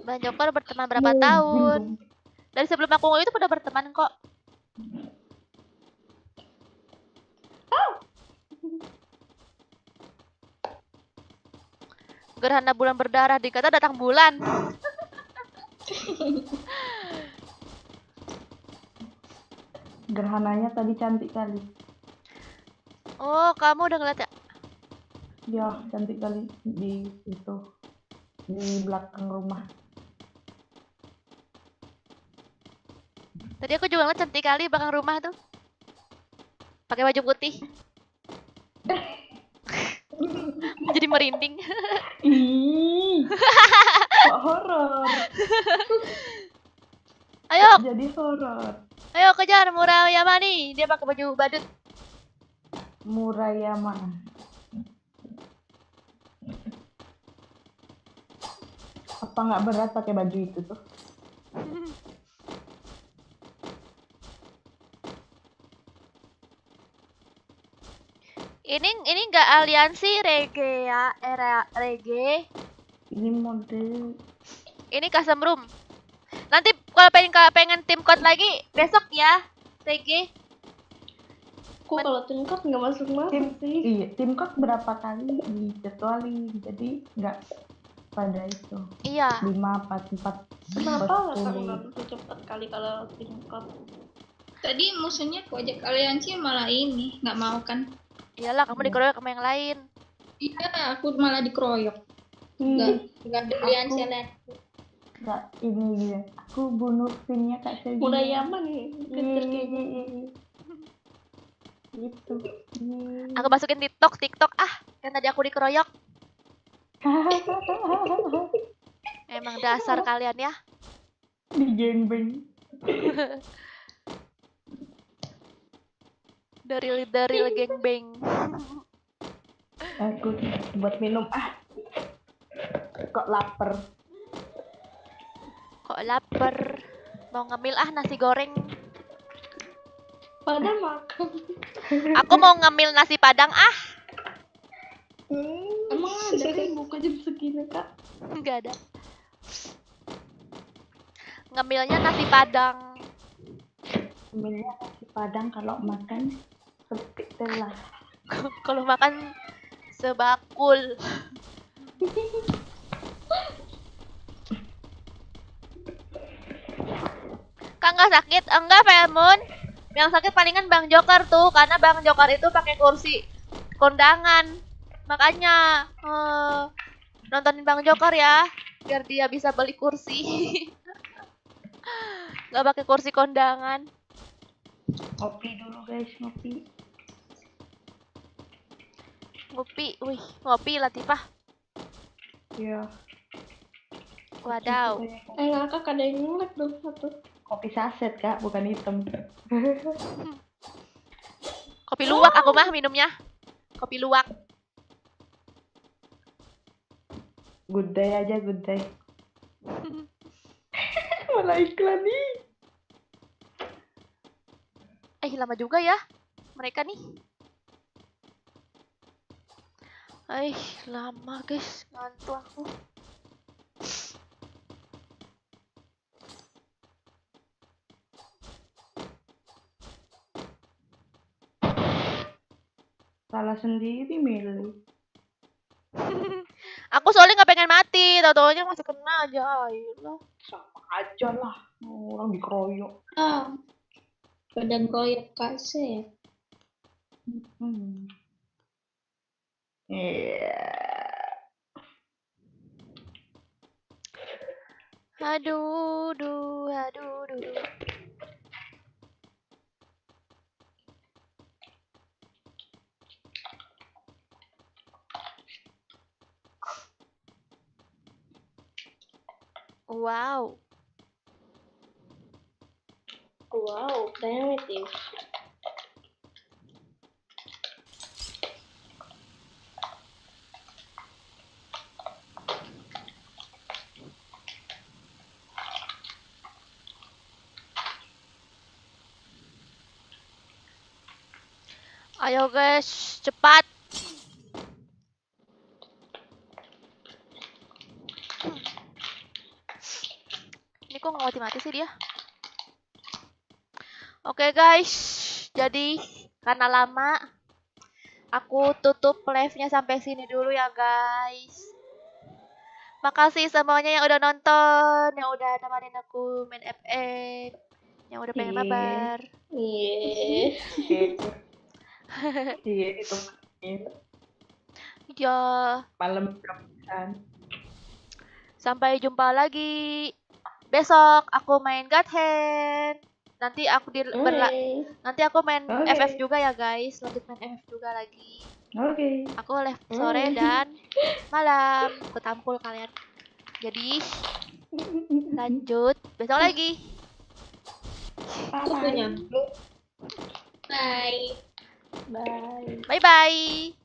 Bang Joker berteman berapa tahun? Dari sebelum aku itu udah berteman kok. Gerhana bulan berdarah dikata datang bulan. Gerhananya tadi cantik kali. Oh, kamu udah ngeliat ya? Ya, cantik kali di itu, di belakang rumah. Tadi aku juga ngeliat cantik kali belakang rumah tuh. Pakai baju putih. Jadi merinding. Ih, kok horor? Ayo, Jadi horor. ayo kejar Murayama nih. Dia pakai baju badut. Murayama. Apa nggak berat pakai baju itu tuh? Ini nggak aliansi reggae ya, era reggae. Ini mode Ini custom room. Nanti kalau pengen tim code lagi besok ya, reggae. Aku kalau tim code nggak masuk tim sih. iya tim code berapa kali dijadwalin, jadi nggak pada itu Iya. 5, 4, 4. Kenapa kamu nggak bisa cepat kali kalau tim code? Tadi musuhnya aku ajak aliansi malah ini nggak mau kan? Iyalah, kamu dikeroyok sama yang lain. Iya, aku malah dikeroyok. Nggak ada aliansi lain. Nggak ini ya, aku bunuh timnya Kak Selvi. Mulai aman nih. Gitu. Aku masukin TikTok kan tadi aku dikeroyok. Emang dasar kalian ya. Di gangbang. Dari gengbeng. Aku buat minum kok lapar. Kok lapar. Mau ngemil nasi goreng. Padahal makan. Aku mau ngemil nasi padang Emang ada kan buka jam segini kak? Enggak ada. Ngemilnya nasi padang. Minumnya nasi padang, kalau makan sepik telah. Kalau makan sebakul. Kak nggak sakit? Enggak, Felmon. Yang sakit palingan Bang Joker tuh, karena Bang Joker itu pakai kursi kondangan. Makanya nontonin Bang Joker ya, biar dia bisa beli kursi. Nggak pakai kursi kondangan. Ngopi dulu guys, ngopi. Ngopi Latifah. Iya. Wadaw. Ngakak ada yang ngelek dong satu. Kopi saset Kak, bukan hitam. Kopi luwak aku mah minumnya. Kopi luwak. Good day aja, good day. Malah iklan nih. Lama juga ya mereka nih. Lama guys, ngantuk aku. Salah sendiri milih. Aku soalnya nggak pengen mati, tau-taunya masih kena aja. Ayolah. Sama aja lah, orang dikeroyok. Badan koyok Kak Sep. Aduh. Wow. Wow, primitif. Ayo guys, cepat. Ini kok nggak mati-mati sih dia? Oke guys, jadi karena lama, aku tutup live-nya sampai sini dulu ya guys. Makasih semuanya yang udah nonton, yang udah nemenin aku main FF, yang udah pengen mabar. Iya. Iya, itu Ya, malam kan. sampai jumpa lagi. Besok aku main God Hand. Nanti aku nanti aku main Oke. FF juga ya guys, lanjut main FF juga lagi. Oke. Aku live sore dan malam, aku tampul kalian. Jadi lanjut besok lagi. Aku punya. Bye. Bye. Bye bye.